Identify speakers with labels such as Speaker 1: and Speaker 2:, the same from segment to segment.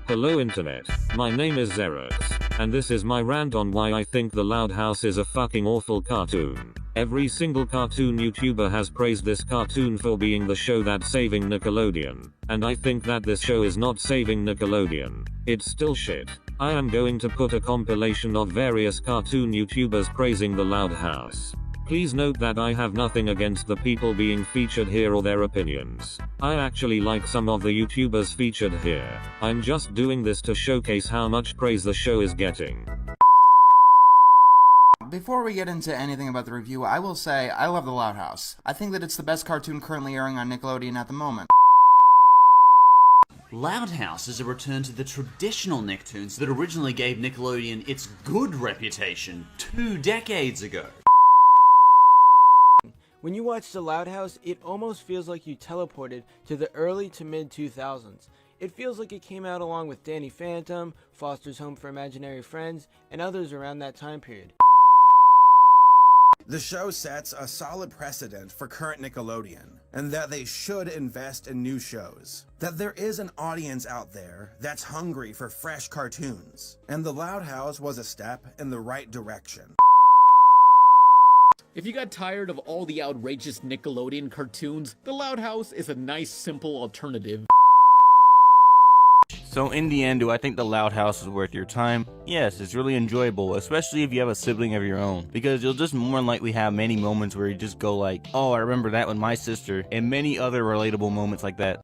Speaker 1: Hello internet, my name is Zerex, and this is my rant on why I think The Loud House is a fucking awful cartoon. Every single cartoon YouTuber has praised this cartoon for being the show that's saving Nickelodeon, and I think that this show is not saving Nickelodeon. It's still shit. I am going to put a compilation of various cartoon YouTubers praising The Loud House. Please note that I have nothing against the people being featured here or their opinions. I actually like some of the YouTubers featured here. I'm just doing this to showcase how much praise the show is getting.
Speaker 2: Before we get into anything about the review, I will say I love The Loud House. I think that it's the best cartoon currently airing on Nickelodeon at the moment.
Speaker 3: Loud House is a return to the traditional Nicktoons that originally gave Nickelodeon its good reputation 2 decades ago.
Speaker 4: When you watch The Loud House, it almost feels like you teleported to the early to mid 2000s. It feels like it came out along with Danny Phantom, Foster's Home for Imaginary Friends, and others around that time period.
Speaker 5: The show sets a solid precedent for current Nickelodeon, and that they should invest in new shows. That there is an audience out there that's hungry for fresh cartoons, and The Loud House was a step in the right direction.
Speaker 6: If you got tired of all the outrageous Nickelodeon cartoons, The Loud House is a nice, simple alternative.
Speaker 7: So in the end, do I think The Loud House is worth your time? Yes, it's really enjoyable, especially if you have a sibling of your own, because you'll just more than likely have many moments where you just go like, oh, I remember that with my sister, and many other relatable moments like that.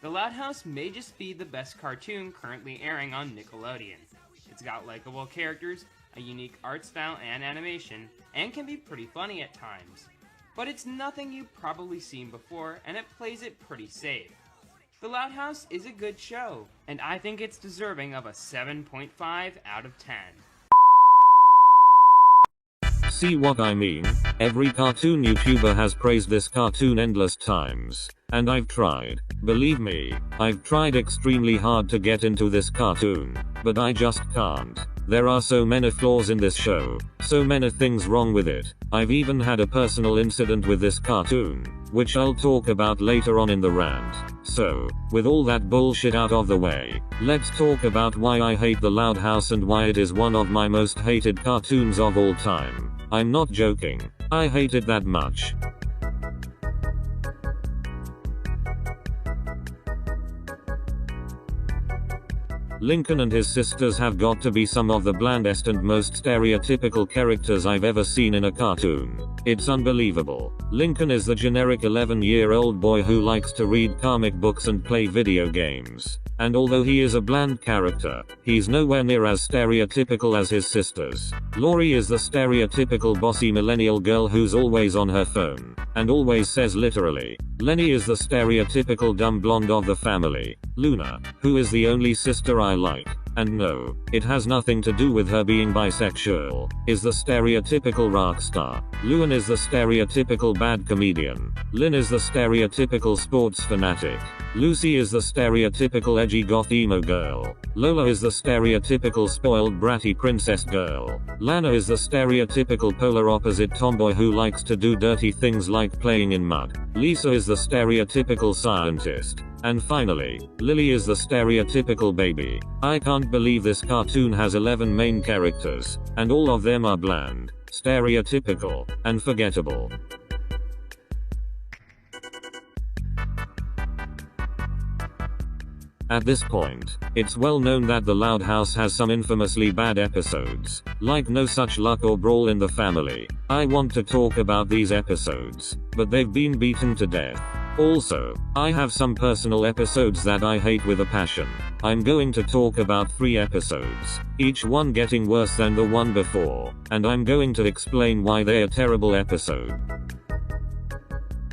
Speaker 8: The Loud House may just be the best cartoon currently airing on Nickelodeon. It's got likable characters, a unique art style and animation, and can be pretty funny at times. But it's nothing you've probably seen before, and it plays it pretty safe. The Loud House is a good show, and I think it's deserving of a 7.5 out of 10.
Speaker 1: See what I mean? Every cartoon YouTuber has praised this cartoon endless times. And I've tried. Believe me, I've tried extremely hard to get into this cartoon. But I just can't. There are so many flaws in this show. So many things wrong with it. I've even had a personal incident with this cartoon, which I'll talk about later on in the rant. So, with all that bullshit out of the way, let's talk about why I hate The Loud House and why it is one of my most hated cartoons of all time. I'm not joking. I hate it that much. Lincoln and his sisters have got to be some of the blandest and most stereotypical characters I've ever seen in a cartoon. It's unbelievable. Lincoln is the generic 11-year-old boy who likes to read comic books and play video games. And although he is a bland character, he's nowhere near as stereotypical as his sisters. Lori is the stereotypical bossy millennial girl who's always on her phone, and always says literally. Lenny is the stereotypical dumb blonde of the family. Luna, who is the only sister I like, and no, it has nothing to do with her being bisexual, is the stereotypical rock star. Luan is the stereotypical bad comedian. Lynn is the stereotypical sports fanatic. Lucy is the stereotypical edgy goth emo girl. Lola is the stereotypical spoiled bratty princess girl. Lana is the stereotypical polar opposite tomboy who likes to do dirty things like playing in mud. Lisa is the stereotypical scientist. And finally, Lily is the stereotypical baby. I can't believe this cartoon has 11 main characters, and all of them are bland, stereotypical, and forgettable. At this point, it's well known that The Loud House has some infamously bad episodes, like No Such Luck or Brawl in the Family. I want to talk about these episodes, but they've been beaten to death. Also, I have some personal episodes that I hate with a passion. I'm going to talk about 3 episodes, each one getting worse than the one before, and I'm going to explain why they're a terrible episode.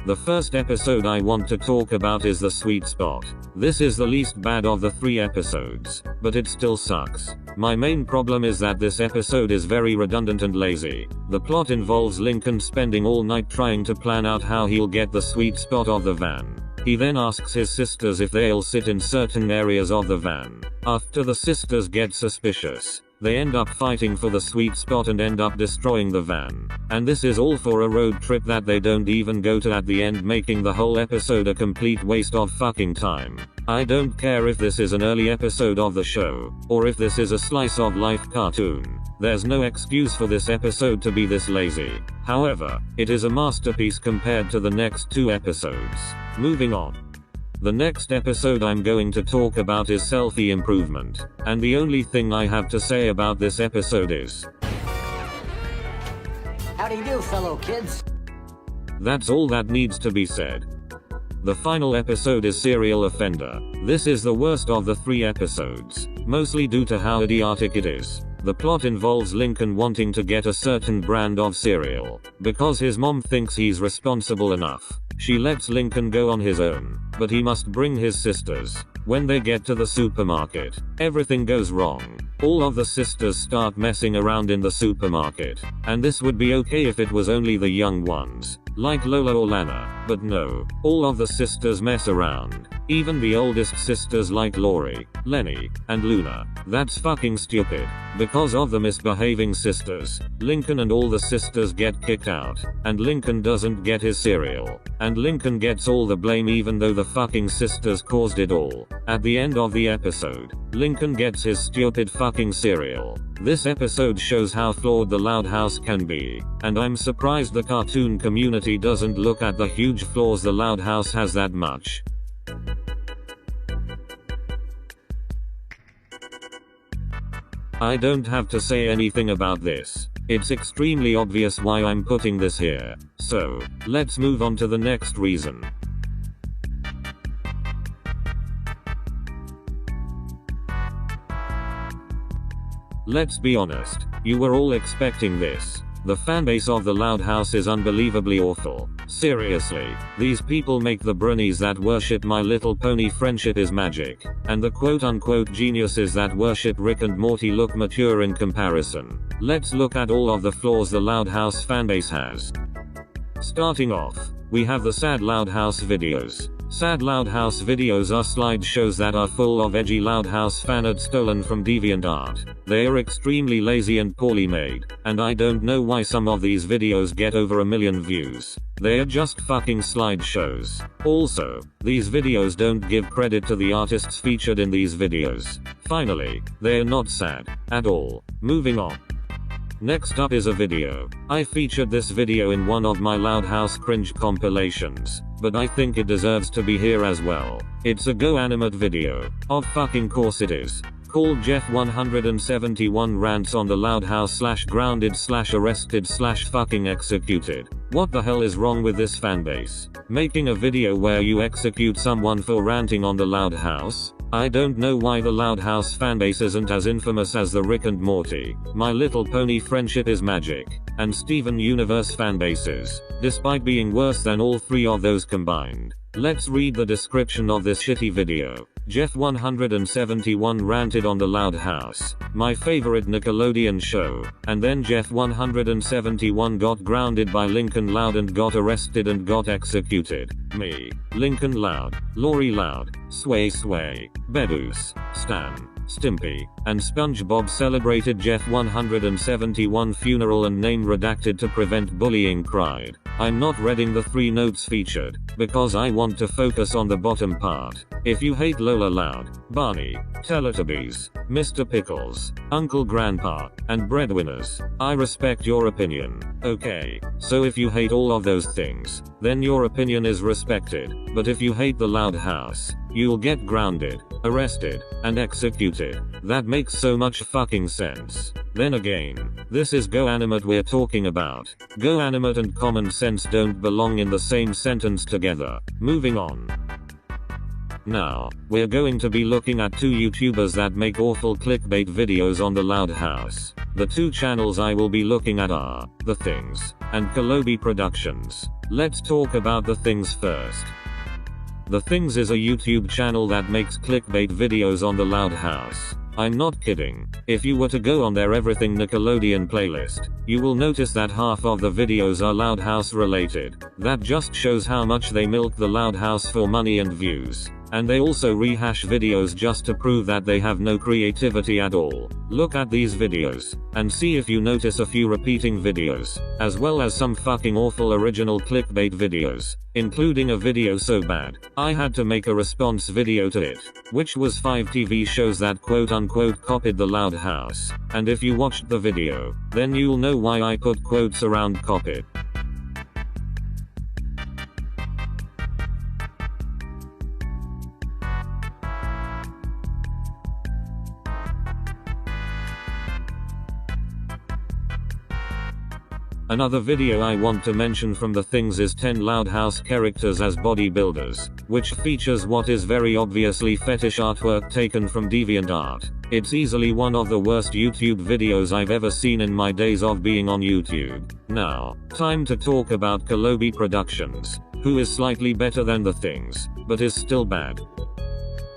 Speaker 1: The first episode I want to talk about is The Sweet Spot. This is the least bad of the 3 episodes, but it still sucks. My main problem is that this episode is very redundant and lazy. The plot involves Lincoln spending all night trying to plan out how he'll get the sweet spot of the van. He then asks his sisters if they'll sit in certain areas of the van. After the sisters get suspicious, they end up fighting for the sweet spot and end up destroying the van. And this is all for a road trip that they don't even go to at the end, making the whole episode a complete waste of fucking time. I don't care if this is an early episode of the show, or if this is a slice of life cartoon. There's no excuse for this episode to be this lazy. However, it is a masterpiece compared to the next 2 episodes. Moving on. The next episode I'm going to talk about is selfie improvement, and the only thing I have to say about this episode is,
Speaker 9: how do you do, fellow kids?
Speaker 1: That's all that needs to be said. The final episode is Serial Offender. This is the worst of the 3 episodes, mostly due to how idiotic it is. The plot involves Lincoln wanting to get a certain brand of cereal, because his mom thinks he's responsible enough. She lets Lincoln go on his own, but he must bring his sisters. When they get to the supermarket, everything goes wrong. All of the sisters start messing around in the supermarket, and this would be okay if it was only the young ones, like Lola or Lana, but no, all of the sisters mess around. Even the oldest sisters like Lori, Lenny, and Luna. That's fucking stupid. Because of the misbehaving sisters, Lincoln and all the sisters get kicked out, and Lincoln doesn't get his cereal. And Lincoln gets all the blame even though the fucking sisters caused it all. At the end of the episode, Lincoln gets his stupid fucking cereal. This episode shows how flawed the Loud House can be, and I'm surprised the cartoon community doesn't look at the huge flaws the Loud House has that much. I don't have to say anything about this. It's extremely obvious why I'm putting this here. So, let's move on to the next reason. Let's be honest, you were all expecting this. The fanbase of the Loud House is unbelievably awful. Seriously, these people make the bronies that worship My Little Pony friendship is magic, and the quote-unquote geniuses that worship Rick and Morty look mature in comparison. Let's look at all of the flaws the Loud House fanbase has. Starting off, we have the sad Loud House videos. Sad Loud House videos are slideshows that are full of edgy Loud House fanart stolen from DeviantArt. They are extremely lazy and poorly made, and I don't know why some of these videos get over 1 million views. They are just fucking slideshows. Also, these videos don't give credit to the artists featured in these videos. Finally, they are not sad at all. Moving on. Next up is a video. I featured this video in one of my Loud House cringe compilations, but I think it deserves to be here as well. It's a Go Animate video. Of fucking course it is. Called Jeff 171 rants on the Loud House /grounded /arrested /fucking executed. What the hell is wrong with this fanbase? Making a video where you execute someone for ranting on the Loud House? I don't know why the Loud House fanbase isn't as infamous as the Rick and Morty, My Little Pony friendship is magic, and Steven Universe fanbases, despite being worse than all 3 of those combined. Let's read the description of this shitty video. Jeff 171 ranted on the Loud House, my favorite Nickelodeon show, and then Jeff 171 got grounded by Lincoln Loud and got arrested and got executed. Me, Lincoln Loud, Lori Loud, Sway Sway, Bedus, Stan, Stimpy, and SpongeBob celebrated Jeff 171 funeral and name redacted to prevent bullying cried. I'm not reading the 3 notes featured, because I want to focus on the bottom part. If you hate Lola Loud, Barney, Teletubbies, Mr. Pickles, Uncle Grandpa, and Breadwinners, I respect your opinion. Okay, so if you hate all of those things, then your opinion is respected, but if you hate the Loud House, you'll get grounded, arrested, and executed. That makes so much fucking sense. Then again, this is Go Animate we're talking about. Go Animate and common sense don't belong in the same sentence together. Moving on. Now, we're going to be looking at 2 YouTubers that make awful clickbait videos on the Loud House. The 2 channels I will be looking at are The Things and Kalobi Productions. Let's talk about The Things first. The Things is a YouTube channel that makes clickbait videos on the Loud House. I'm not kidding. If you were to go on their Everything Nickelodeon playlist, you will notice that half of the videos are Loud House related. That just shows how much they milk the Loud House for money and views. And they also rehash videos just to prove that they have no creativity at all. Look at these videos, and see if you notice a few repeating videos, as well as some fucking awful original clickbait videos, including a video so bad, I had to make a response video to it, which was 5 TV shows that quote unquote copied the Loud House, and if you watched the video, then you'll know why I put quotes around copied. Another video I want to mention from the things is 10 Loud House characters as bodybuilders, which features what is very obviously fetish artwork taken from DeviantArt. It's easily one of the worst YouTube videos I've ever seen in my days of being on YouTube. Now, time to talk about Kolobi Productions, who is slightly better than the things, but is still bad.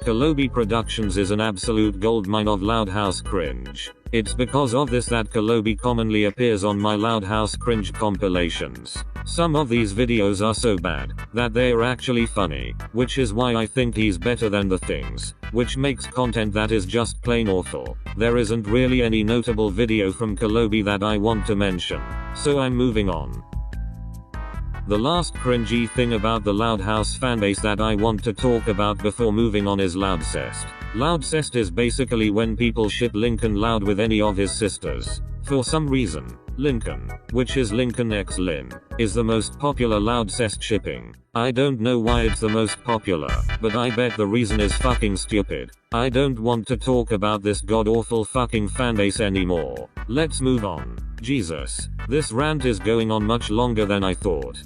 Speaker 1: Kolobi Productions is an absolute goldmine of Loud House cringe. It's because of this that Kolobi commonly appears on my Loud House cringe compilations. Some of these videos are so bad that they are actually funny, which is why I think he's better than the things, which makes content that is just plain awful. There isn't really any notable video from Kolobi that I want to mention, so I'm moving on. The last cringy thing about the Loud House fanbase that I want to talk about before moving on is Loudcest. Loudcest is basically when people ship Lincoln Loud with any of his sisters. For some reason, Lincoln, which is Lincoln x Lin, is the most popular Loudcest shipping. I don't know why it's the most popular, but I bet the reason is fucking stupid. I don't want to talk about this god-awful fucking fanbase anymore. Let's move on. Jesus, this rant is going on much longer than I thought.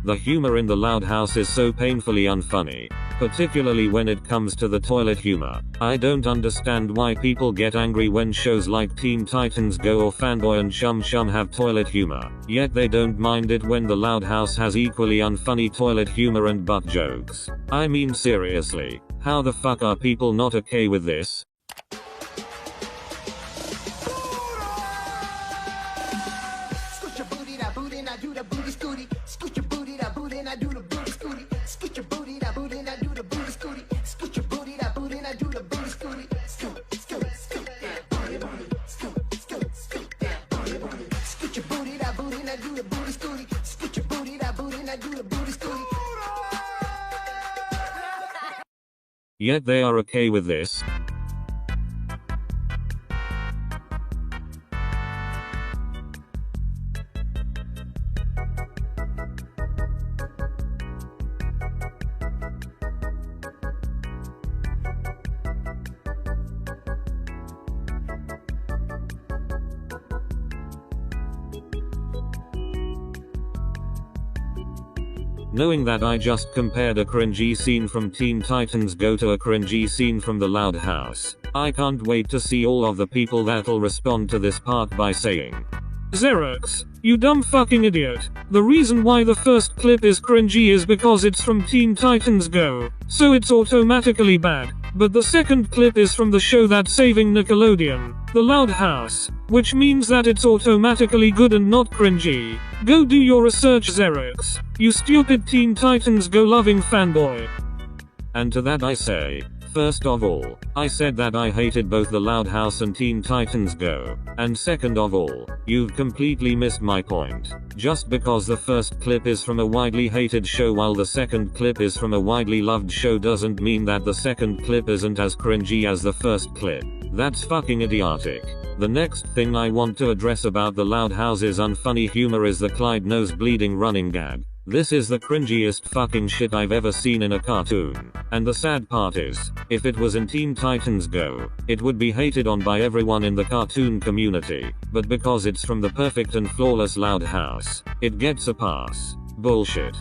Speaker 1: The humor in the Loud House is so painfully unfunny, particularly when it comes to the toilet humor. I don't understand why people get angry when shows like Teen Titans Go or Fanboy and Chum Chum have toilet humor, yet they don't mind it when the Loud House has equally unfunny toilet humor and butt jokes. I mean seriously, how the fuck are people not okay with this? Yet they are okay with this. Knowing that I just compared a cringy scene from Teen Titans Go to a cringy scene from the Loud House, I can't wait to see all of the people that'll respond to this part by saying, "Zerex, you dumb fucking idiot. The reason why the first clip is cringy is because it's from Teen Titans Go, so it's automatically bad. But the second clip is from the show that's saving Nickelodeon, the Loud House, which means that it's automatically good and not cringy. Go do your research, Zerex, you stupid Teen Titans Go loving fanboy." And to that I say, first of all, I said that I hated both the Loud House and Teen Titans Go, and second of all, you've completely missed my point. Just because the first clip is from a widely hated show while the second clip is from a widely loved show doesn't mean that the second clip isn't as cringy as the first clip. That's fucking idiotic. The next thing I want to address about the Loud House's unfunny humor is the Clyde nose bleeding running gag. This is the cringiest fucking shit I've ever seen in a cartoon. And the sad part is, if it was in Teen Titans Go, it would be hated on by everyone in the cartoon community, but because it's from the perfect and flawless Loud House, it gets a pass. Bullshit.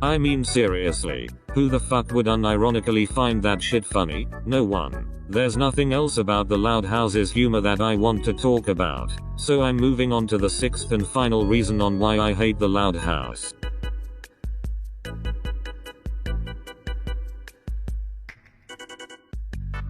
Speaker 1: I mean seriously, who the fuck would unironically find that shit funny? No one. There's nothing else about the Loud House's humor that I want to talk about, so I'm moving on to the sixth and final reason on why I hate the Loud House.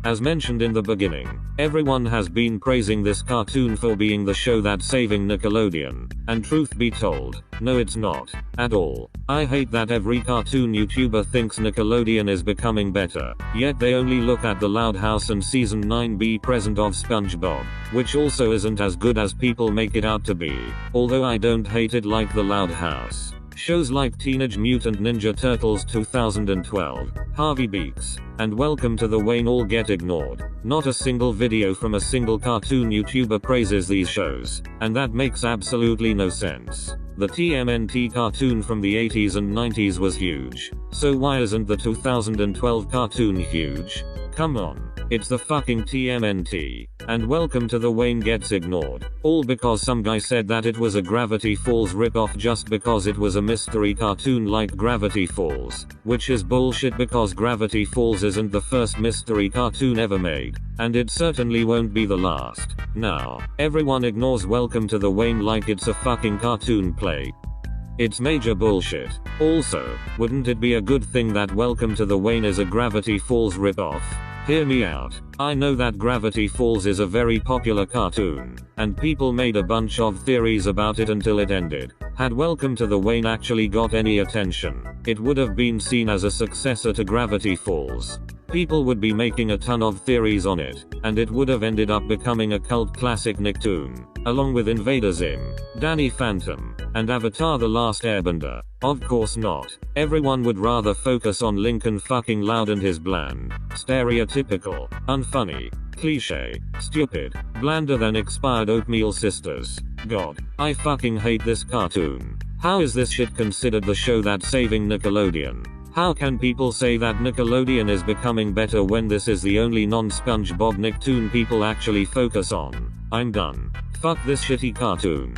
Speaker 1: As mentioned in the beginning, everyone has been praising this cartoon for being the show that's saving Nickelodeon, and truth be told, no it's not, at all. I hate that every cartoon YouTuber thinks Nickelodeon is becoming better, yet they only look at the Loud House and Season 9B present of SpongeBob, which also isn't as good as people make it out to be, although I don't hate it like the Loud House. Shows like Teenage Mutant Ninja Turtles 2012, Harvey Beaks, and Welcome to the Wayne all get ignored. Not a single video from a single cartoon YouTuber praises these shows, and that makes absolutely no sense. The TMNT cartoon from the 80s and 90s was huge, so why isn't the 2012 cartoon huge? Come on, it's the fucking TMNT, and Welcome to the Wayne gets ignored, all because some guy said that it was a Gravity Falls ripoff just because it was a mystery cartoon like Gravity Falls, which is bullshit because Gravity Falls isn't the first mystery cartoon ever made, and it certainly won't be the last. Now, everyone ignores Welcome to the Wayne like it's a fucking cartoon play. It's major bullshit. Also, wouldn't it be a good thing that Welcome to the Wayne is a Gravity Falls ripoff? Hear me out. I know that Gravity Falls is a very popular cartoon, and people made a bunch of theories about it until it ended. Had Welcome to the Wayne actually got any attention, it would have been seen as a successor to Gravity Falls. People would be making a ton of theories on it, and it would have ended up becoming a cult classic Nicktoon, along with Invader Zim, Danny Phantom, and Avatar The Last Airbender. Of course not. Everyone would rather focus on Lincoln fucking Loud and his bland, stereotypical, unfunny, cliche, stupid, blander than expired oatmeal sisters. God, I fucking hate this cartoon. How is this shit considered the show that's saving Nickelodeon? How can people say that Nickelodeon is becoming better when this is the only non-SpongeBob Nicktoon people actually focus on? I'm done. Fuck this shitty cartoon.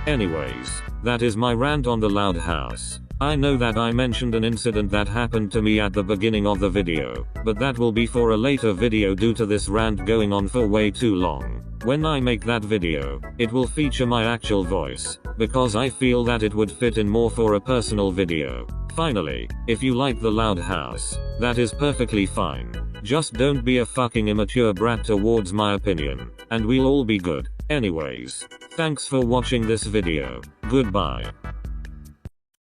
Speaker 1: Anyways, that is my rant on the Loud House. I know that I mentioned an incident that happened to me at the beginning of the video, but that will be for a later video due to this rant going on for way too long. When I make that video, it will feature my actual voice, because I feel that it would fit in more for a personal video. Finally, if you like the Loud House, that is perfectly fine. Just don't be a fucking immature brat towards my opinion, and we'll all be good. Anyways, thanks for watching this video. Goodbye.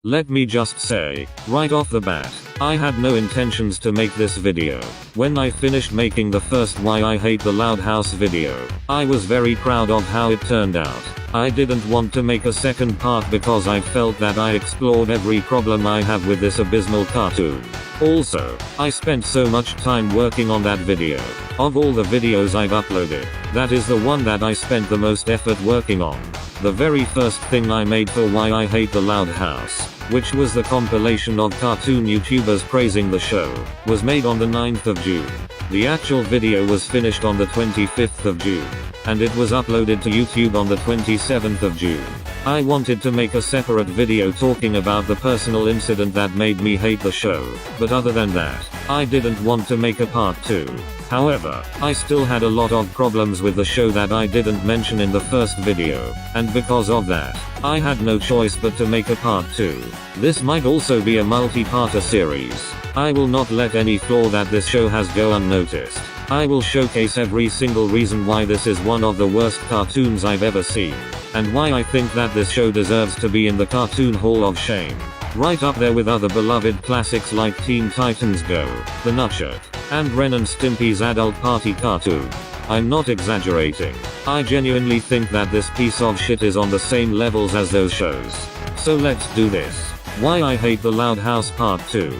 Speaker 1: Let me just say, right off the bat, I had no intentions to make this video. When I finished making the first Why I Hate the Loud House video, I was very proud of how it turned out. I didn't want to make a second part because I felt that I explored every problem I have with this abysmal cartoon. Also, I spent so much time working on that video. Of all the videos I've uploaded, that is the one that I spent the most effort working on. The very first thing I made for Why I Hate the Loud House, which was the compilation of cartoon YouTubers praising the show, was made on the 9th of June. The actual video was finished on the 25th of June, and it was uploaded to YouTube on the 27th of June. I wanted to make a separate video talking about the personal incident that made me hate the show, but other than that, I didn't want to make a part 2. However, I still had a lot of problems with the show that I didn't mention in the first video, and because of that, I had no choice but to make a part 2. This might also be a multi-parter series. I will not let any flaw that this show has go unnoticed. I will showcase every single reason why this is one of the worst cartoons I've ever seen, and why I think that this show deserves to be in the Cartoon Hall of Shame. Right up there with other beloved classics like Teen Titans Go, The Nutshot, and Ren and Stimpy's Adult Party cartoon. I'm not exaggerating. I genuinely think that this piece of shit is on the same levels as those shows. So let's do this. Why I Hate the Loud House Part 2.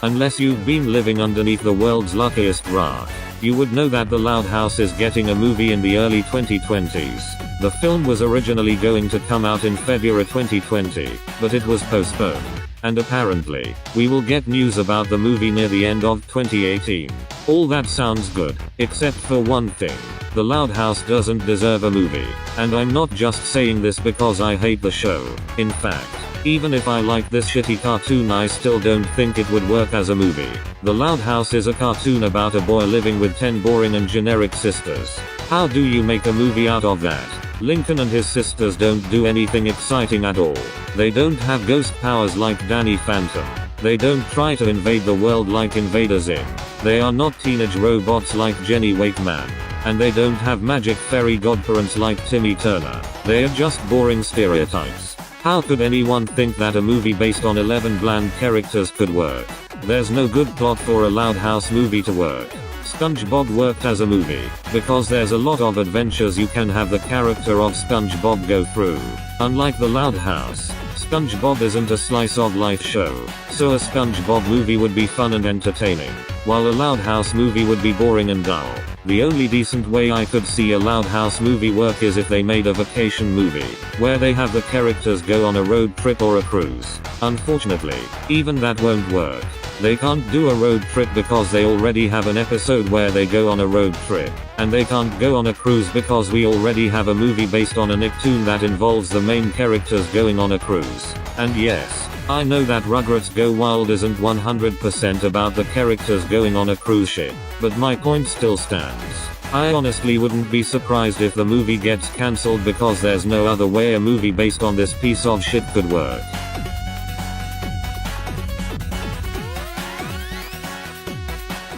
Speaker 1: Unless you've been living underneath the world's luckiest rock, you would know that The Loud House is getting a movie in the early 2020s. The film was originally going to come out in February 2020, but it was postponed. And apparently, we will get news about the movie near the end of 2018. All that sounds good, except for one thing. The Loud House doesn't deserve a movie. And I'm not just saying this because I hate the show. In fact, even if I like this shitty cartoon, I still don't think it would work as a movie. The Loud House is a cartoon about a boy living with 10 boring and generic sisters. How do you make a movie out of that? Lincoln and his sisters don't do anything exciting at all. They don't have ghost powers like Danny Phantom. They don't try to invade the world like Invader Zim. They are not teenage robots like Jenny Wakeman. And they don't have magic fairy godparents like Timmy Turner. They are just boring stereotypes. How could anyone think that a movie based on 11 bland characters could work? There's no good plot for a Loud House movie to work. SpongeBob worked as a movie, because there's a lot of adventures you can have the character of SpongeBob go through. Unlike the Loud House, SpongeBob isn't a slice of life show, so a SpongeBob movie would be fun and entertaining, while a Loud House movie would be boring and dull. The only decent way I could see a Loud House movie work is if they made a vacation movie, where they have the characters go on a road trip or a cruise. Unfortunately, even that won't work. They can't do a road trip because they already have an episode where they go on a road trip, and they can't go on a cruise because we already have a movie based on a Nicktoon that involves the main characters going on a cruise. And yes, I know that Rugrats Go Wild isn't 100% about the characters going on a cruise ship, but my point still stands. I honestly wouldn't be surprised if the movie gets cancelled because there's no other way a movie based on this piece of shit could work.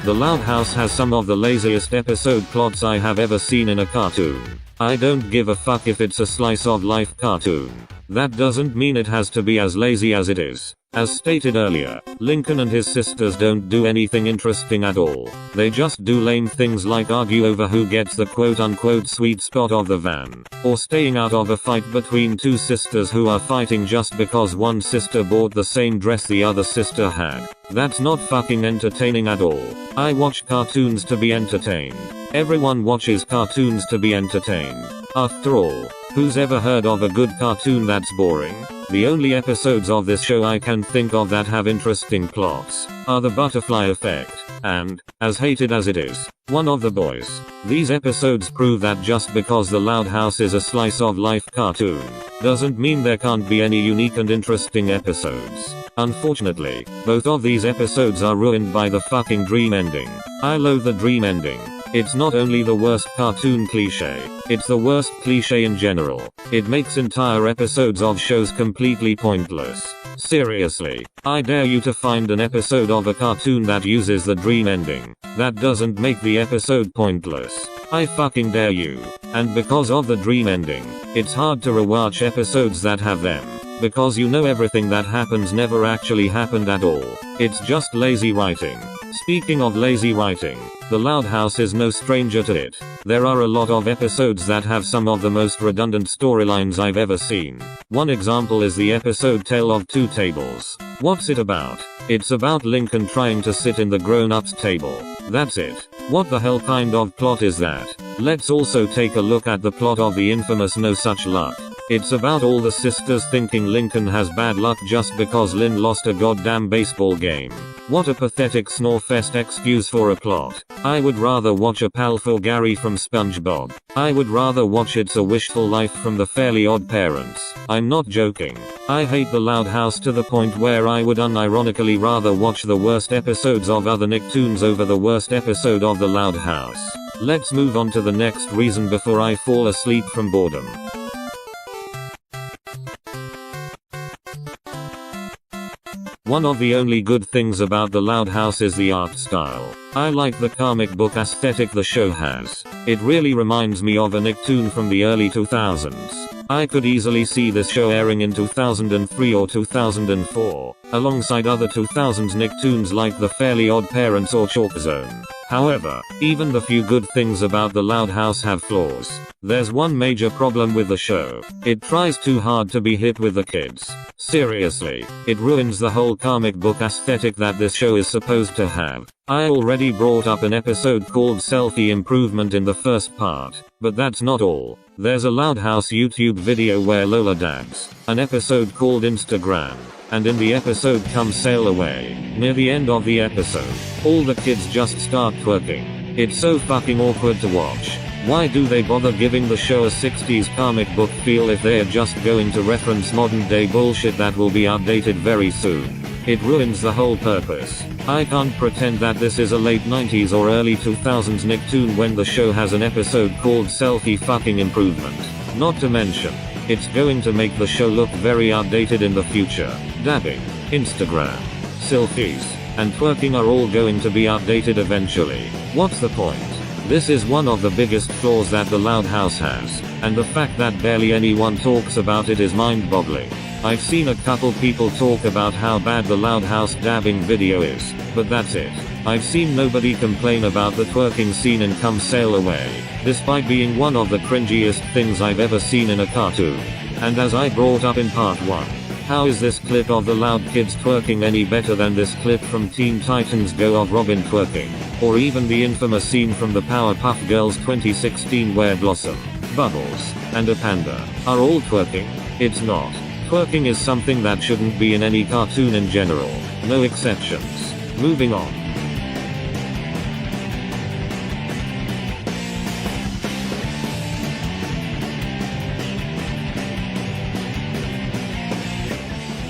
Speaker 1: The Loud House has some of the laziest episode plots I have ever seen in a cartoon. I don't give a fuck if it's a slice of life cartoon. That doesn't mean it has to be as lazy as it is. As stated earlier, Lincoln and his sisters don't do anything interesting at all. They just do lame things like argue over who gets the quote-unquote sweet spot of the van, or staying out of a fight between two sisters who are fighting just because one sister bought the same dress the other sister had. That's not fucking entertaining at all. I watch cartoons to be entertained. Everyone watches cartoons to be entertained. After all, who's ever heard of a good cartoon that's boring? The only episodes of this show I can think of that have interesting plots are The Butterfly Effect and, as hated as it is, One of the Boys. These episodes prove that just because the Loud House is a slice of life cartoon, doesn't mean there can't be any unique and interesting episodes. Unfortunately, both of these episodes are ruined by the fucking dream ending. I loathe the dream ending. It's not only the worst cartoon cliche, it's the worst cliche in general. It makes entire episodes of shows completely pointless. Seriously, I dare you to find an episode of a cartoon that uses the dream ending. That doesn't make the episode pointless. I fucking dare you. And because of the dream ending, it's hard to rewatch episodes that have them. Because you know everything that happens never actually happened at all. It's just lazy writing. Speaking of lazy writing, The Loud House is no stranger to it. There are a lot of episodes that have some of the most redundant storylines I've ever seen. One example is the episode Tale of Two Tables. What's it about? It's about Lincoln trying to sit in the grown-ups table. That's it. What the hell kind of plot is that? Let's also take a look at the plot of the infamous No Such Luck. It's about all the sisters thinking Lincoln has bad luck just because Lynn lost a goddamn baseball game. What a pathetic snorefest excuse for a plot. I would rather watch a pal for Gary from SpongeBob. I would rather watch It's a Wishful Life from the Fairly Odd Parents. I'm not joking. I hate the Loud House to the point where I would unironically rather watch the worst episodes of other Nicktoons over the worst episode of the Loud House. Let's move on to the next reason before I fall asleep from boredom. One of the only good things about the Loud House is the art style. I like the comic book aesthetic the show has. It really reminds me of a Nicktoon from the early 2000s. I could easily see this show airing in 2003 or 2004, alongside other 2000s Nicktoons like The Fairly Odd Parents or Chalk Zone. However, even the few good things about the Loud House have flaws. There's one major problem with the show. It tries too hard to be hip with the kids. Seriously, it ruins the whole comic book aesthetic that this show is supposed to have. I already brought up an episode called Selfie Improvement in the first part, but that's not all. There's a Loud House YouTube video where Lola dabs, an episode called Instagram, and in the episode Come Sail Away, near the end of the episode, all the kids just start twerking. It's so fucking awkward to watch. Why do they bother giving the show a 60s comic book feel if they are just going to reference modern day bullshit that will be outdated very soon? It ruins the whole purpose. I can't pretend that this is a late 90s or early 2000s Nicktoon when the show has an episode called Selfie Fucking Improvement. Not to mention, it's going to make the show look very outdated in the future. Dabbing, Instagram, selfies, and twerking are all going to be outdated eventually. What's the point? This is one of the biggest flaws that the Loud House has, and the fact that barely anyone talks about it is mind-boggling. I've seen a couple people talk about how bad the Loud House dabbing video is, but that's it. I've seen nobody complain about the twerking scene in Come Sail Away, despite being one of the cringiest things I've ever seen in a cartoon. And as I brought up in part 1, how is this clip of the loud kids twerking any better than this clip from Teen Titans Go of Robin twerking? Or even the infamous scene from the Powerpuff Girls 2016 where Blossom, Bubbles, and a panda are all twerking? It's not. Twerking is something that shouldn't be in any cartoon in general. No exceptions. Moving on.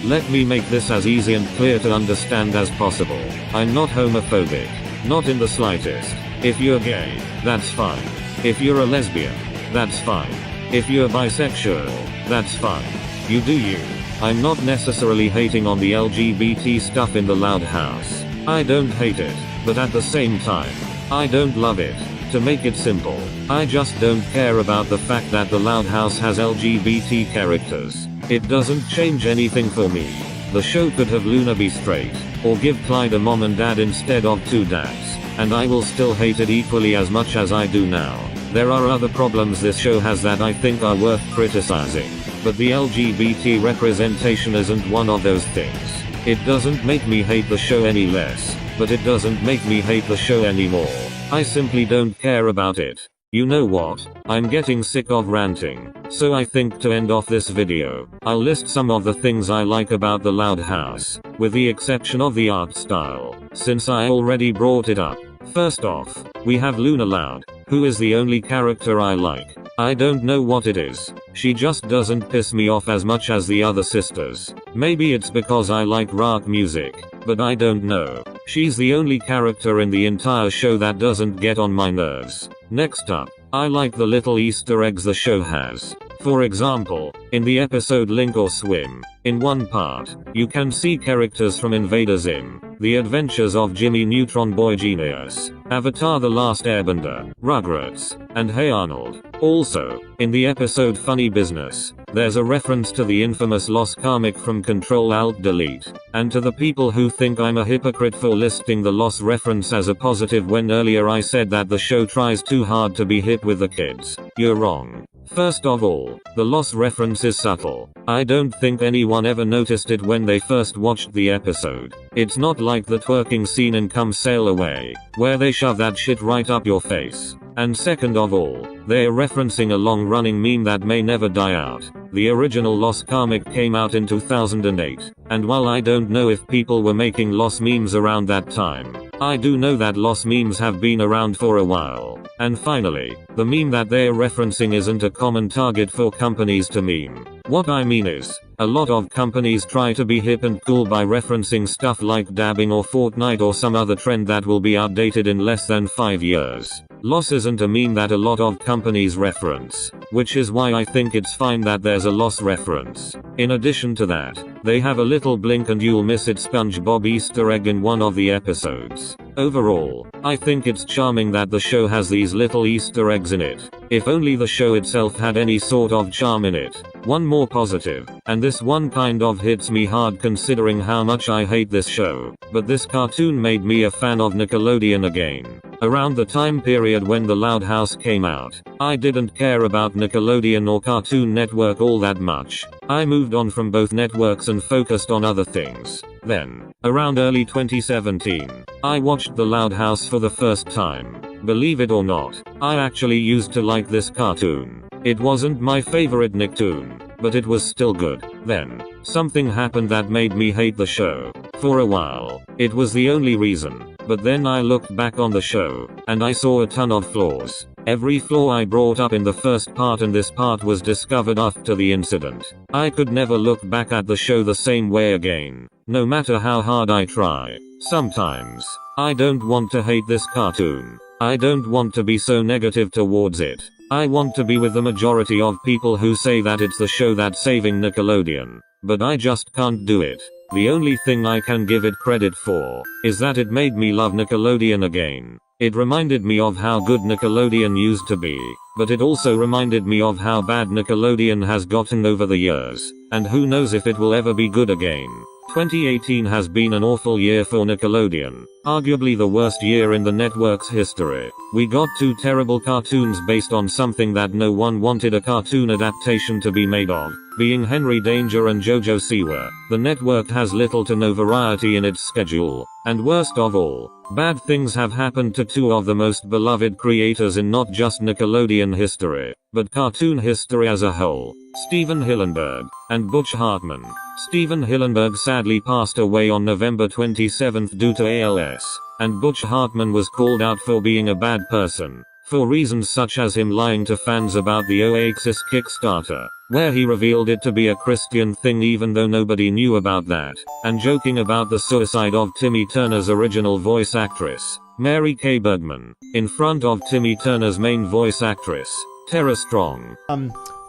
Speaker 1: Let me make this as easy and clear to understand as possible. I'm not homophobic. Not in the slightest. If you're gay, that's fine. If you're a lesbian, that's fine. If you're bisexual, that's fine. You do you. I'm not necessarily hating on the LGBT stuff in the Loud House. I don't hate it, but at the same time, I don't love it. To make it simple, I just don't care about the fact that the Loud House has LGBT characters. It doesn't change anything for me. The show could have Luna be straight, or give Clyde a mom and dad instead of two dads, and I will still hate it equally as much as I do now. There are other problems this show has that I think are worth criticizing, but the LGBT representation isn't one of those things. It doesn't make me hate the show any less, but it doesn't make me hate the show anymore. I simply don't care about it. You know what? I'm getting sick of ranting, so I think to end off this video, I'll list some of the things I like about the Loud House, with the exception of the art style, since I already brought it up. First off, we have Luna Loud, who is the only character I like. I don't know what it is. She just doesn't piss me off as much as the other sisters. Maybe it's because I like rock music, but I don't know. She's the only character in the entire show that doesn't get on my nerves. Next up, I like the little Easter eggs the show has. For example, in the episode Link or Swim, in one part, you can see characters from Invader Zim, The Adventures of Jimmy Neutron Boy Genius, Avatar The Last Airbender, Rugrats, and Hey Arnold. Also, in the episode Funny Business, there's a reference to the infamous Lost comic from Control-Alt-Delete, and to the people who think I'm a hypocrite for listing the Lost reference as a positive when earlier I said that the show tries too hard to be hip with the kids, you're wrong. First of all, the Lost reference is subtle. I don't think anyone ever noticed it when they first watched the episode. It's not like the twerking scene in Come Sail Away, where they shove that shit right up your face. And second of all, they're referencing a long-running meme that may never die out. The original Lost comic came out in 2008, and while I don't know if people were making Lost memes around that time, I do know that Lost memes have been around for a while. And finally, the meme that they're referencing isn't a common target for companies to meme. What I mean is, a lot of companies try to be hip and cool by referencing stuff like dabbing or Fortnite or some other trend that will be outdated in less than 5 years. Loss isn't a meme that a lot of companies reference, which is why I think it's fine that there's a Loss reference. In addition to that, they have a little blink and you'll miss it SpongeBob Easter egg in one of the episodes. Overall, I think it's charming that the show has these little Easter eggs in it. If only the show itself had any sort of charm in it. One more positive, and this one kind of hits me hard considering how much I hate this show, but this cartoon made me a fan of Nickelodeon again. Around the time period when the Loud House came out, I didn't care about Nickelodeon or Cartoon Network all that much. I moved on from both networks and focused on other things. Then, around early 2017, I watched the Loud House for the first time. Believe it or not, I actually used to like this cartoon. It wasn't my favorite Nicktoon, but it was still good. Then, Something happened that made me hate the show. For a while, it was the only reason, but then I looked back on the show, and I saw a ton of flaws. Every flaw I brought up in the first part and this part was discovered after the incident. I could never look back at the show the same way again, no matter how hard I try. Sometimes, I don't want to hate this cartoon. I don't want to be so negative towards it. I want to be with the majority of people who say that it's the show that's saving Nickelodeon. But I just can't do it. The only thing I can give it credit for is that it made me love Nickelodeon again. It reminded me of how good Nickelodeon used to be, but it also reminded me of how bad Nickelodeon has gotten over the years, and who knows if it will ever be good again. 2018 has been an awful year for Nickelodeon, arguably the worst year in the network's history. We got 2 terrible cartoons based on something that no one wanted a cartoon adaptation to be made of, being Henry Danger and JoJo Siwa. The network has little to no variety in its schedule, and worst of all, bad things have happened to 2 of the most beloved creators in not just Nickelodeon history, but cartoon history as a whole, Steven Hillenburg and Butch Hartman. Steven Hillenburg sadly passed away on November 27 due to ALS, and Butch Hartman was called out for being a bad person, for reasons such as him lying to fans about the Oasis Kickstarter, where he revealed it to be a Christian thing even though nobody knew about that, and joking about the suicide of Timmy Turner's original voice actress, Mary Kay Bergman, in front of Timmy Turner's main voice actress, Tara Strong.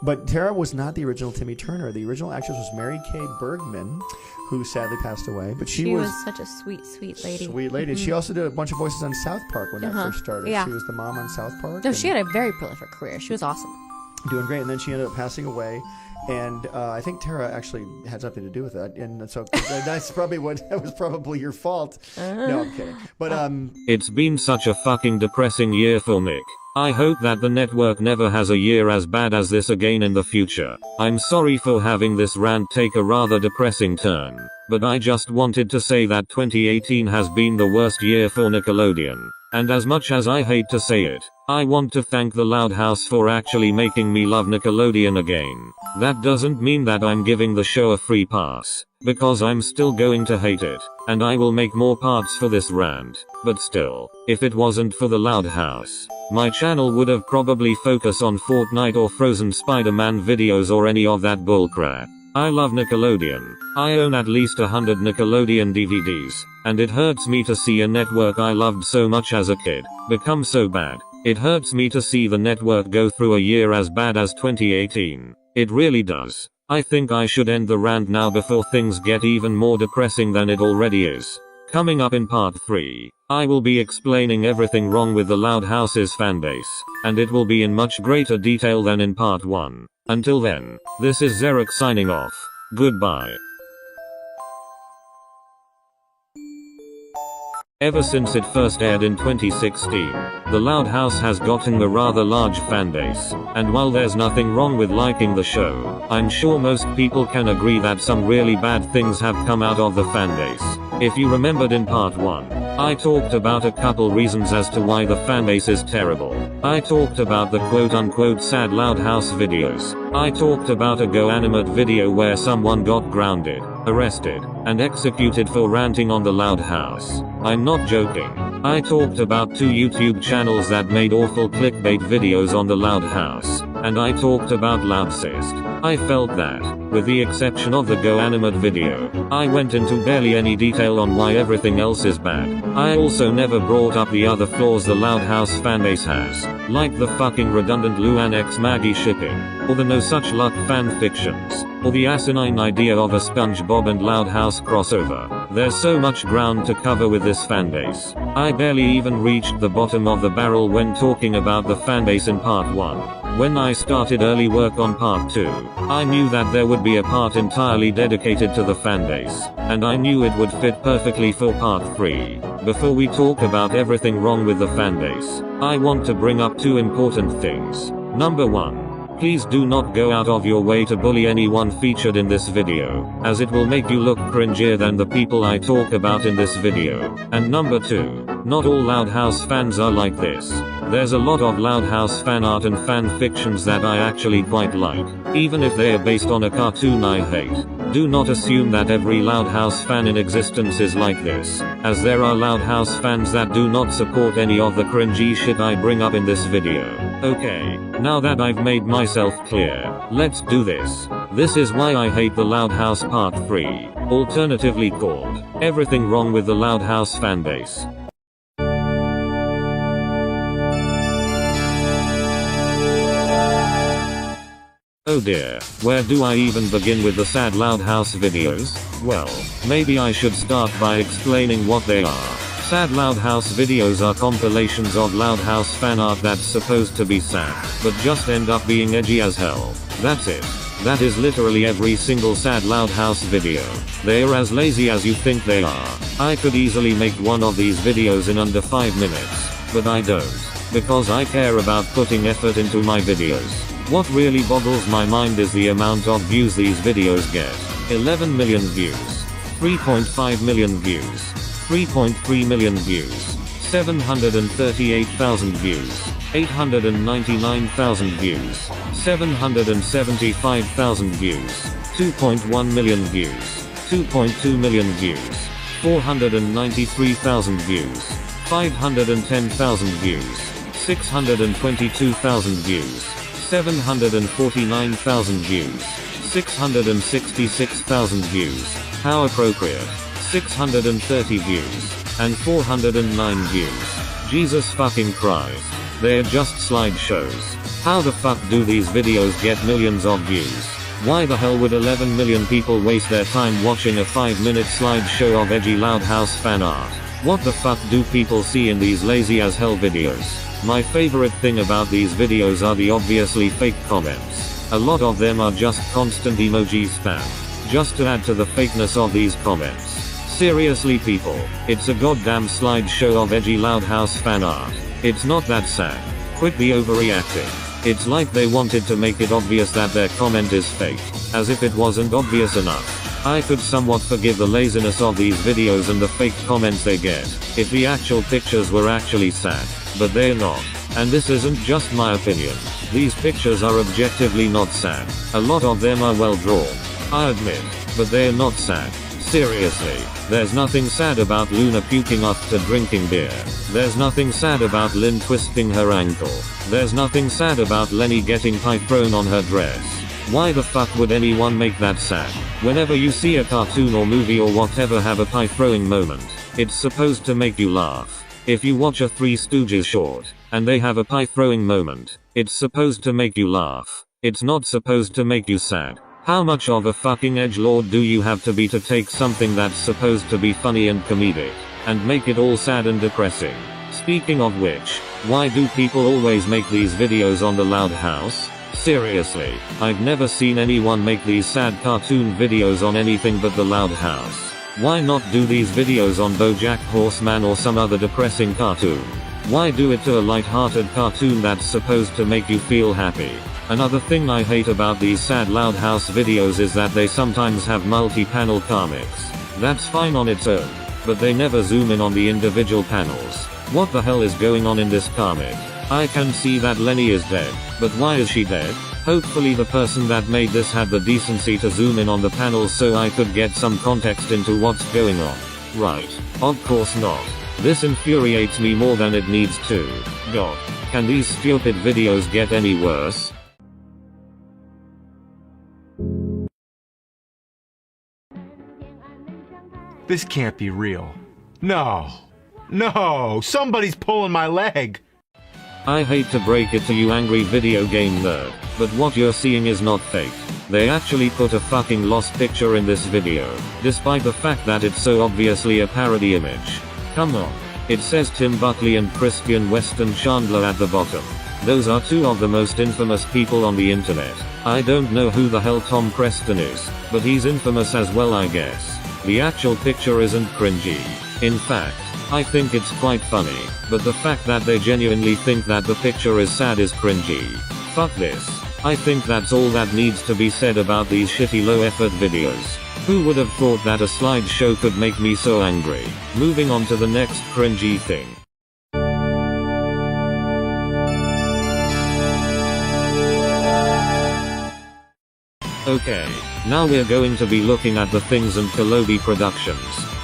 Speaker 10: But Tara was not the original Timmy Turner. The original actress was Mary Kay Bergman, who sadly passed away. But she was
Speaker 11: such a sweet, sweet lady.
Speaker 10: Sweet lady. She also did a bunch of voices on South Park when that first started.
Speaker 11: Yeah.
Speaker 10: She was the mom on South Park.
Speaker 11: No, she had a very prolific career. She was awesome.
Speaker 10: Doing great. And then she ended up passing away. And I think Tara actually had something to do with that. And so that's probably that was probably your fault. No, I'm kidding. But
Speaker 1: it's been such a fucking depressing year for Nick. I hope that the network never has a year as bad as this again in the future. I'm sorry for having this rant take a rather depressing turn, but I just wanted to say that 2018 has been the worst year for Nickelodeon. And as much as I hate to say it, I want to thank the Loud House for actually making me love Nickelodeon again. That doesn't mean that I'm giving the show a free pass, because I'm still going to hate it, and I will make more parts for this rant. But still, if it wasn't for the Loud House, my channel would have probably focused on Fortnite or Frozen Spider-Man videos or any of that bullcrap. I love Nickelodeon. I own at least 100 Nickelodeon DVDs, and it hurts me to see a network I loved so much as a kid become so bad. It hurts me to see the network go through a year as bad as 2018. It really does. I think I should end the rant now before things get even more depressing than it already is. Coming up in part 3, I will be explaining everything wrong with the Loud House's fanbase, and it will be in much greater detail than in part 1. Until then, this is Zerex signing off. Goodbye. Ever since it first aired in 2016, the Loud House has gotten a rather large fanbase, and while there's nothing wrong with liking the show, I'm sure most people can agree that some really bad things have come out of the fanbase. If you remembered in part 1, I talked about a couple reasons as to why the fanbase is terrible. I talked about the quote-unquote sad Loud House videos. I talked about a GoAnimate video where someone got grounded, arrested, and executed for ranting on the Loud House. I'm not joking. I talked about 2 YouTube channels that made awful clickbait videos on the Loud House, and I talked about Loudcist. I felt that, with the exception of the GoAnimate video, I went into barely any detail on why everything else is bad. I also never brought up the other flaws the Loud House fanbase has, like the fucking redundant Luan x Maggie shipping, or the no such luck fanfictions, or the asinine idea of a SpongeBob and Loud House crossover. There's so much ground to cover with this fanbase. I barely even reached the bottom of the barrel when talking about the fanbase in part 1. When I started early work on part 2, I knew that there would be a part entirely dedicated to the fanbase, and I knew it would fit perfectly for part 3. Before we talk about everything wrong with the fanbase, I want to bring up 2 important things. Number 1. Please do not go out of your way to bully anyone featured in this video, as it will make you look cringier than the people I talk about in this video. And number 2, not all Loud House fans are like this. There's a lot of Loud House fan art and fan fictions that I actually quite like, even if they are based on a cartoon I hate. Do not assume that every Loud House fan in existence is like this, as there are Loud House fans that do not support any of the cringy shit I bring up in this video. Okay, now that I've made myself clear, let's do this. This is why I hate the Loud House Part 3, alternatively called Everything Wrong with the Loud House Fanbase. Oh dear, where do I even begin with the sad Loud House videos? Well, maybe I should start by explaining what they are. Sad Loud House videos are compilations of Loud House fan art that's supposed to be sad, but just end up being edgy as hell. That's it. That is literally every single sad Loud House video. They're as lazy as you think they are. I could easily make one of these videos in under 5 minutes, but I don't, because I care about putting effort into my videos. What really boggles my mind is the amount of views these videos get. 11 million views, 3.5 million views, 3.3 million views, 738,000 views, 899,000 views, 775,000 views, 2.1 million views, 2.2 million views, 493,000 views, 510,000 views, 622,000 views, 749,000 views, 666,000 views, how appropriate, 630 views, and 409 views. Jesus fucking Christ. They're just slideshows. How the fuck do these videos get millions of views? Why the hell would 11 million people waste their time watching a 5-minute slideshow of edgy Loud House fan art? What the fuck do people see in these lazy as hell videos? My favorite thing about these videos are the obviously fake comments. A lot of them are just constant emoji spam, just to add to the fakeness of these comments. Seriously people, it's a goddamn slideshow of edgy Loud House fan art. It's not that sad. Quit the overreacting. It's like they wanted to make it obvious that their comment is fake, as if it wasn't obvious enough. I could somewhat forgive the laziness of these videos and the fake comments they get, if the actual pictures were actually sad. But they're not. And this isn't just my opinion. These pictures are objectively not sad. A lot of them are well drawn, I admit, but they're not sad. Seriously, there's nothing sad about Luna puking after drinking beer. There's nothing sad about Lynn twisting her ankle. There's nothing sad about Lenny getting pie thrown on her dress. Why the fuck would anyone make that sad? Whenever you see a cartoon or movie or whatever have a pie throwing moment, it's supposed to make you laugh. If you watch a Three Stooges short, and they have a pie throwing moment, it's supposed to make you laugh. It's not supposed to make you sad. How much of a fucking edgelord do you have to be to take something that's supposed to be funny and comedic, and make it all sad and depressing? Speaking of which, why do people always make these videos on the Loud House? Seriously, I've never seen anyone make these sad cartoon videos on anything but the Loud House. Why not do these videos on BoJack Horseman or some other depressing cartoon? Why do it to a light-hearted cartoon that's supposed to make you feel happy? Another thing I hate about these sad Loud House videos is that they sometimes have multi-panel comics. That's fine on its own, but they never zoom in on the individual panels. What the hell is going on in this comic? I can see that Lenny is dead, but why is she dead? Hopefully the person that made this had the decency to zoom in on the panels so I could get some context into what's going on. Right. Of course not. This infuriates me more than it needs to. God. Can these stupid videos get any worse?
Speaker 12: This can't be real. No. No! Somebody's pulling my leg!
Speaker 1: I hate to break it to you angry video game nerd, but what you're seeing is not fake. They actually put a fucking lost picture in this video, despite the fact that it's so obviously a parody image. Come on. It says Tim Buckley and Christian Weston Chandler at the bottom. Those are two of the most infamous people on the internet. I don't know who the hell Tom Preston is, but he's infamous as well I guess. The actual picture isn't cringy. In fact, I think it's quite funny, but the fact that they genuinely think that the picture is sad is cringy. Fuck this. I think that's all that needs to be said about these shitty low effort videos. Who would have thought that a slideshow could make me so angry? Moving on to the next cringy thing. Okay, now we're going to be looking at The Things and Kolobi Productions,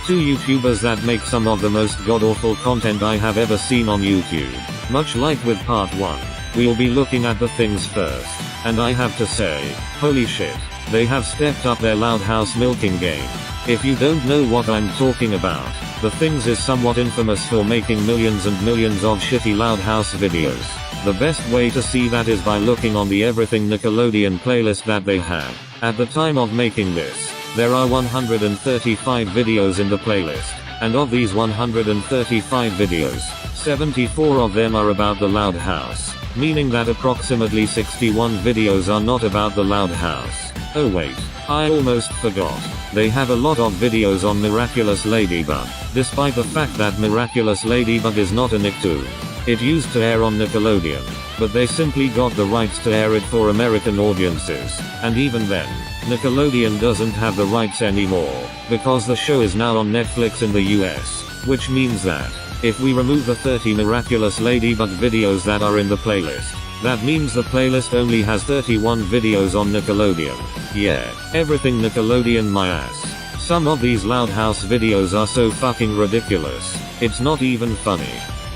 Speaker 1: two YouTubers that make some of the most god-awful content I have ever seen on YouTube. Much like with part 1, we'll be looking at The Things first, and I have to say, holy shit, they have stepped up their loud house milking game. If you don't know what I'm talking about, The Things is somewhat infamous for making millions and millions of shitty loud house videos. The best way to see that is by looking on the Everything Nickelodeon playlist that they have. At the time of making this, there are 135 videos in the playlist, and of these 135 videos, 74 of them are about the loud house, meaning that approximately 61 videos are not about the loud house. Oh wait, I almost forgot. They have a lot of videos on Miraculous Ladybug, despite the fact that Miraculous Ladybug is not a Nicktoon. It used to air on Nickelodeon, but they simply got the rights to air it for American audiences, and even then, Nickelodeon doesn't have the rights anymore, because the show is now on Netflix in the US, which means that, if we remove the 30 Miraculous Ladybug videos that are in the playlist, that means the playlist only has 31 videos on Nickelodeon. Yeah, everything Nickelodeon my ass. Some of these loud house videos are so fucking ridiculous, it's not even funny.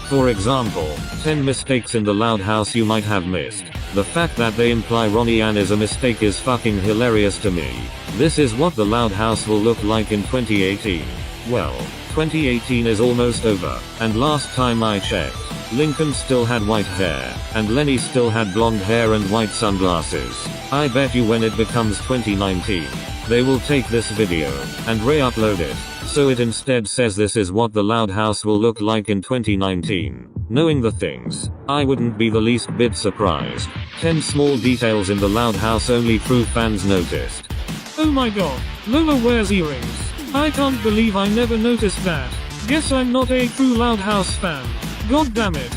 Speaker 1: For example, 10 mistakes in the loud house you might have missed. The fact that they imply Ronnie Ann is a mistake is fucking hilarious to me. This is what the loud house will look like in 2018. Well, 2018 is almost over, and last time I checked, Lincoln still had white hair, and Lenny still had blonde hair and white sunglasses. I bet you when it becomes 2019, they will take this video, and re-upload it, so it instead says this is what the loud house will look like in 2019. Knowing the things, I wouldn't be the least bit surprised. 10 small details in the loud house only true fans noticed.
Speaker 13: Oh my god, Lola wears earrings. I can't believe I never noticed that. Guess I'm not a true loud house fan. God damn it.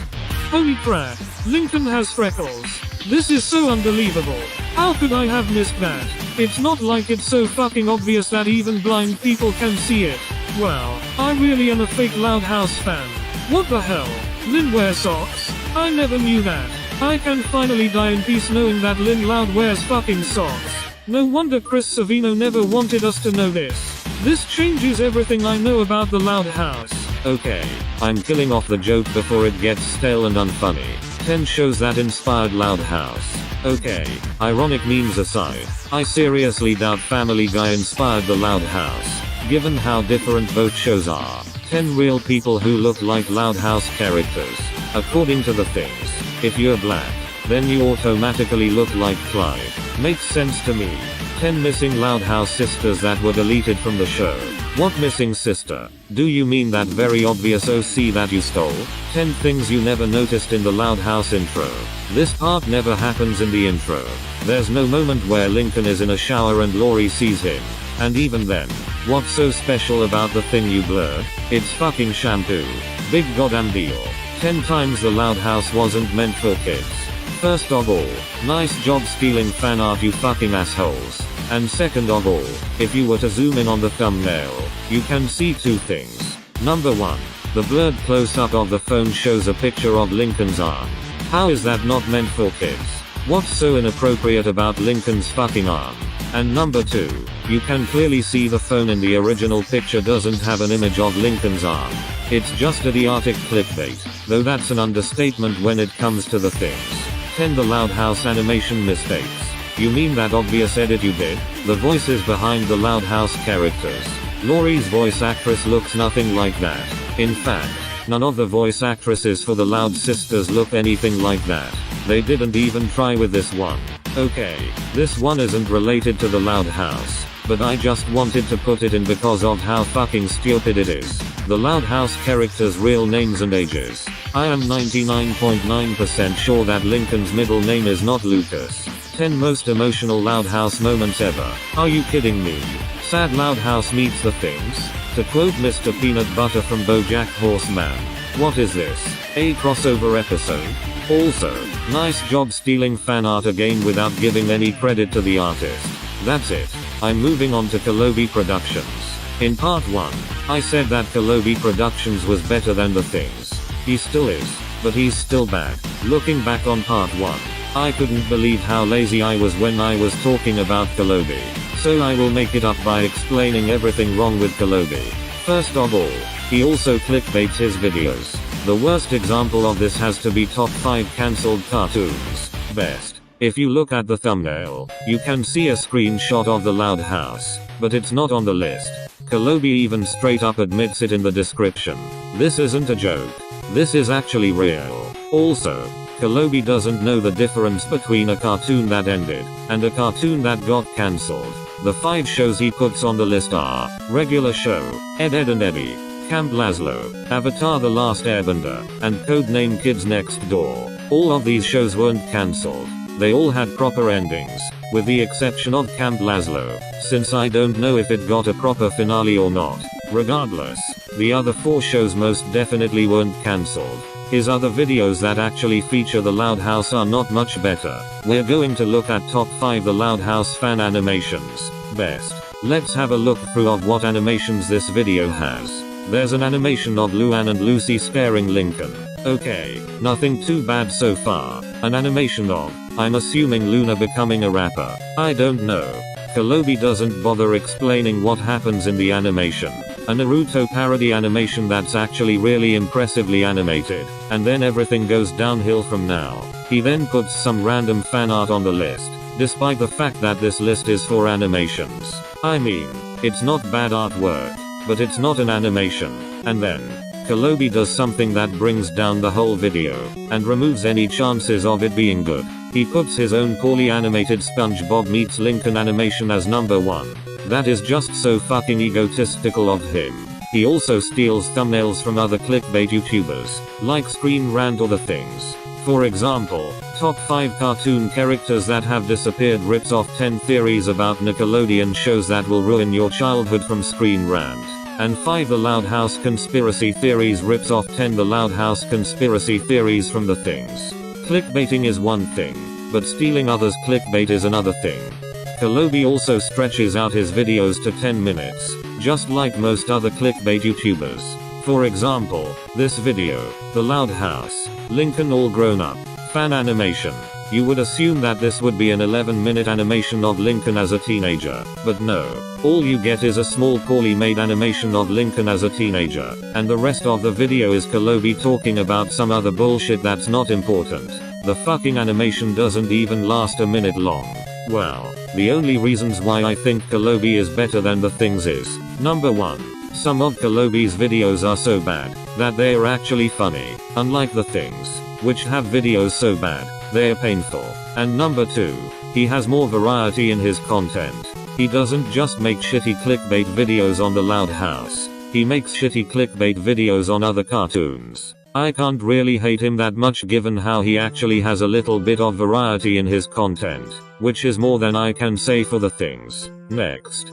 Speaker 13: Holy crap, Lincoln has freckles. This is so unbelievable. How could I have missed that? It's not like it's so fucking obvious that even blind people can see it. Wow, I really am a fake loud house fan. What the hell? Lynn wears socks? I never knew that. I can finally die in peace knowing that Lynn Loud wears fucking socks. No wonder Chris Savino never wanted us to know this. This changes everything I know about the loud house.
Speaker 1: Okay, I'm killing off the joke before it gets stale and unfunny. 10 shows that inspired Loud House. Okay, ironic memes aside, I seriously doubt Family Guy inspired the Loud House, given how different both shows are. 10 real people who look like Loud House characters. According to the things, if you're black, then you automatically look like Clyde. Makes sense to me. 10 missing Loud House sisters that were deleted from the show. What missing sister? Do you mean that very obvious OC that you stole? 10 things you never noticed in the Loud House intro. This part never happens in the intro. There's no moment where Lincoln is in a shower and Laurie sees him. And even then, what's so special about the thing you blurred? It's fucking shampoo. Big goddamn deal. 10 times the Loud House wasn't meant for kids. First of all, nice job stealing fan art you fucking assholes. And second of all, if you were to zoom in on the thumbnail, you can see two things. Number 1, the blurred close-up of the phone shows a picture of Lincoln's arm. How is that not meant for kids? What's so inappropriate about Lincoln's fucking arm? And number 2, you can clearly see the phone in the original picture doesn't have an image of Lincoln's arm. It's just idiotic clickbait, though that's an understatement when it comes to the things. 10 the Loud House animation mistakes. You mean that obvious edit you did? The voices behind the Loud House characters. Laurie's voice actress looks nothing like that. In fact, none of the voice actresses for the Loud sisters look anything like that. They didn't even try with this one. Okay, this one isn't related to the Loud House, but I just wanted to put it in because of how fucking stupid it is. The Loud House characters' real names and ages. I am 99.9% sure that Lincoln's middle name is not Lucas. 10 most emotional Loud House moments ever. Are you kidding me? Sad Loud House meets the things? To quote Mr. Peanut Butter from BoJack Horseman. What is this? A crossover episode? Also, nice job stealing fan art again without giving any credit to the artist. That's it. I'm moving on to Kolobi Productions. In part 1, I said that Kolobi Productions was better than The Things. He still is, but he's still back. Looking back on part 1, I couldn't believe how lazy I was when I was talking about Kolobi. So I will make it up by explaining everything wrong with Kolobi. First of all, he also clickbaits his videos. The worst example of this has to be top 5 cancelled cartoons. Best. If you look at the thumbnail, you can see a screenshot of the Loud House, but it's not on the list. Kolobi even straight up admits it in the description. This isn't a joke. This is actually real. Also, Kolobi doesn't know the difference between a cartoon that ended and a cartoon that got cancelled. The 5 shows he puts on the list are Regular Show, Ed, Ed and Eddie, Camp Lazlo, Avatar The Last Airbender, and Codename Kids Next Door. All of these shows weren't cancelled. They all had proper endings, with the exception of Camp Lazlo, since I don't know if it got a proper finale or not. Regardless, the other 4 shows most definitely weren't cancelled. His other videos that actually feature the Loud House are not much better. We're going to look at top 5 the Loud House fan animations. Best. Let's have a look through of what animations this video has. There's an animation of Luann and Lucy scaring Lincoln. Okay, nothing too bad so far. An animation of, I'm assuming Luna becoming a rapper. I don't know. Kolobi doesn't bother explaining what happens in the animation. A Naruto parody animation that's actually really impressively animated, and then everything goes downhill from now. He then puts some random fan art on the list, despite the fact that this list is for animations. I mean, it's not bad artwork, but it's not an animation. And then, Kolobi does something that brings down the whole video, and removes any chances of it being good. He puts his own poorly animated SpongeBob meets Lincoln animation as number 1. That is just so fucking egotistical of him. He also steals thumbnails from other clickbait YouTubers, like Screen Rant or The Things. For example, top 5 cartoon characters that have disappeared rips off 10 theories about Nickelodeon shows that will ruin your childhood from Screen Rant. And 5 The Loud House conspiracy theories rips off 10 The Loud House conspiracy theories from The Things. Clickbaiting is one thing, but stealing others' clickbait is another thing. Kolobi also stretches out his videos to 10 minutes, just like most other clickbait YouTubers. For example, this video, The Loud House, Lincoln all grown up, fan animation. You would assume that this would be an 11-minute animation of Lincoln as a teenager, but no. All you get is a small poorly made animation of Lincoln as a teenager, and the rest of the video is Kolobi talking about some other bullshit that's not important. The fucking animation doesn't even last a minute long. Well, the only reasons why I think Kolobi is better than The Things is, number 1, some of Kolobi's videos are so bad, that they are actually funny, unlike The Things, which have videos so bad, they are painful. And number 2, he has more variety in his content. He doesn't just make shitty clickbait videos on the Loud House, he makes shitty clickbait videos on other cartoons. I can't really hate him that much given how he actually has a little bit of variety in his content, which is more than I can say for The Things. Next.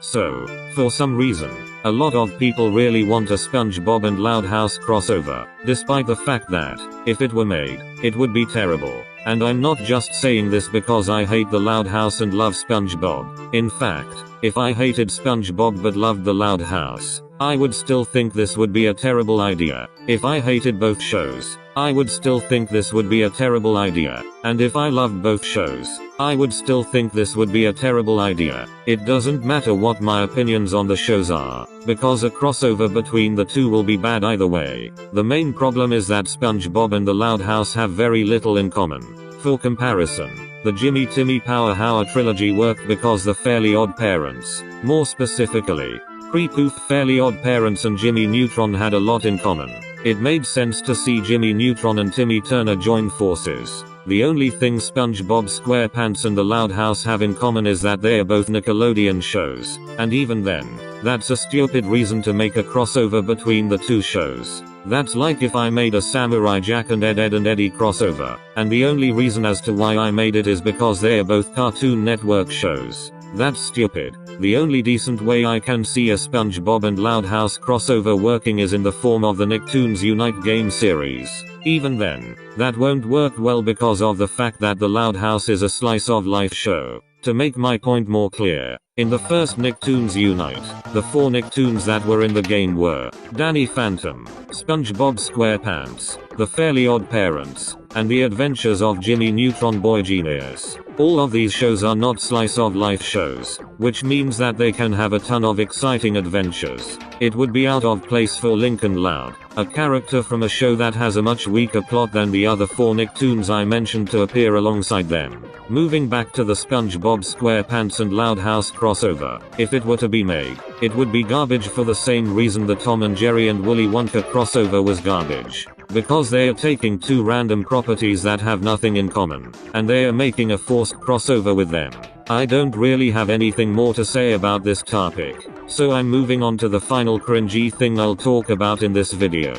Speaker 1: So, for some reason, a lot of people really want a SpongeBob and Loud House crossover, despite the fact that, if it were made, it would be terrible. And I'm not just saying this because I hate the Loud House and love SpongeBob. In fact, if I hated SpongeBob but loved the Loud House, I would still think this would be a terrible idea. If I hated both shows, I would still think this would be a terrible idea. And if I loved both shows, I would still think this would be a terrible idea. It doesn't matter what my opinions on the shows are, because a crossover between the two will be bad either way. The main problem is that SpongeBob and the Loud House have very little in common. For comparison, the Jimmy Timmy Power Hour trilogy worked because the Fairly Odd Parents, more specifically, Pre-Poof Fairly Odd Parents and Jimmy Neutron had a lot in common. It made sense to see Jimmy Neutron and Timmy Turner join forces. The only thing SpongeBob SquarePants and the Loud House have in common is that they are both Nickelodeon shows, and even then, that's a stupid reason to make a crossover between the two shows. That's like if I made a Samurai Jack and Ed and Eddie crossover, and the only reason as to why I made it is because they are both Cartoon Network shows. That's stupid. The only decent way I can see a SpongeBob and Loud House crossover working is in the form of the Nicktoons Unite game series. Even then, that won't work well because of the fact that the Loud House is a slice of life show. To make my point more clear, in the first Nicktoons Unite, the 4 Nicktoons that were in the game were Danny Phantom, SpongeBob SquarePants, The Fairly Odd Parents, and The Adventures of Jimmy Neutron Boy Genius. All of these shows are not slice of life shows, which means that they can have a ton of exciting adventures. It would be out of place for Lincoln Loud, a character from a show that has a much weaker plot than the other 4 Nicktoons I mentioned, to appear alongside them. Moving back to the SpongeBob SquarePants and Loud House crossover, if it were to be made, it would be garbage for the same reason the Tom and Jerry and Willy Wonka crossover was garbage. Because they are taking 2 random properties that have nothing in common, and they are making a forced crossover with them. I don't really have anything more to say about this topic, so I'm moving on to the final cringy thing I'll talk about in this video.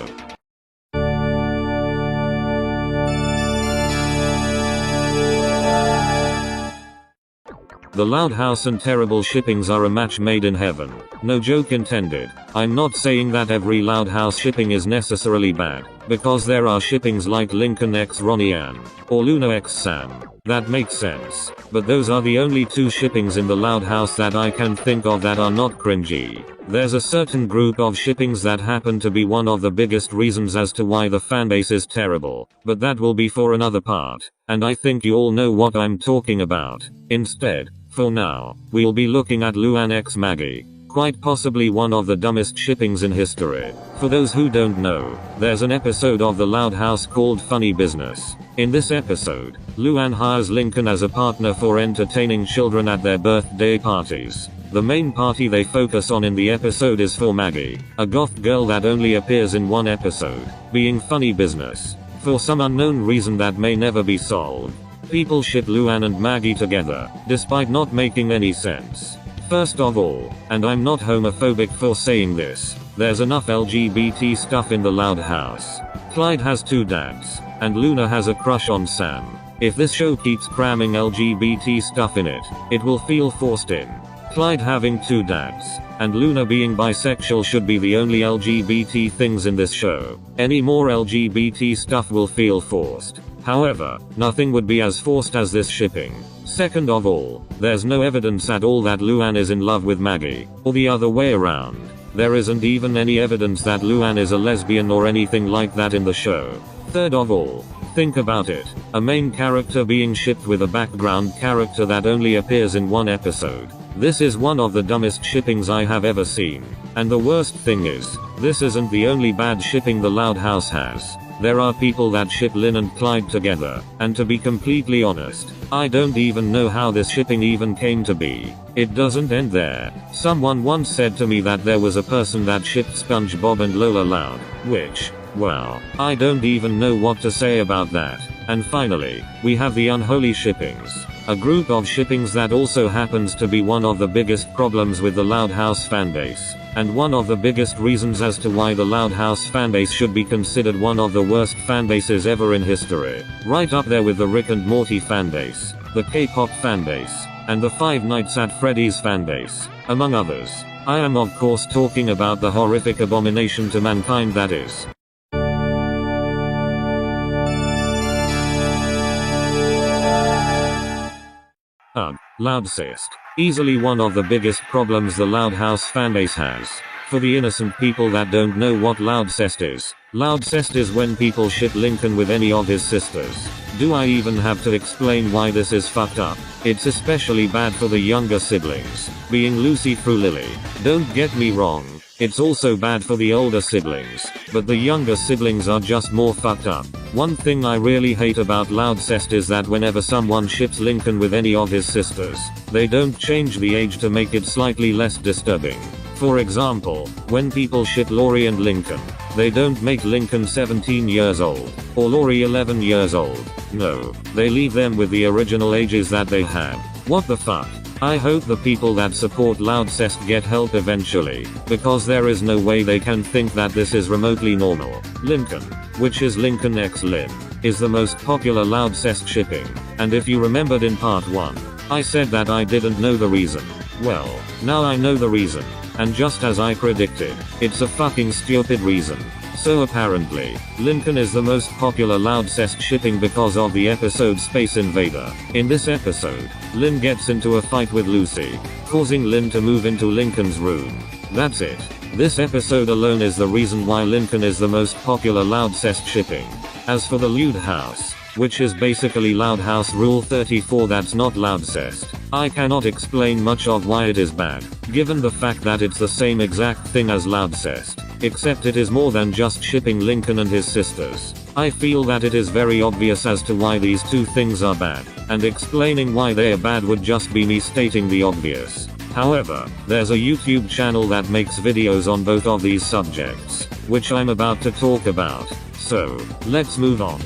Speaker 1: The Loud House and terrible shippings are a match made in heaven. No joke intended. I'm not saying that every Loud House shipping is necessarily bad, because there are shippings like Lincoln x Ronnie Ann, or Luna x Sam. That makes sense. But those are the only 2 shippings in the Loud House that I can think of that are not cringy. There's a certain group of shippings that happen to be one of the biggest reasons as to why the fanbase is terrible, but that will be for another part, and I think you all know what I'm talking about. Instead, for now, we'll be looking at Luann x Maggie, quite possibly one of the dumbest shippings in history. For those who don't know, there's an episode of the Loud House called Funny Business. In this episode, Luann hires Lincoln as a partner for entertaining children at their birthday parties. The main party they focus on in the episode is for Maggie, a goth girl that only appears in one episode, being Funny Business. For some unknown reason that may never be solved, people ship Luann and Maggie together, despite not making any sense. First of all, and I'm not homophobic for saying this, there's enough LGBT stuff in the Loud House. Clyde has 2 dads, and Luna has a crush on Sam. If this show keeps cramming LGBT stuff in it, it will feel forced in. Clyde having 2 dads, and Luna being bisexual should be the only LGBT things in this show. Any more LGBT stuff will feel forced. However, nothing would be as forced as this shipping. Second of all, there's no evidence at all that Luann is in love with Maggie, or the other way around. There isn't even any evidence that Luann is a lesbian or anything like that in the show. Third of all, think about it. A main character being shipped with a background character that only appears in one episode. This is one of the dumbest shippings I have ever seen. And the worst thing is, this isn't the only bad shipping the Loud House has. There are people that ship Lynn and Clyde together, and to be completely honest, I don't even know how this shipping even came to be. It doesn't end there. Someone once said to me that there was a person that shipped SpongeBob and Lola Loud, which, well, I don't even know what to say about that. And finally, we have the unholy shippings. A group of shippings that also happens to be one of the biggest problems with the Loud House fanbase, and one of the biggest reasons as to why the Loud House fanbase should be considered one of the worst fanbases ever in history. Right up there with the Rick and Morty fanbase, the K-pop fanbase, and the Five Nights at Freddy's fanbase, among others. I am of course talking about the horrific abomination to mankind that is Loudcest. Easily one of the biggest problems the Loud House fanbase has. For the innocent people that don't know what Loudcest is when people ship Lincoln with any of his sisters. Do I even have to explain why this is fucked up? It's especially bad for the younger siblings, being Lucy through Lily. Don't get me wrong, it's also bad for the older siblings, but the younger siblings are just more fucked up. One thing I really hate about Loudcest is that whenever someone ships Lincoln with any of his sisters, they don't change the age to make it slightly less disturbing. For example, when people ship Lori and Lincoln, they don't make Lincoln 17 years old, or Lori 11 years old. No, they leave them with the original ages that they had. What the fuck? I hope the people that support Loudcest get help eventually, because there is no way they can think that this is remotely normal. Lincoln, which is Lincoln x Lynn, is the most popular Loudcest shipping, and if you remembered in part 1, I said that I didn't know the reason. Well, now I know the reason, and just as I predicted, it's a fucking stupid reason. So apparently, Lincoln is the most popular Loudcest shipping because of the episode Space Invader. In this episode, Lynn gets into a fight with Lucy, causing Lynn to move into Lincoln's room. That's it. This episode alone is the reason why Lincoln is the most popular Loudcest shipping. As for the Lewd House, which is basically Loud House Rule 34 that's not Loudcest, I cannot explain much of why it is bad, given the fact that it's the same exact thing as Loudcest, except it is more than just shipping Lincoln and his sisters. I feel that it is very obvious as to why these two things are bad, and explaining why they are bad would just be me stating the obvious. However, there's a YouTube channel that makes videos on both of these subjects, which I'm about to talk about. So, let's move on.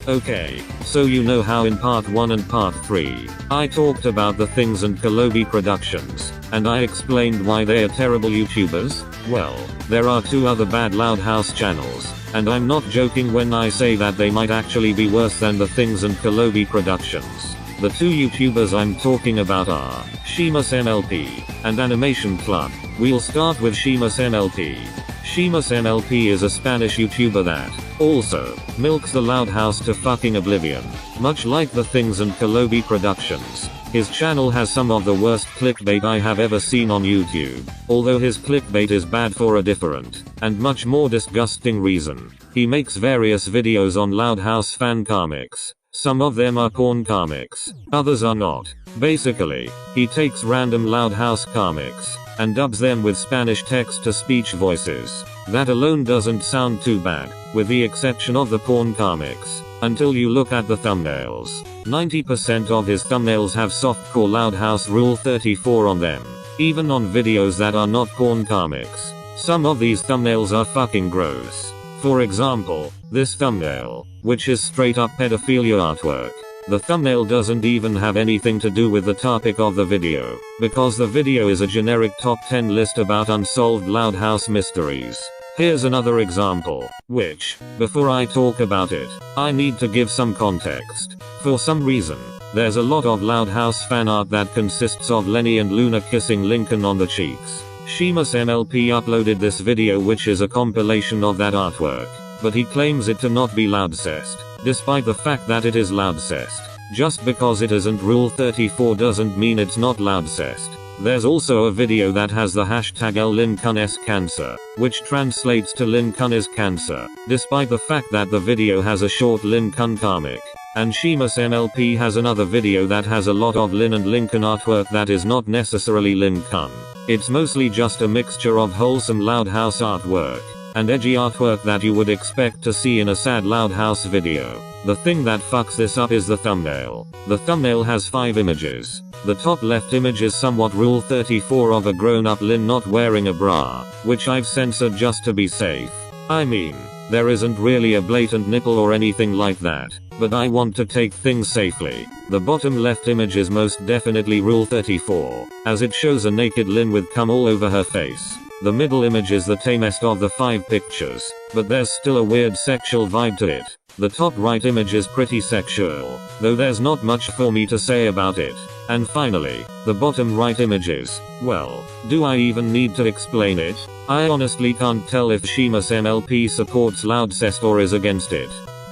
Speaker 1: Okay, so you know how in part 1 and part 3, I talked about the Things and Kolobi productions, and I explained why they are terrible YouTubers? Well, there are two other bad Loud House channels, and I'm not joking when I say that they might actually be worse than the Things and Kolobi productions. The two YouTubers I'm talking about are Sheamus MLP and Animation Club. We'll start with Sheamus MLP. Sheamus MLP is a Spanish YouTuber that also milks the Loud House to fucking oblivion. Much like the Things and Kolobi productions, his channel has some of the worst clickbait I have ever seen on YouTube, although his clickbait is bad for a different, and much more disgusting reason. He makes various videos on Loud House fan comics. Some of them are porn comics, others are not. Basically, he takes random Loud House comics, and dubs them with Spanish text-to-speech voices. That alone doesn't sound too bad, with the exception of the porn comics, until you look at the thumbnails. 90% of his thumbnails have softcore Loud House Rule 34 on them, even on videos that are not porn comics. Some of these thumbnails are fucking gross. For example, this thumbnail, which is straight up pedophilia artwork. The thumbnail doesn't even have anything to do with the topic of the video, because the video is a generic top 10 list about unsolved Loud House mysteries. Here's another example, which, before I talk about it, I need to give some context. For some reason, there's a lot of Loud House fan art that consists of Lenny and Luna kissing Lincoln on the cheeks. Sheamus MLP uploaded this video which is a compilation of that artwork, but he claims it to not be Loudcest, despite the fact that it is Loudcest. Just because it isn't Rule 34 doesn't mean it's not Loudcest. There's also a video that has the hashtag #LinCunEsCancer, which translates to Lincoln is cancer, despite the fact that the video has a short Lincoln comic. And Sheamus MLP has another video that has a lot of Lynn and Lincoln artwork that is not necessarily Lincoln. It's mostly just a mixture of wholesome Loud House artwork and edgy artwork that you would expect to see in a sad Loud House video. The thing that fucks this up is the thumbnail. The thumbnail has 5 images. The top left image is somewhat Rule 34 of a grown-up Lynn not wearing a bra, which I've censored just to be safe. I mean, there isn't really a blatant nipple or anything like that, but I want to take things safely. The bottom left image is most definitely Rule 34, as it shows a naked Lynn with cum all over her face. The middle image is the tamest of the 5 pictures, but there's still a weird sexual vibe to it. The top right image is pretty sexual, though there's not much for me to say about it. And finally, the bottom right image is, well, do I even need to explain it? I honestly can't tell if Sheamus MLP supports Loudcest or is against it.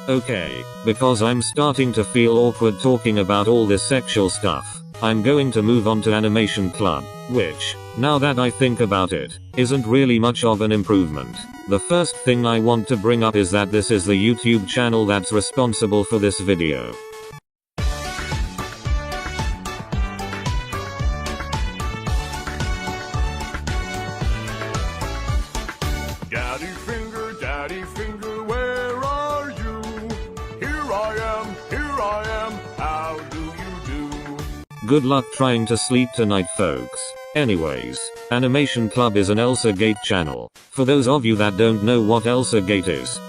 Speaker 1: Okay, because I'm starting to feel awkward talking about all this sexual stuff, I'm going to move on to Animation Club, which, now that I think about it, isn't really much of an improvement. The first thing I want to bring up is that this is the YouTube channel that's responsible for this video.
Speaker 14: Daddy finger, where are you? Here I am, how do you do?
Speaker 1: Good luck trying to sleep tonight, folks. Anyways, Animation Club is an Elsa Gate channel. For those of you that don't know what Elsa Gate is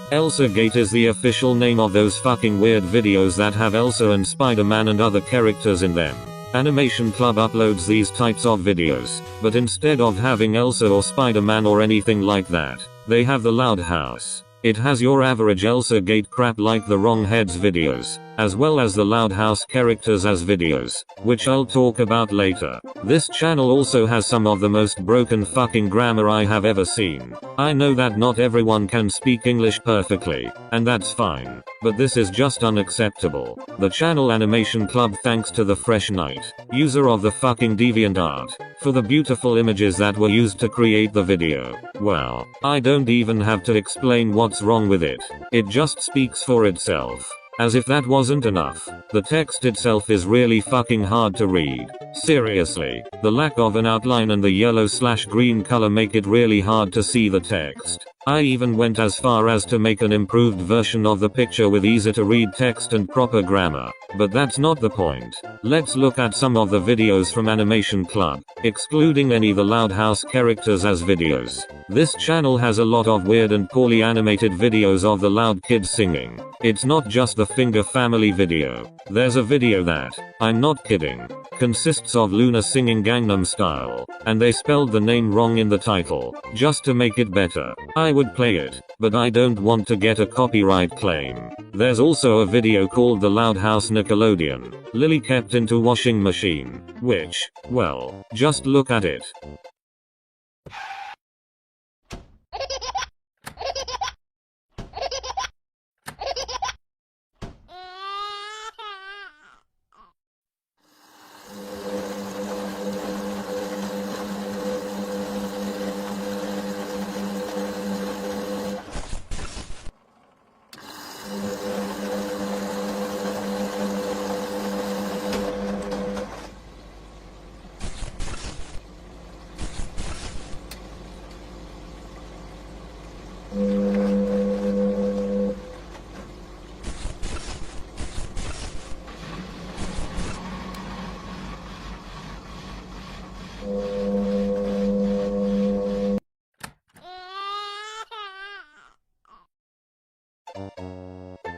Speaker 1: the official name of those fucking weird videos that have Elsa and Spider-Man and other characters in them. Animation Club uploads these types of videos, but instead of having Elsa or Spider-Man or anything like that, they have the Loud House. It has your average Elsa Gate crap like the Wrong Heads videos, as well as the Loud House characters as videos, which I'll talk about later. This channel also has some of the most broken fucking grammar I have ever seen. I know that not everyone can speak English perfectly, and that's fine, but this is just unacceptable. The channel Animation Club thanks to the Fresh Knight, user of the fucking DeviantArt, for the beautiful images that were used to create the video. Wow, I don't even have to explain what's wrong with it. It just speaks for itself. As if that wasn't enough, the text itself is really fucking hard to read. Seriously, the lack of an outline and the yellow/green color make it really hard to see the text. I even went as far as to make an improved version of the picture with easy to read text and proper grammar. But that's not the point. Let's look at some of the videos from Animation Club, excluding any the Loud House characters as videos. This channel has a lot of weird and poorly animated videos of the loud kids singing. It's not just the Finger Family video. There's a video that, I'm not kidding, consists of Luna singing Gangnam Style, and they spelled the name wrong in the title, just to make it better. I would play it, but I don't want to get a copyright claim. There's also a video called The Loud House Nickelodeon, Lily Kept into Washing Machine, which, well, just look at it.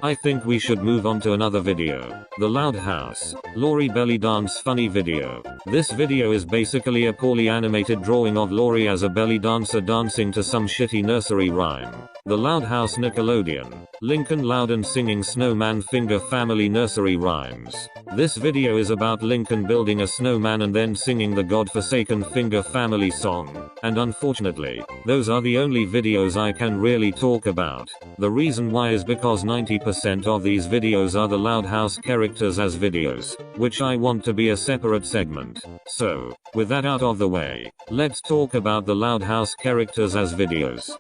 Speaker 1: I think we should move on to another video. The Loud House, Laurie belly dance funny video. This video is basically a poorly animated drawing of Laurie as a belly dancer dancing to some shitty nursery rhyme. The Loud House Nickelodeon, Lincoln Loudon singing Snowman Finger Family nursery rhymes. This video is about Lincoln building a snowman and then singing the godforsaken Finger Family song. And unfortunately, those are the only videos I can really talk about. The reason why is because 90% of these videos are the Loud House characters as videos, which I want to be a separate segment. So, with that out of the way, let's talk about the Loud House characters as videos.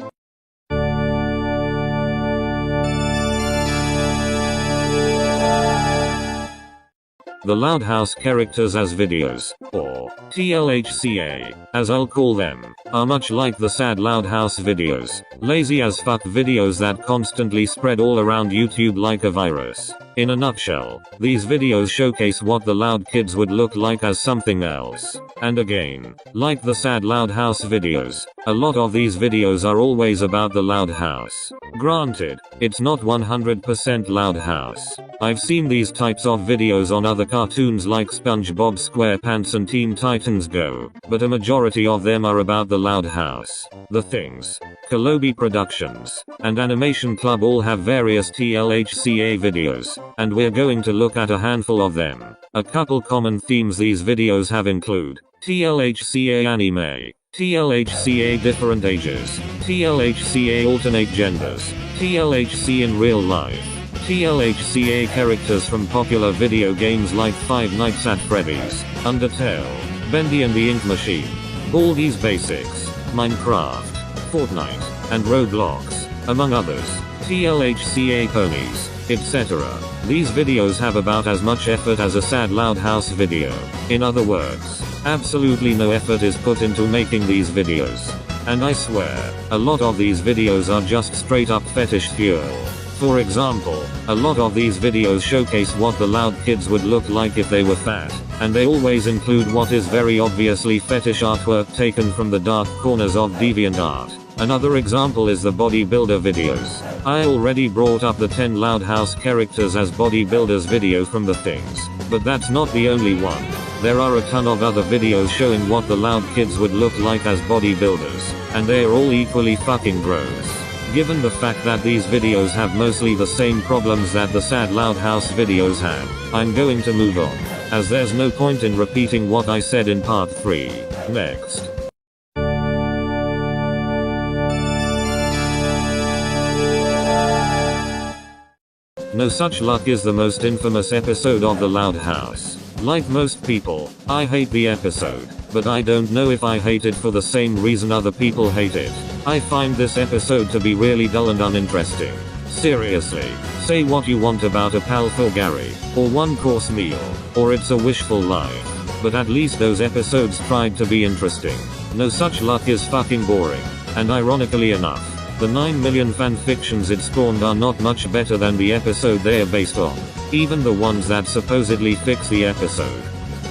Speaker 1: The Loud House characters as videos, or TLHCA, as I'll call them, are much like the sad Loud House videos, lazy as fuck videos that constantly spread all around YouTube like a virus. In a nutshell, these videos showcase what the loud kids would look like as something else. And again, like the sad Loud House videos, a lot of these videos are always about the Loud House. Granted, it's not 100% Loud House. I've seen these types of videos on other cartoons like SpongeBob SquarePants and Teen Titans Go, but a majority of them are about the Loud House. The Things, Kolobi Productions, and Animation Club all have various TLHCA videos, and we're going to look at a handful of them. A couple common themes these videos have include TLHCA anime, TLHCA different ages, TLHCA alternate genders, TLHC in real life, TLHCA characters from popular video games like Five Nights at Freddy's, Undertale, Bendy and the Ink Machine, Baldi's Basics, Minecraft, Fortnite, and Roblox, among others, TLHCA ponies, etc. These videos have about as much effort as a sad Loud House video. In other words, absolutely no effort is put into making these videos. And I swear, a lot of these videos are just straight up fetish fuel. For example, a lot of these videos showcase what the loud kids would look like if they were fat, and they always include what is very obviously fetish artwork taken from the dark corners of DeviantArt. Another example is the bodybuilder videos. I already brought up the 10 Loud House characters as bodybuilders video from The Things, but that's not the only one. There are a ton of other videos showing what the loud kids would look like as bodybuilders, and they are all equally fucking gross. Given the fact that these videos have mostly the same problems that the sad Loud House videos have, I'm going to move on, as there's no point in repeating what I said in part 3. Next. No Such Luck is the most infamous episode of the Loud House. Like most people, I hate the episode, but I don't know if I hate it for the same reason other people hate it. I find this episode to be really dull and uninteresting. Seriously, say what you want about a pal for Gary, or one course meal, or It's a Wishful Life, but at least those episodes tried to be interesting. No Such Luck is fucking boring, and ironically enough, the 9 million fanfictions it spawned are not much better than the episode they are based on, even the ones that supposedly fix the episode.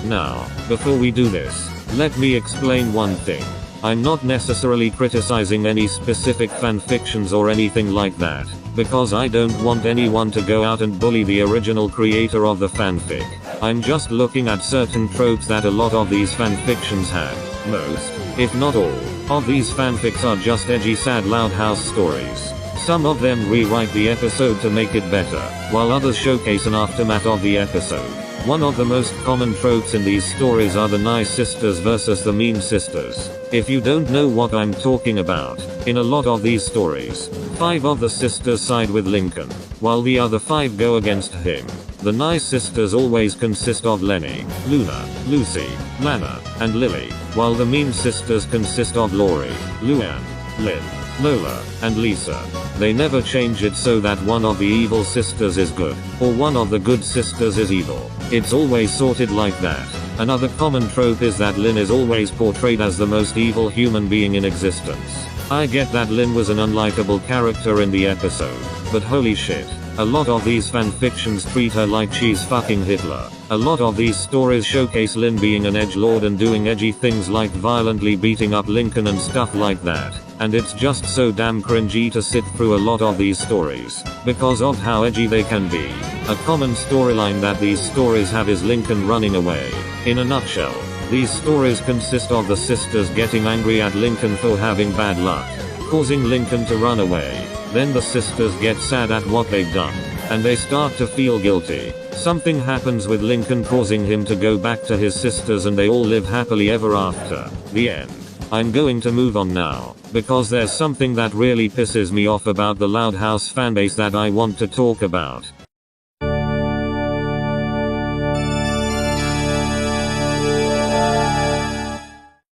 Speaker 1: Now, before we do this, let me explain one thing. I'm not necessarily criticizing any specific fanfictions or anything like that, because I don't want anyone to go out and bully the original creator of the fanfic. I'm just looking at certain tropes that a lot of these fanfictions have. Most, if not all, of these fanfics are just edgy sad Loud House stories. Some of them rewrite the episode to make it better, while others showcase an aftermath of the episode. One of the most common tropes in these stories are the nice sisters versus the mean sisters. If you don't know what I'm talking about, in a lot of these stories, 5 of the sisters side with Lincoln, while the other 5 go against him. The nice sisters always consist of Lenny, Luna, Lucy, Lana, and Lily, while the mean sisters consist of Lori, Luann, Lynn, Lola, and Lisa. They never change it so that one of the evil sisters is good, or one of the good sisters is evil. It's always sorted like that. Another common trope is that Lynn is always portrayed as the most evil human being in existence. I get that Lynn was an unlikable character in the episode, but holy shit. A lot of these fanfictions treat her like she's fucking Hitler. A lot of these stories showcase Lynn being an edgelord and doing edgy things like violently beating up Lincoln and stuff like that. And it's just so damn cringy to sit through a lot of these stories, because of how edgy they can be. A common storyline that these stories have is Lincoln running away. In a nutshell, these stories consist of the sisters getting angry at Lincoln for having bad luck, causing Lincoln to run away. Then the sisters get sad at what they've done, and they start to feel guilty. Something happens with Lincoln causing him to go back to his sisters and they all live happily ever after. The end. I'm going to move on now, because there's something that really pisses me off about the Loud House fanbase that I want to talk about.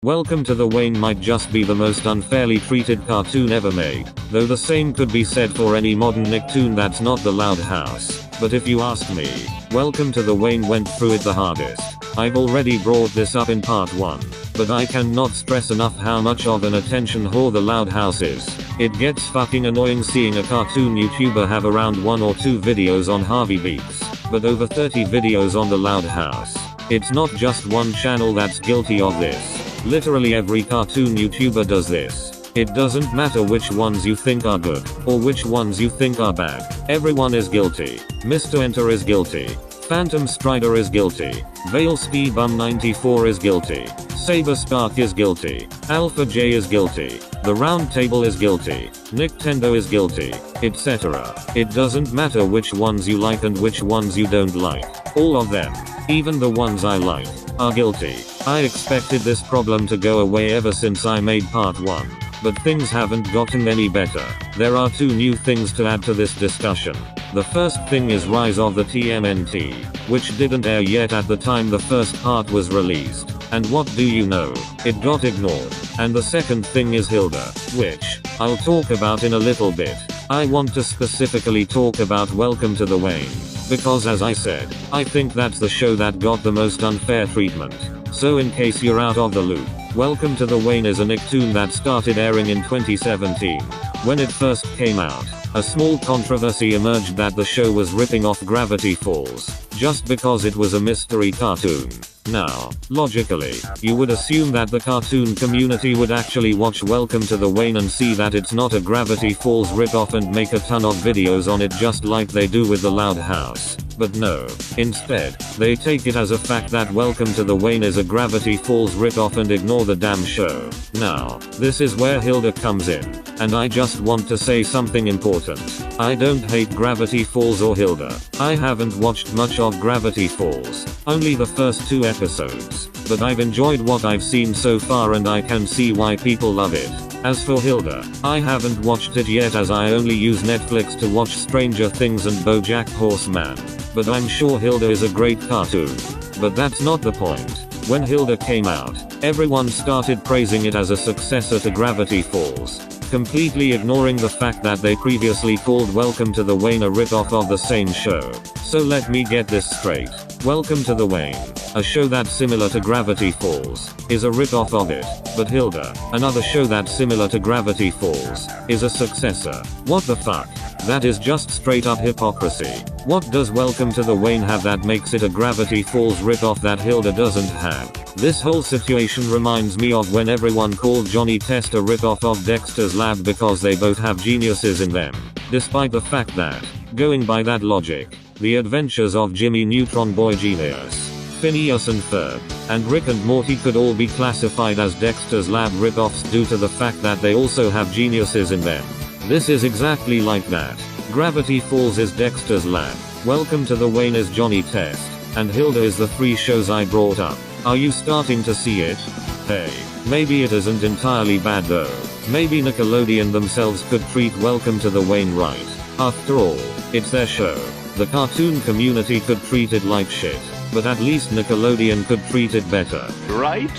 Speaker 1: Welcome to the Wayne might just be the most unfairly treated cartoon ever made, though the same could be said for any modern Nicktoon that's not the Loud House. But if you ask me, Welcome to the Wayne went through it the hardest. I've already brought this up in part 1, but I cannot stress enough how much of an attention whore the Loud House is. It gets fucking annoying seeing a cartoon YouTuber have around 1 or 2 videos on Harvey Beats, but over 30 videos on the Loud House. It's not just one channel that's guilty of this. Literally every cartoon YouTuber does this. It doesn't matter which ones you think are good, or which ones you think are bad. Everyone is guilty. Mr. Enter is guilty. Phantom Strider is guilty. Vale Ski Bum 94 is guilty. Saber Stark is guilty. Alpha J is guilty. The Round Table is guilty. Nintendo is guilty, etc. It doesn't matter which ones you like and which ones you don't like. All of them, even the ones I like, are guilty. I expected this problem to go away ever since I made part 1, but things haven't gotten any better. There are 2 new things to add to this discussion. The first thing is Rise of the TMNT, which didn't air yet at the time the first part was released. And what do you know? It got ignored. And the second thing is Hilda, which I'll talk about in a little bit. I want to specifically talk about Welcome to the Wayne, because as I said, I think that's the show that got the most unfair treatment. So in case you're out of the loop, Welcome to the Wayne is a Nicktoon that started airing in 2017. When it first came out, a small controversy emerged that the show was ripping off Gravity Falls, just because it was a mystery cartoon. Now, logically, you would assume that the cartoon community would actually watch Welcome to the Wayne and see that it's not a Gravity Falls ripoff and make a ton of videos on it just like they do with the Loud House. But no. Instead, they take it as a fact that Welcome to the Wayne is a Gravity Falls ripoff and ignore the damn show. Now, this is where Hilda comes in. And I just want to say something important. I don't hate Gravity Falls or Hilda. I haven't watched much of Gravity Falls. Only the first 2 episodes. But I've enjoyed what I've seen so far and I can see why people love it. As for Hilda, I haven't watched it yet as I only use Netflix to watch Stranger Things and BoJack Horseman. But I'm sure Hilda is a great cartoon. But that's not the point. When Hilda came out, everyone started praising it as a successor to Gravity Falls, completely ignoring the fact that they previously called Welcome to the Wayne a ripoff of the same show. So let me get this straight. Welcome to the Wayne, a show that's similar to Gravity Falls, is a ripoff of it, but Hilda, another show that's similar to Gravity Falls, is a successor. What the fuck? That is just straight up hypocrisy. What does Welcome to the Wayne have that makes it a Gravity Falls ripoff that Hilda doesn't have? This whole situation reminds me of when everyone called Johnny Test a ripoff of Dexter's Lab because they both have geniuses in them. Despite the fact that, going by that logic, The Adventures of Jimmy Neutron Boy Genius, Phineas and Ferb, and Rick and Morty could all be classified as Dexter's Lab ripoffs due to the fact that they also have geniuses in them. This is exactly like that. Gravity Falls is Dexter's Lab, Welcome to the Wayne is Johnny Test, and Hilda is the 3 shows I brought up. Are you starting to see it? Hey, maybe it isn't entirely bad though. Maybe Nickelodeon themselves could treat Welcome to the Wayne right. After all, it's their show. The cartoon community could treat it like shit, but at least Nickelodeon could treat it better.
Speaker 12: Right?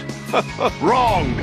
Speaker 12: Wrong!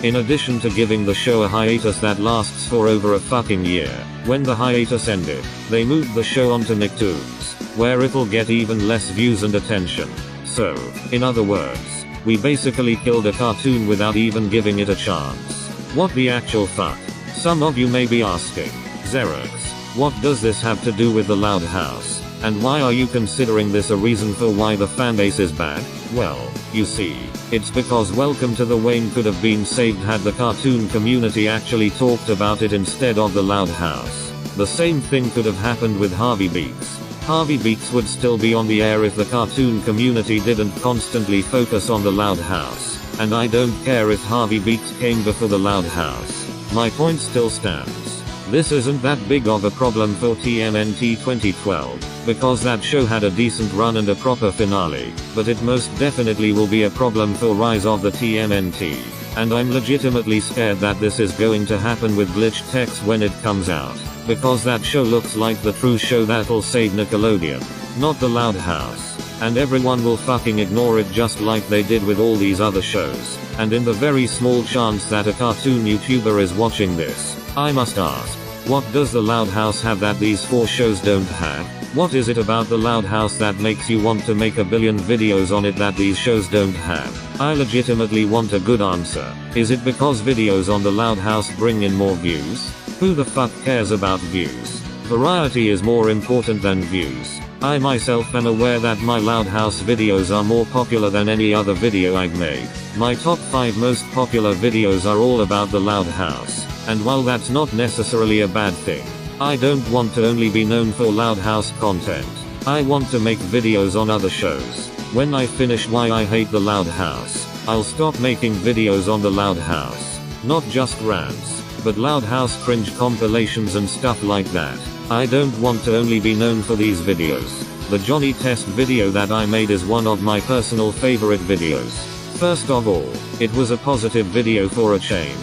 Speaker 1: In addition to giving the show a hiatus that lasts for over a fucking year, when the hiatus ended, they moved the show onto Nicktoons, where it'll get even less views and attention. So, in other words, we basically killed a cartoon without even giving it a chance. What the actual fuck? Some of you may be asking, Zerex, what does this have to do with the Loud House? And why are you considering this a reason for why the fanbase is bad? Well, you see, it's because Welcome to the Wayne could have been saved had the cartoon community actually talked about it instead of the Loud House. The same thing could have happened with Harvey Beaks. Harvey Beaks would still be on the air if the cartoon community didn't constantly focus on the Loud House. And I don't care if Harvey Beaks came before the Loud House. My point still stands. This isn't that big of a problem for TMNT 2012, because that show had a decent run and a proper finale, but it most definitely will be a problem for Rise of the TMNT. And I'm legitimately scared that this is going to happen with Glitched Text when it comes out, because that show looks like the true show that'll save Nickelodeon, not the Loud House. And everyone will fucking ignore it just like they did with all these other shows. And in the very small chance that a cartoon YouTuber is watching this, I must ask, what does the Loud House have that these 4 shows don't have? What is it about the Loud House that makes you want to make a billion videos on it that these shows don't have? I legitimately want a good answer. Is it because videos on the Loud House bring in more views? Who the fuck cares about views? Variety is more important than views. I myself am aware that my Loud House videos are more popular than any other video I've made. My top 5 most popular videos are all about the Loud House. And while that's not necessarily a bad thing, I don't want to only be known for Loud House content. I want to make videos on other shows. When I finish Why I Hate the Loud House, I'll stop making videos on the Loud House. Not just rants, but Loud House cringe compilations and stuff like that. I don't want to only be known for these videos. The Johnny Test video that I made is one of my personal favorite videos. First of all, it was a positive video for a change.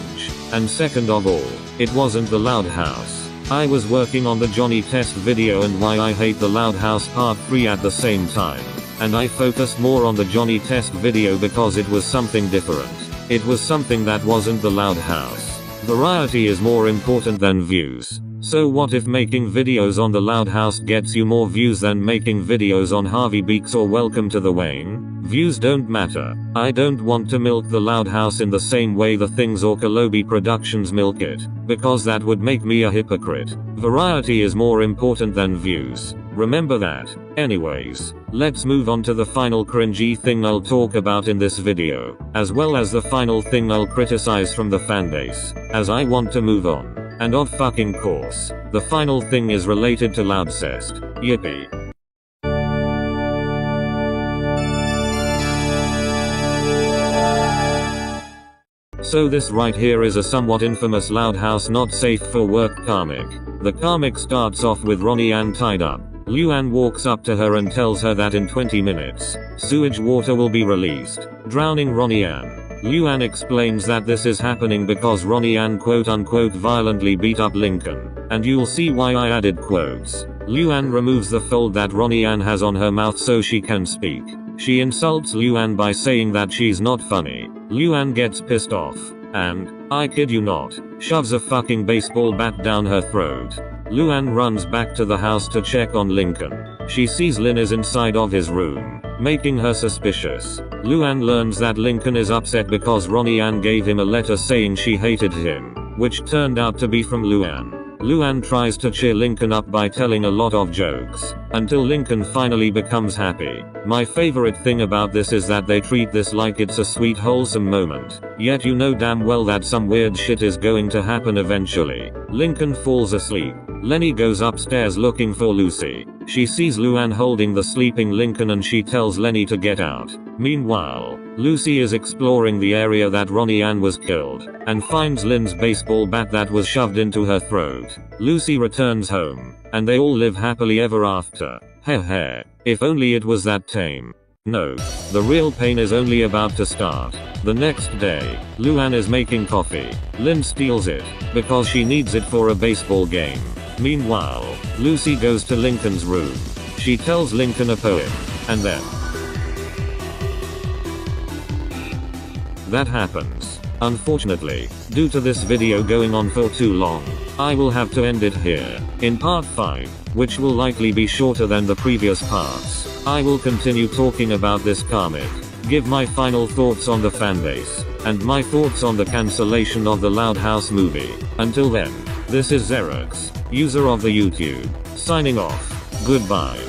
Speaker 1: And second of all, it wasn't the Loud House. I was working on the Johnny Test video and Why I Hate the Loud House Part 3 at the same time. And I focused more on the Johnny Test video because it was something different. It was something that wasn't the Loud House. Variety is more important than views. So what if making videos on the Loud House gets you more views than making videos on Harvey Beaks or Welcome to the Wayne? Views don't matter. I don't want to milk the Loud House in the same way the Things or Kalobi Productions milk it, because that would make me a hypocrite. Variety is more important than views. Remember that. Anyways, let's move on to the final cringy thing I'll talk about in this video, as well as the final thing I'll criticize from the fanbase, as I want to move on. And of fucking course, the final thing is related to Loudcest. Yippee. So this right here is a somewhat infamous Loud House not safe for work comic. The comic starts off with Ronnie Ann tied up. Luann walks up to her and tells her that in 20 minutes, sewage water will be released, drowning Ronnie Ann. Luann explains that this is happening because Ronnie Ann quote unquote violently beat up Lincoln, and you'll see why I added quotes. Luann removes the fold that Ronnie Ann has on her mouth so she can speak. She insults Luann by saying that she's not funny. Luann gets pissed off, and, I kid you not, shoves a fucking baseball bat down her throat. Luann runs back to the house to check on Lincoln. She sees Lynn is inside of his room, making her suspicious. Luann learns that Lincoln is upset because Ronnie Ann gave him a letter saying she hated him, which turned out to be from Luann. Luann tries to cheer Lincoln up by telling a lot of jokes, until Lincoln finally becomes happy. My favorite thing about this is that they treat this like it's a sweet wholesome moment, yet you know damn well that some weird shit is going to happen eventually. Lincoln falls asleep. Lenny goes upstairs looking for Lucy. She sees Luann holding the sleeping Lincoln and she tells Lenny to get out. Meanwhile, Lucy is exploring the area that Ronnie Ann was killed, and finds Lynn's baseball bat that was shoved into her throat. Lucy returns home, and they all live happily ever after. Heh heh, if only it was that tame. No, the real pain is only about to start. The next day, Luann is making coffee. Lynn steals it, because she needs it for a baseball game. Meanwhile, Lucy goes to Lincoln's room. She tells Lincoln a poem, and then that happens. Unfortunately, due to this video going on for too long, I will have to end it here. In part 5, which will likely be shorter than the previous parts, I will continue talking about this comic, give my final thoughts on the fanbase, and my thoughts on the cancellation of the Loud House movie. Until then, this is Zerex, user of the YouTube, signing off. Goodbye.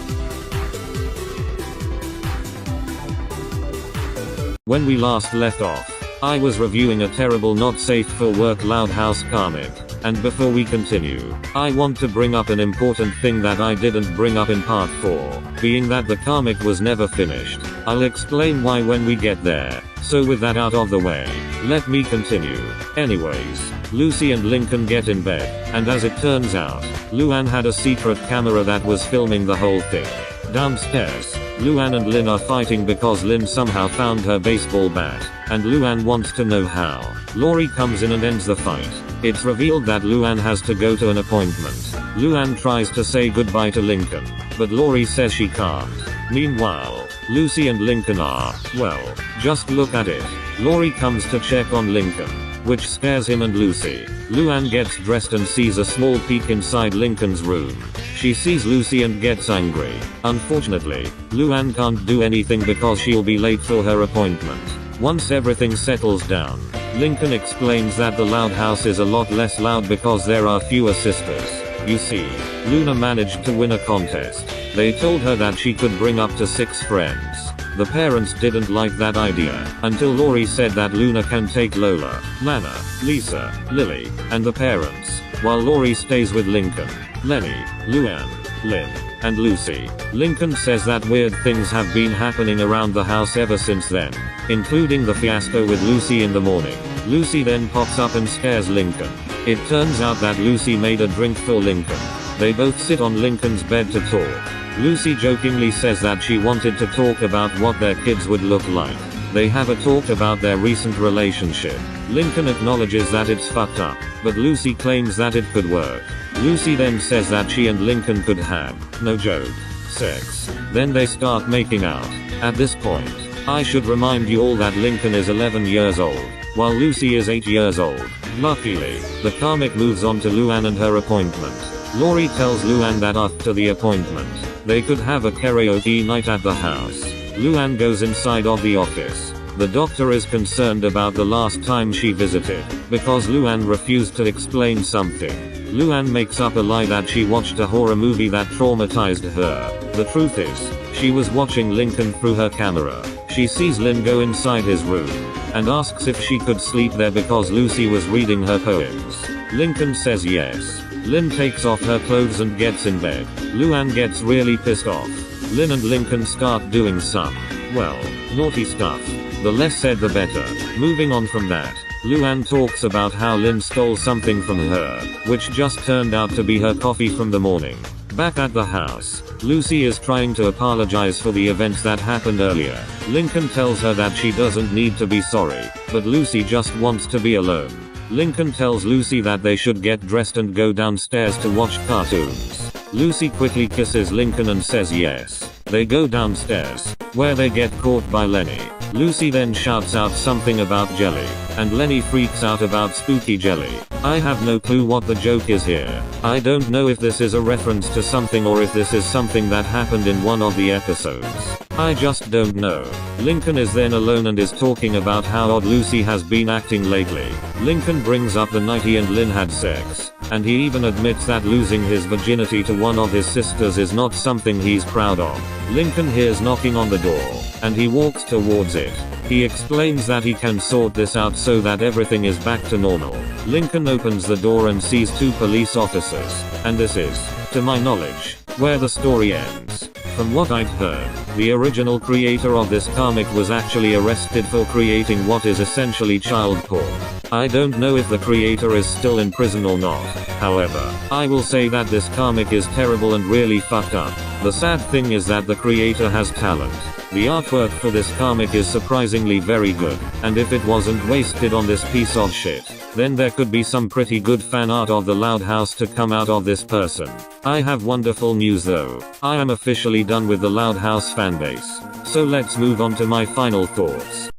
Speaker 1: When we last left off, I was reviewing a terrible not safe for work Loud House comic, and before we continue, I want to bring up an important thing that I didn't bring up in part 4, being that the comic was never finished. I'll explain why when we get there, so with that out of the way, let me continue. Anyways, Lucy and Lincoln get in bed, and as it turns out, Luann had a secret camera that was filming the whole thing. Downstairs, Luann and Lynn are fighting because Lynn somehow found her baseball bat, and Luann wants to know how. Laurie comes in and ends the fight. It's revealed that Luann has to go to an appointment. Luann tries to say goodbye to Lincoln, but Laurie says she can't. Meanwhile, Lucy and Lincoln are, well, just look at it. Laurie comes to check on Lincoln, which scares him and Lucy. Luann gets dressed and sees a small peek inside Lincoln's room. She sees Lucy and gets angry. Unfortunately, Luann can't do anything because she'll be late for her appointment. Once everything settles down, Lincoln explains that the Loud House is a lot less loud because there are fewer sisters. You see, Luna managed to win a contest. They told her that she could bring up to 6 friends. The parents didn't like that idea, until Laurie said that Luna can take Lola, Lana, Lisa, Lily, and the parents, while Laurie stays with Lincoln, Lenny, Luann, Lynn, and Lucy. Lincoln says that weird things have been happening around the house ever since then, including the fiasco with Lucy in the morning. Lucy then pops up and scares Lincoln. It turns out that Lucy made a drink for Lincoln. They both sit on Lincoln's bed to talk. Lucy jokingly says that she wanted to talk about what their kids would look like. They have a talk about their recent relationship. Lincoln acknowledges that it's fucked up, but Lucy claims that it could work. Lucy then says that she and Lincoln could have, no joke, sex. Then they start making out. At this point, I should remind you all that Lincoln is 11 years old, while Lucy is 8 years old. Luckily, the comic moves on to Luann and her appointment. Laurie tells Luann that after the appointment, they could have a karaoke night at the house. Luann goes inside of the office. The doctor is concerned about the last time she visited, because Luann refused to explain something. Luann makes up a lie that she watched a horror movie that traumatized her. The truth is, she was watching Lincoln through her camera. She sees Lynn go inside his room, and asks if she could sleep there because Lucy was reading her poems. Lincoln says yes. Lynn takes off her clothes and gets in bed. Luann gets really pissed off. Lynn and Lincoln start doing some, well, naughty stuff. The less said the better. Moving on from that, Luann talks about how Lynn stole something from her, which just turned out to be her coffee from the morning. Back at the house, Lucy is trying to apologize for the events that happened earlier. Lincoln tells her that she doesn't need to be sorry, but Lucy just wants to be alone. Lincoln tells Lucy that they should get dressed and go downstairs to watch cartoons. Lucy quickly kisses Lincoln and says yes. They go downstairs, where they get caught by Lenny. Lucy then shouts out something about jelly, and Lenny freaks out about spooky jelly. I have no clue what the joke is here. I don't know if this is a reference to something or if this is something that happened in one of the episodes. I just don't know. Lincoln is then alone and is talking about how odd Lucy has been acting lately. Lincoln brings up the night he and Lynn had sex, and he even admits that losing his virginity to one of his sisters is not something he's proud of. Lincoln hears knocking on the door, and he walks towards it. He explains that he can sort this out so that everything is back to normal. Lincoln opens the door and sees 2 police officers, and this is, to my knowledge, where the story ends. From what I've heard, the original creator of this comic was actually arrested for creating what is essentially child porn. I don't know if the creator is still in prison or not. However, I will say that this comic is terrible and really fucked up. The sad thing is that the creator has talent. The artwork for this comic is surprisingly very good, and if it wasn't wasted on this piece of shit, then there could be some pretty good fan art of the Loud House to come out of this person. I have wonderful news though. I am officially done with the Loud House fanbase. So let's move on to my final thoughts.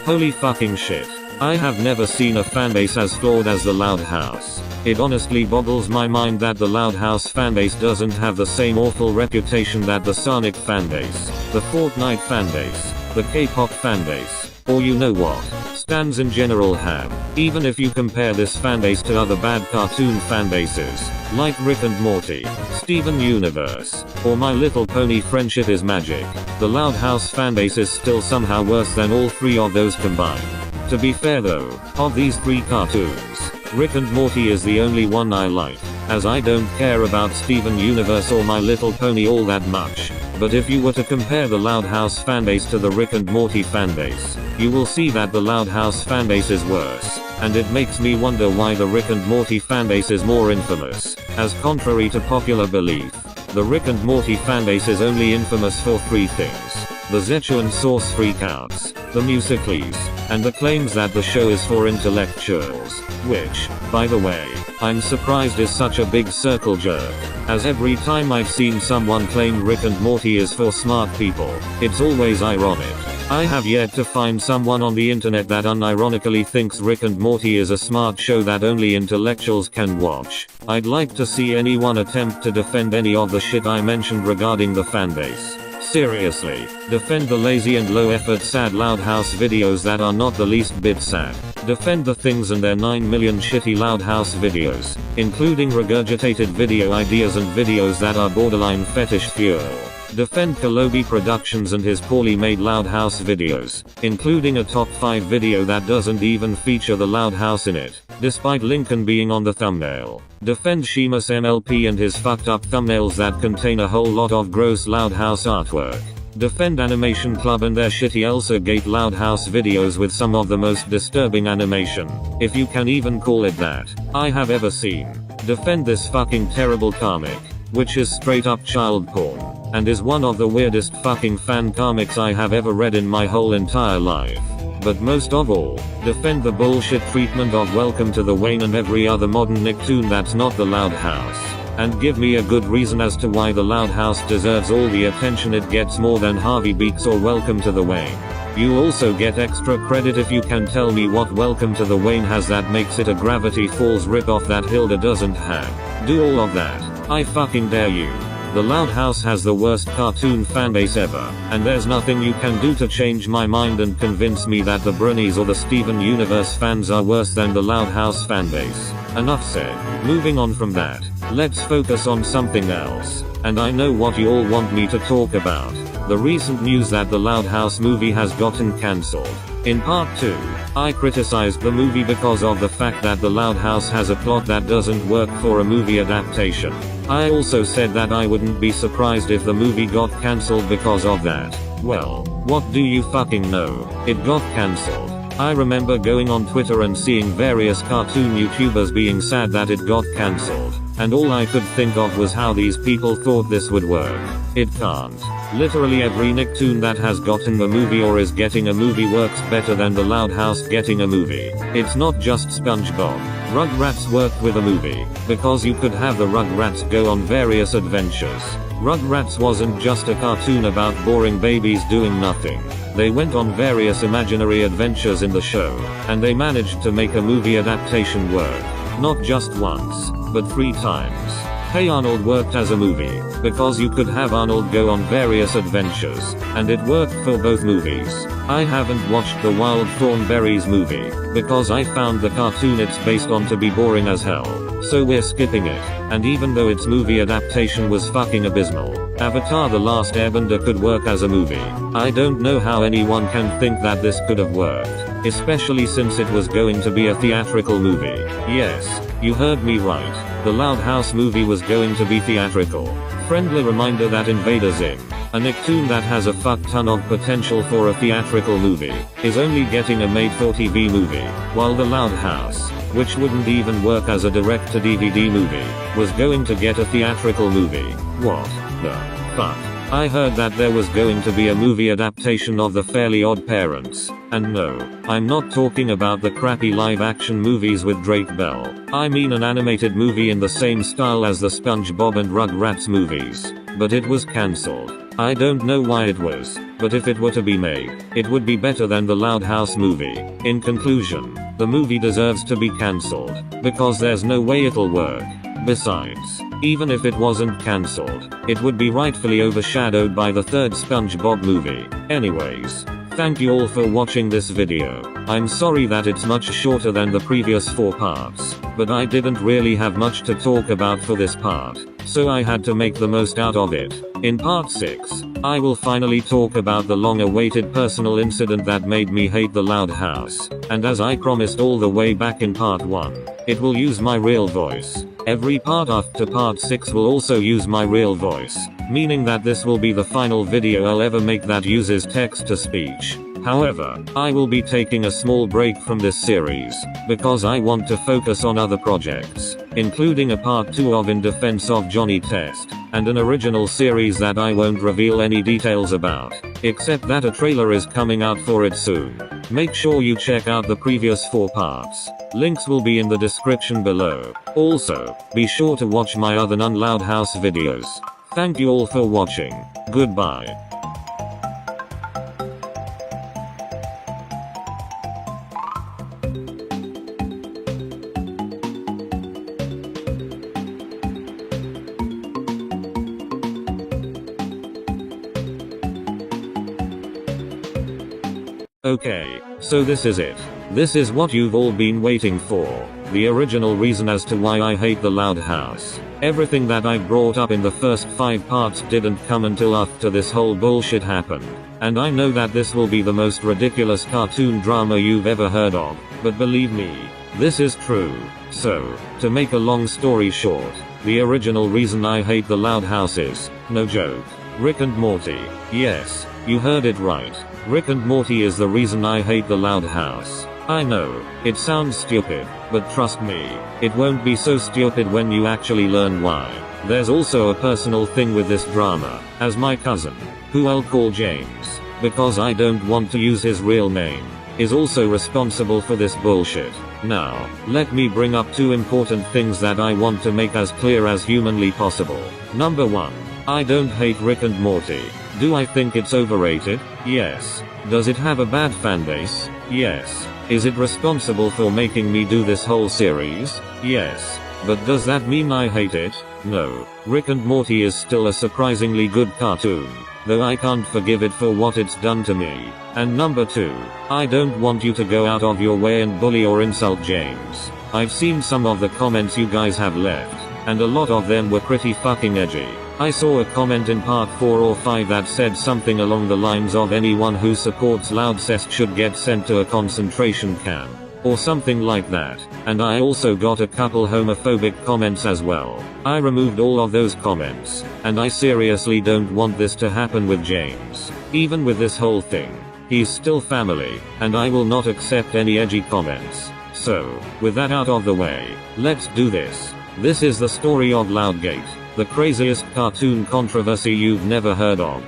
Speaker 1: Holy fucking shit. I have never seen a fanbase as flawed as the Loud House. It honestly boggles my mind that the Loud House fanbase doesn't have the same awful reputation that the Sonic fanbase, the Fortnite fanbase, the K-pop fanbase, or you know what, stans in general have. Even if you compare this fanbase to other bad cartoon fanbases, like Rick and Morty, Steven Universe, or My Little Pony Friendship is Magic, the Loud House fanbase is still somehow worse than all 3 of those combined. To be fair though, of these 3 cartoons, Rick and Morty is the only one I like, as I don't care about Steven Universe or My Little Pony all that much. But if you were to compare the Loud House fanbase to the Rick and Morty fanbase, you will see that the Loud House fanbase is worse, and it makes me wonder why the Rick and Morty fanbase is more infamous, as contrary to popular belief, the Rick and Morty fanbase is only infamous for 3 things: the Zechuan Source freakouts, the Musicals, and the claims that the show is for intellectuals, which, by the way, I'm surprised is such a big circle jerk, as every time I've seen someone claim Rick and Morty is for smart people, it's always ironic. I have yet to find someone on the internet that unironically thinks Rick and Morty is a smart show that only intellectuals can watch. I'd like to see anyone attempt to defend any of the shit I mentioned regarding the fanbase. Seriously, defend the lazy and low effort sad Loud House videos that are not the least bit sad. Defend the things and their 9 million shitty Loud House videos, including regurgitated video ideas and videos that are borderline fetish fuel. Defend Kalobi Productions and his poorly made Loud House videos, including a top 5 video that doesn't even feature the Loud House in it, despite Lincoln being on the thumbnail. Defend Sheamus MLP and his fucked up thumbnails that contain a whole lot of gross Loud House artwork. Defend Animation Club and their shitty Elsa Gate Loud House videos with some of the most disturbing animation, if you can even call it that, I have ever seen. Defend this fucking terrible comic, which is straight up child porn, and is one of the weirdest fucking fan comics I have ever read in my whole entire life. But most of all, defend the bullshit treatment of Welcome to the Wayne and every other modern Nicktoon that's not the Loud House. And give me a good reason as to why the Loud House deserves all the attention it gets more than Harvey Beaks or Welcome to the Wayne. You also get extra credit if you can tell me what Welcome to the Wayne has that makes it a Gravity Falls ripoff that Hilda doesn't have. Do all of that. I fucking dare you. The Loud House has the worst cartoon fanbase ever, and there's nothing you can do to change my mind and convince me that the Bronies or the Steven Universe fans are worse than the Loud House fanbase. Enough said. Moving on from that, let's focus on something else. And I know what you all want me to talk about. The recent news that the Loud House movie has gotten cancelled. In part 2, I criticized the movie because of the fact that The Loud House has a plot that doesn't work for a movie adaptation. I also said that I wouldn't be surprised if the movie got cancelled because of that. Well, what do you fucking know? It got cancelled. I remember going on Twitter and seeing various cartoon YouTubers being sad that it got cancelled, and all I could think of was how these people thought this would work. It can't. Literally every Nicktoon that has gotten a movie or is getting a movie works better than The Loud House getting a movie. It's not just SpongeBob. Rugrats worked with a movie, because you could have the Rugrats go on various adventures. Rugrats wasn't just a cartoon about boring babies doing nothing. They went on various imaginary adventures in the show, and they managed to make a movie adaptation work. Not just once, but 3 times. Hey Arnold worked as a movie, because you could have Arnold go on various adventures, and it worked for both movies. I haven't watched the Wild Thornberrys movie, because I found the cartoon it's based on to be boring as hell, so we're skipping it, and even though its movie adaptation was fucking abysmal, Avatar: The Last Airbender could work as a movie. I don't know how anyone can think that this could have worked, especially since it was going to be a theatrical movie. Yes, you heard me right. The Loud House movie was going to be theatrical. Friendly reminder that Invader Zim, a Nicktoon that has a fuck ton of potential for a theatrical movie, is only getting a made-for-TV movie, while The Loud House, which wouldn't even work as a direct-to-DVD movie, was going to get a theatrical movie. What the fuck? I heard that there was going to be a movie adaptation of The Fairly Odd Parents, and no, I'm not talking about the crappy live-action movies with Drake Bell. I mean an animated movie in the same style as the SpongeBob and Rugrats movies. But it was cancelled. I don't know why it was, but if it were to be made, it would be better than the Loud House movie. In conclusion, the movie deserves to be cancelled, because there's no way it'll work. Besides, even if it wasn't cancelled, it would be rightfully overshadowed by the 3rd SpongeBob movie. Anyways, thank you all for watching this video. I'm sorry that it's much shorter than the previous 4 parts, but I didn't really have much to talk about for this part, so I had to make the most out of it. In part 6, I will finally talk about the long-awaited personal incident that made me hate the Loud House, and as I promised all the way back in part 1, it will use my real voice. Every part after part 6 will also use my real voice, meaning that this will be the final video I'll ever make that uses text-to-speech. However, I will be taking a small break from this series, because I want to focus on other projects, including a part 2 of In Defense of Johnny Test, and an original series that I won't reveal any details about, except that a trailer is coming out for it soon. Make sure you check out the previous 4 parts. Links will be in the description below. Also, be sure to watch my other non-Loud House videos. Thank you all for watching. Goodbye. Okay, so this is it. This is what you've all been waiting for. The original reason as to why I hate the Loud House. Everything that I brought up in the first 5 parts didn't come until after this whole bullshit happened. And I know that this will be the most ridiculous cartoon drama you've ever heard of, but believe me, this is true. So, to make a long story short, the original reason I hate the Loud House is, no joke, Rick and Morty. Yes, you heard it right. Rick and Morty is the reason I hate the Loud House. I know, it sounds stupid, but trust me, it won't be so stupid when you actually learn why. There's also a personal thing with this drama, as my cousin, who I'll call James, because I don't want to use his real name, is also responsible for this bullshit. Now, let me bring up 2 important things that I want to make as clear as humanly possible. Number 1. I don't hate Rick and Morty. Do I think it's overrated? Yes. Does it have a bad fanbase? Yes. Is it responsible for making me do this whole series? Yes. But does that mean I hate it? No. Rick and Morty is still a surprisingly good cartoon, though I can't forgive it for what it's done to me. And number 2, I don't want you to go out of your way and bully or insult James. I've seen some of the comments you guys have left, and a lot of them were pretty fucking edgy. I saw a comment in part 4 or 5 that said something along the lines of anyone who supports Loudcest should get sent to a concentration camp, or something like that, and I also got a couple homophobic comments as well. I removed all of those comments, and I seriously don't want this to happen with James. Even with this whole thing, he's still family, and I will not accept any edgy comments. So, with that out of the way, let's do this. This is the story of Loudgate, the craziest cartoon controversy you've never heard of.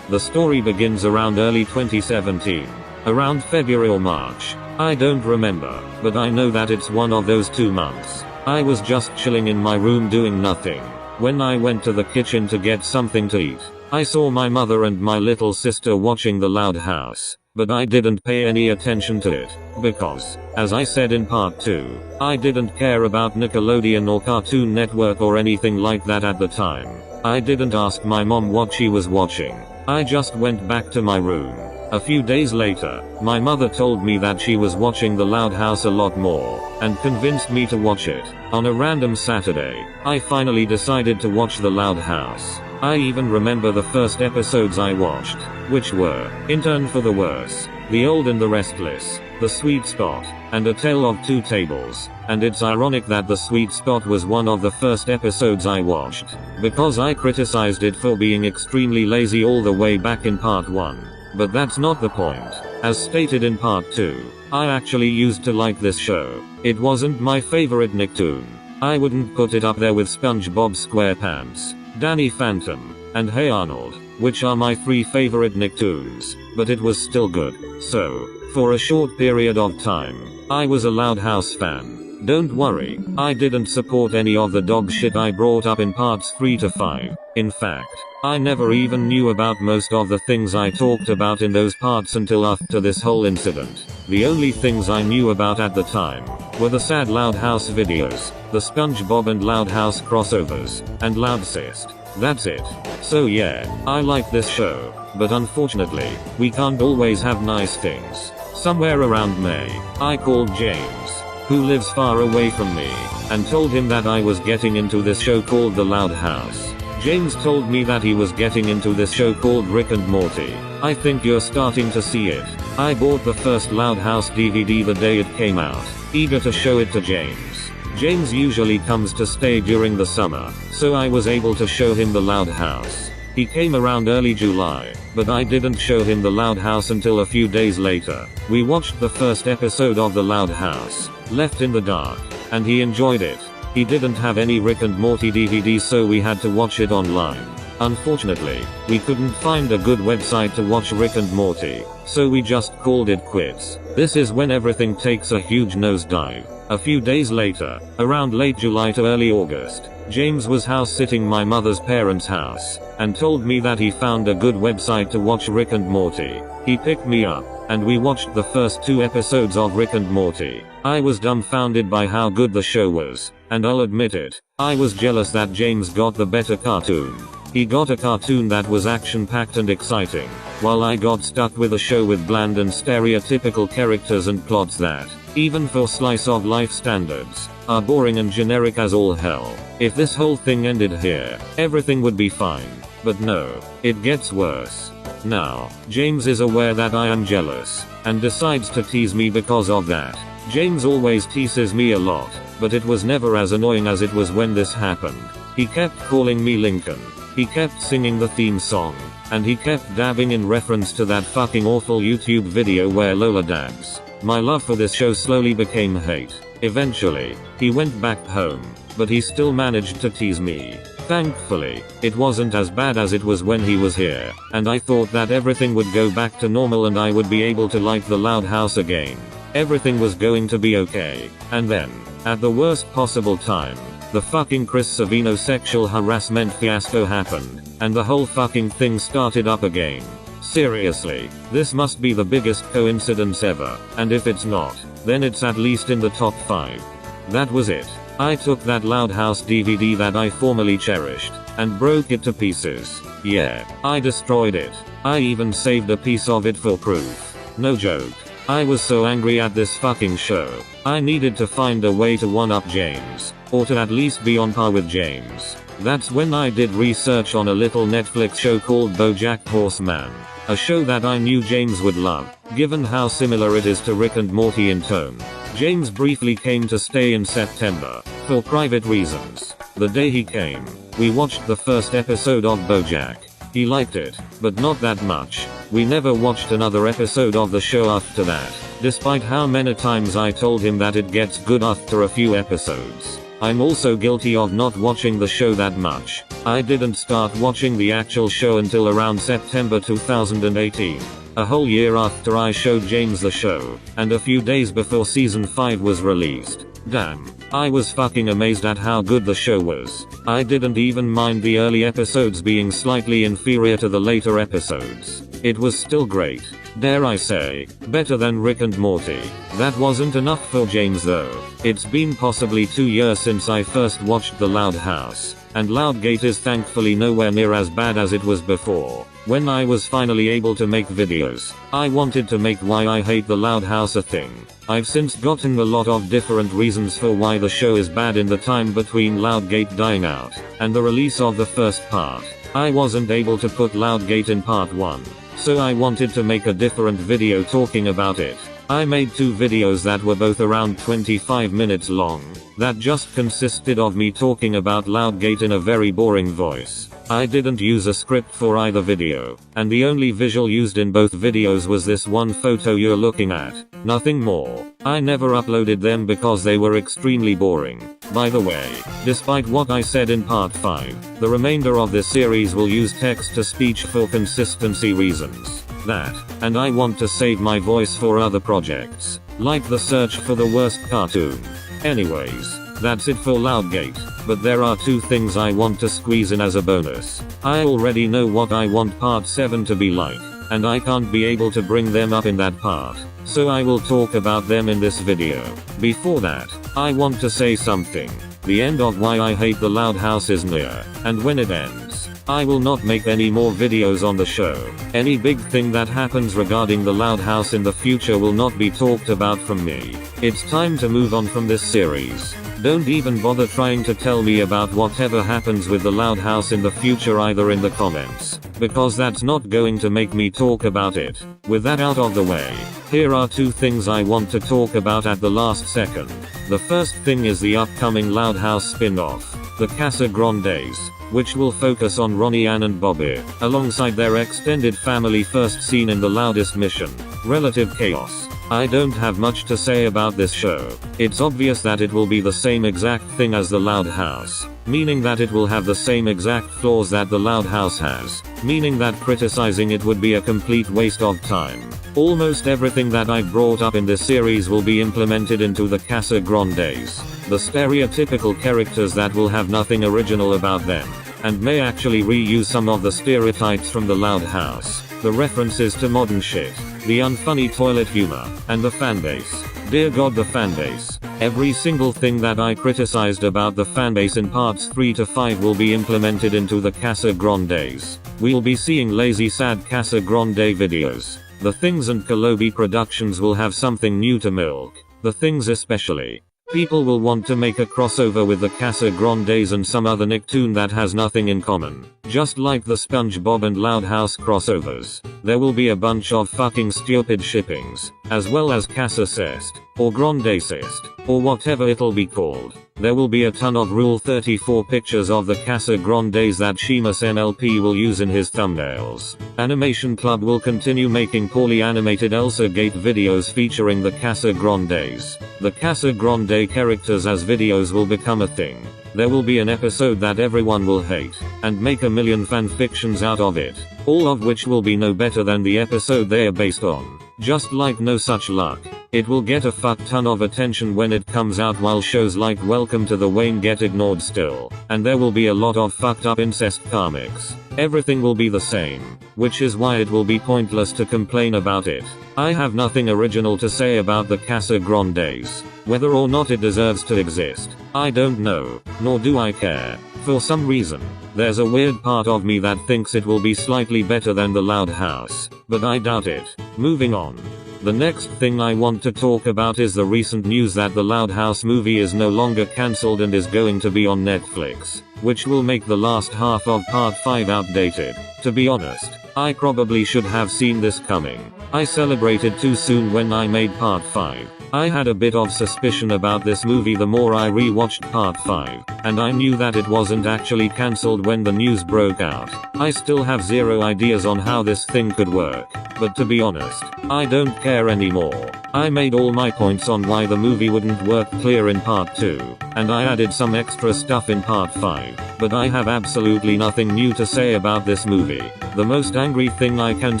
Speaker 1: The story begins around early 2017. Around February or March. I don't remember, but I know that it's one of those 2 months. I was just chilling in my room doing nothing. When I went to the kitchen to get something to eat, I saw my mother and my little sister watching The Loud House, but I didn't pay any attention to it, because, as I said in part 2, I didn't care about Nickelodeon or Cartoon Network or anything like that at the time. I didn't ask my mom what she was watching. I just went back to my room. A few days later, my mother told me that she was watching The Loud House a lot more, and convinced me to watch it. On a random Saturday, I finally decided to watch The Loud House. I even remember the first episodes I watched, which were In Turn for the Worse, The Old and the Restless, The Sweet Spot, and A Tale of Two Tables. And it's ironic that The Sweet Spot was one of the first episodes I watched, because I criticized it for being extremely lazy all the way back in part 1. But that's not the point. As stated in part 2, I actually used to like this show. It wasn't my favorite Nicktoon. I wouldn't put it up there with SpongeBob SquarePants, Danny Phantom, and Hey Arnold, which are my 3 favorite Nicktoons, but it was still good. So, for a short period of time, I was a Loud House fan. Don't worry, I didn't support any of the dog shit I brought up in parts 3 to 5. In fact, I never even knew about most of the things I talked about in those parts until after this whole incident. The only things I knew about at the time were the sad Loud House videos, the SpongeBob and Loud House crossovers, and Loudcest. That's it. So yeah, I like this show, but unfortunately, we can't always have nice things. Somewhere around May, I called James, who lives far away from me, and told him that I was getting into this show called The Loud House. James told me that he was getting into this show called Rick and Morty. I think you're starting to see it. I bought the first Loud House DVD the day it came out, eager to show it to James. James usually comes to stay during the summer, so I was able to show him The Loud House. He came around early July, but I didn't show him The Loud House until a few days later. We watched the first episode of The Loud House, left in the dark, and he enjoyed it. He didn't have any Rick and Morty DVDs, so we had to watch it online. Unfortunately, we couldn't find a good website to watch Rick and Morty, so we just called it quits. This is when everything takes a huge nosedive. A few days later, around late July to early August, James was house-sitting my mother's parents' house, and told me that he found a good website to watch Rick and Morty. He picked me up, and we watched the first 2 episodes of Rick and Morty. I was dumbfounded by how good the show was, and I'll admit it, I was jealous that James got the better cartoon. He got a cartoon that was action-packed and exciting, while I got stuck with a show with bland and stereotypical characters and plots that, even for slice-of-life standards, are boring and generic as all hell. If this whole thing ended here, everything would be fine. But no, it gets worse. Now, James is aware that I am jealous, and decides to tease me because of that. James always teases me a lot, but it was never as annoying as it was when this happened. He kept calling me Lincoln. He kept singing the theme song, and he kept dabbing in reference to that fucking awful YouTube video where Lola dabs. My love for this show slowly became hate. Eventually, he went back home, but he still managed to tease me. Thankfully, it wasn't as bad as it was when he was here, and I thought that everything would go back to normal and I would be able to like The Loud House again. Everything was going to be okay, and then, at the worst possible time, the fucking Chris Savino sexual harassment fiasco happened, and the whole fucking thing started up again. Seriously, this must be the biggest coincidence ever, and if it's not, then it's at least in the top 5. That was it. I took that Loud House DVD that I formerly cherished, and broke it to pieces. Yeah, I destroyed it. I even saved a piece of it for proof. No joke. I was so angry at this fucking show. I needed to find a way to one-up James, or to at least be on par with James. That's when I did research on a little Netflix show called BoJack Horseman, a show that I knew James would love, given how similar it is to Rick and Morty in tone. James briefly came to stay in September, for private reasons. The day he came, we watched the first episode of BoJack. He liked it, but not that much. We never watched another episode of the show after that, despite how many times I told him that it gets good after a few episodes. I'm also guilty of not watching the show that much. I didn't start watching the actual show until around September 2018. A whole year after I showed James the show, and a few days before season 5 was released. Damn. I was fucking amazed at how good the show was. I didn't even mind the early episodes being slightly inferior to the later episodes. It was still great. Dare I say, better than Rick and Morty. That wasn't enough for James though. It's been possibly 2 years since I first watched The Loud House, and Loudgate is thankfully nowhere near as bad as it was before. When I was finally able to make videos, I wanted to make Why I Hate the Loud House a thing. I've since gotten a lot of different reasons for why the show is bad in the time between Loudgate dying out and the release of the first part. I wasn't able to put Loudgate in part 1, so I wanted to make a different video talking about it. I made 2 videos that were both around 25 minutes long, that just consisted of me talking about Loudgate in a very boring voice. I didn't use a script for either video, and the only visual used in both videos was this one photo you're looking at. Nothing more. I never uploaded them because they were extremely boring. By the way, despite what I said in part 5, the remainder of this series will use text-to-speech for consistency reasons. That, and I want to save my voice for other projects, like the search for the worst cartoon. Anyways, that's it for Loudgate, but there are 2 things I want to squeeze in as a bonus. I already know what I want part 7 to be like, and I can't be able to bring them up in that part, so I will talk about them in this video. Before that, I want to say something. The end of Why I Hate the Loud House is near, and when it ends, I will not make any more videos on the show. Any big thing that happens regarding the Loud House in the future will not be talked about from me. It's time to move on from this series. Don't even bother trying to tell me about whatever happens with the Loud House in the future either in the comments, because that's not going to make me talk about it. With that out of the way, here are 2 things I want to talk about at the last second. The first thing is the upcoming Loud House spin-off, the Casa Grandes, which will focus on Ronnie, Ann and Bobby, alongside their extended family first seen in The Loudest Mission, Relative Chaos. I don't have much to say about this show. It's obvious that it will be the same exact thing as The Loud House, meaning that it will have the same exact flaws that The Loud House has, meaning that criticizing it would be a complete waste of time. Almost everything that I brought up in this series will be implemented into the Casa Grandes. The stereotypical characters that will have nothing original about them, and may actually reuse some of the stereotypes from The Loud House, the references to modern shit, the unfunny toilet humor, and the fanbase. Dear God, the fanbase. Every single thing that I criticized about the fanbase in parts 3 to 5 will be implemented into the Casa Grandes. We'll be seeing lazy sad Casa Grande videos. The Things and Kolobi Productions will have something new to milk. The Things especially. People will want to make a crossover with the Casa Grandes and some other Nicktoon that has nothing in common. Just like the SpongeBob and Loud House crossovers. There will be a bunch of fucking stupid shippings, as well as Casa Cest, or Grande Cest, or whatever it'll be called. There will be a ton of Rule 34 pictures of the Casa Grandes that Sheamus NLP will use in his thumbnails. Animation Club will continue making poorly animated Elsa Gate videos featuring the Casa Grandes. The Casa Grande characters as videos will become a thing. There will be an episode that everyone will hate, and make a million fanfictions out of it, all of which will be no better than the episode they are based on. Just like No Such Luck, it will get a fuck ton of attention when it comes out, while shows like Welcome to the Wayne get ignored still, and there will be a lot of fucked up incest comics. Everything will be the same, which is why it will be pointless to complain about it. I have nothing original to say about the Casa Grandes. Whether or not it deserves to exist, I don't know, nor do I care. For some reason, there's a weird part of me that thinks it will be slightly better than the Loud House, but I doubt it. Moving on. The next thing I want to talk about is the recent news that the Loud House movie is no longer cancelled and is going to be on Netflix, which will make the last half of part 5 outdated. To be honest, I probably should have seen this coming. I celebrated too soon when I made part 5. I had a bit of suspicion about this movie the more I rewatched part 5, and I knew that it wasn't actually cancelled when the news broke out. I still have zero ideas on how this thing could work, but to be honest, I don't care anymore. I made all my points on why the movie wouldn't work clear in part 2, and I added some extra stuff in part 5, but I have absolutely nothing new to say about this movie. The most angry thing I can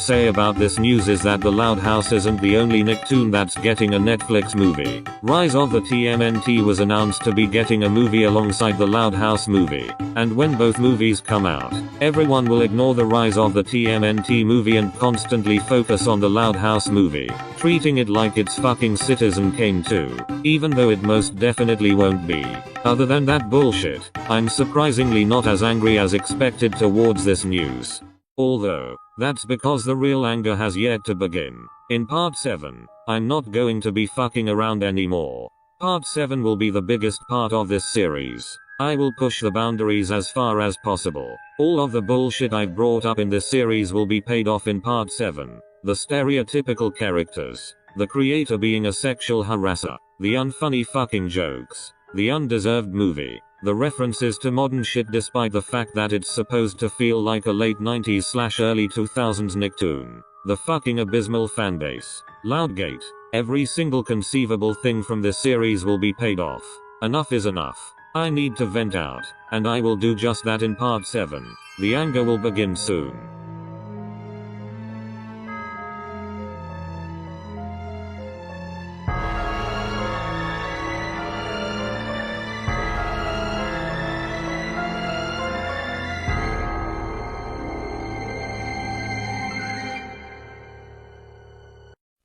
Speaker 1: say about this news is that the Loud House isn't the only Nicktoon that's getting a Netflix movie. Rise of the TMNT was announced to be getting a movie alongside the Loud House movie, and when both movies come out, everyone will ignore the Rise of the TMNT movie and constantly focus on the Loud House movie, treating it like it's fucking Citizen Kane 2, even though it most definitely won't be. Other than that bullshit, I'm surprisingly not as angry as expected towards this news. Although, that's because the real anger has yet to begin. In part 7, I'm not going to be fucking around anymore. Part 7 will be the biggest part of this series. I will push the boundaries as far as possible. All of the bullshit I've brought up in this series will be paid off in part 7. The stereotypical characters, the creator being a sexual harasser, the unfunny fucking jokes, the undeserved movie, the references to modern shit despite the fact that it's supposed to feel like a late 90s/early 2000s Nicktoon, the fucking abysmal fanbase, Loudgate, every single conceivable thing from this series will be paid off. Enough is enough. I need to vent out, and I will do just that in part 7. The anger will begin soon.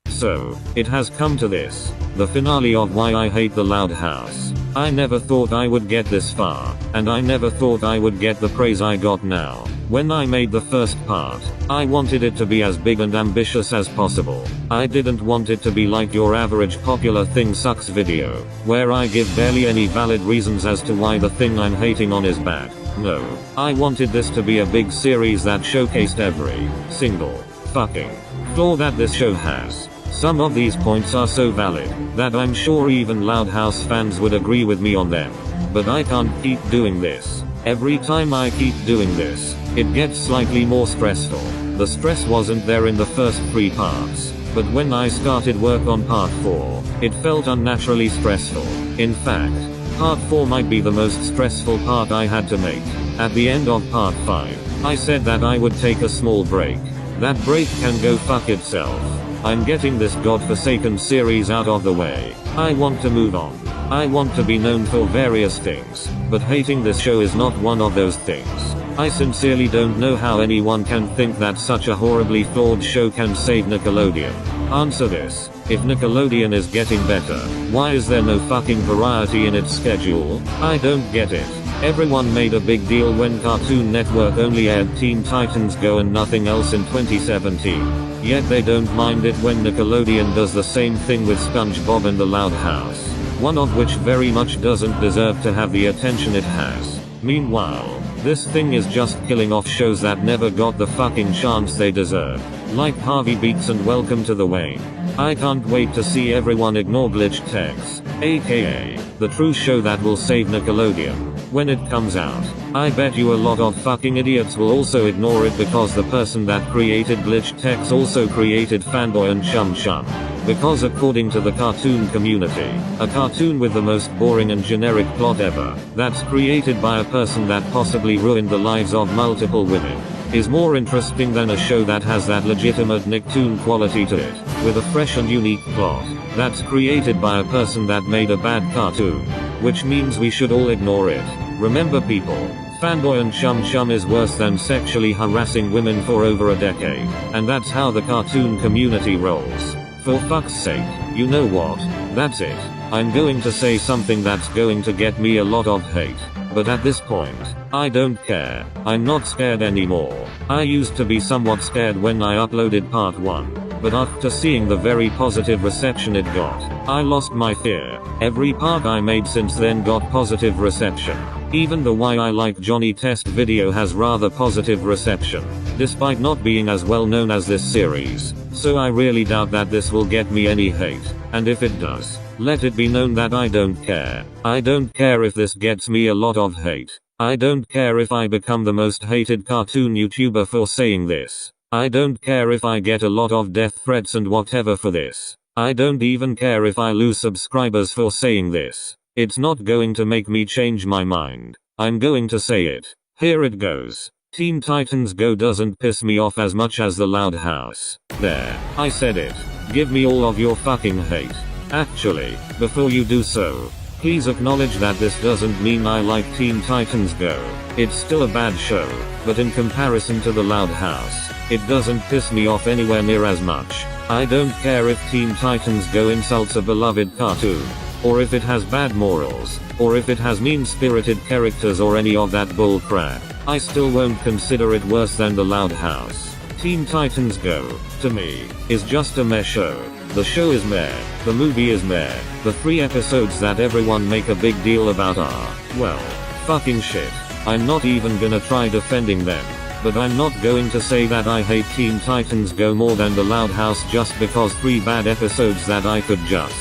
Speaker 1: So, it has come to this, the finale of why I hate the Loud House. I never thought I would get this far, and I never thought I would get the praise I got now. When I made the first part, I wanted it to be as big and ambitious as possible. I didn't want it to be like your average popular thing sucks video, where I give barely any valid reasons as to why the thing I'm hating on is bad. No, I wanted this to be a big series that showcased every single fucking flaw that this show has. Some of these points are so valid, that I'm sure even Loud House fans would agree with me on them. But I can't keep doing this. Every time I keep doing this, it gets slightly more stressful. The stress wasn't there in the first 3 parts, but when I started work on part 4, it felt unnaturally stressful. In fact, part 4 might be the most stressful part I had to make. At the end of part 5, I said that I would take a small break. That break can go fuck itself. I'm getting this godforsaken series out of the way. I want to move on. I want to be known for various things, but hating this show is not one of those things. I sincerely don't know how anyone can think that such a horribly flawed show can save Nickelodeon. Answer this. If Nickelodeon is getting better, why is there no fucking variety in its schedule? I don't get it. Everyone made a big deal when Cartoon Network only aired Teen Titans Go and nothing else in 2017. Yet they don't mind it when Nickelodeon does the same thing with SpongeBob and the Loud House, one of which very much doesn't deserve to have the attention it has. Meanwhile, this thing is just killing off shows that never got the fucking chance they deserve, like Harvey Beats and Welcome to the Wayne. I can't wait to see everyone ignore Glitched Tex, aka the true show that will save Nickelodeon, when it comes out. I bet you a lot of fucking idiots will also ignore it because the person that created Glitched Tex also created Fanboy and Chum Chum. Because according to the cartoon community, a cartoon with the most boring and generic plot ever, that's created by a person that possibly ruined the lives of multiple women, is more interesting than a show that has that legitimate Nicktoon quality to it, with a fresh and unique plot, that's created by a person that made a bad cartoon. Which means we should all ignore it. Remember people, Fanboy and Chum Chum is worse than sexually harassing women for over a decade, and that's how the cartoon community rolls. For fuck's sake, you know what? That's it. I'm going to say something that's going to get me a lot of hate. But at this point, I don't care. I'm not scared anymore. I used to be somewhat scared when I uploaded part 1. but after seeing the very positive reception it got, I lost my fear. Every part I made since then got positive reception. Even the Why I Like Johnny test video has rather positive reception, despite not being as well known as this series. So I really doubt that this will get me any hate, and if it does, let it be known that I don't care. I don't care if this gets me a lot of hate. I don't care if I become the most hated cartoon YouTuber for saying this. I don't care if I get a lot of death threats and whatever for this. I don't even care if I lose subscribers for saying this. It's not going to make me change my mind. I'm going to say it. Here it goes. Teen Titans Go doesn't piss me off as much as the Loud House. There, I said it. Give me all of your fucking hate. Actually, before you do so, please acknowledge that this doesn't mean I like Teen Titans Go. It's still a bad show, but in comparison to the Loud House, it doesn't piss me off anywhere near as much. I don't care if Teen Titans Go insults a beloved cartoon, or if it has bad morals, or if it has mean-spirited characters or any of that bull crap. I still won't consider it worse than the Loud House. Teen Titans Go, to me, is just a meh show. The show is meh, the movie is meh, the 3 episodes that everyone make a big deal about are, well, fucking shit. I'm not even gonna try defending them, but I'm not going to say that I hate Teen Titans Go more than the Loud House just because 3 bad episodes that I could just,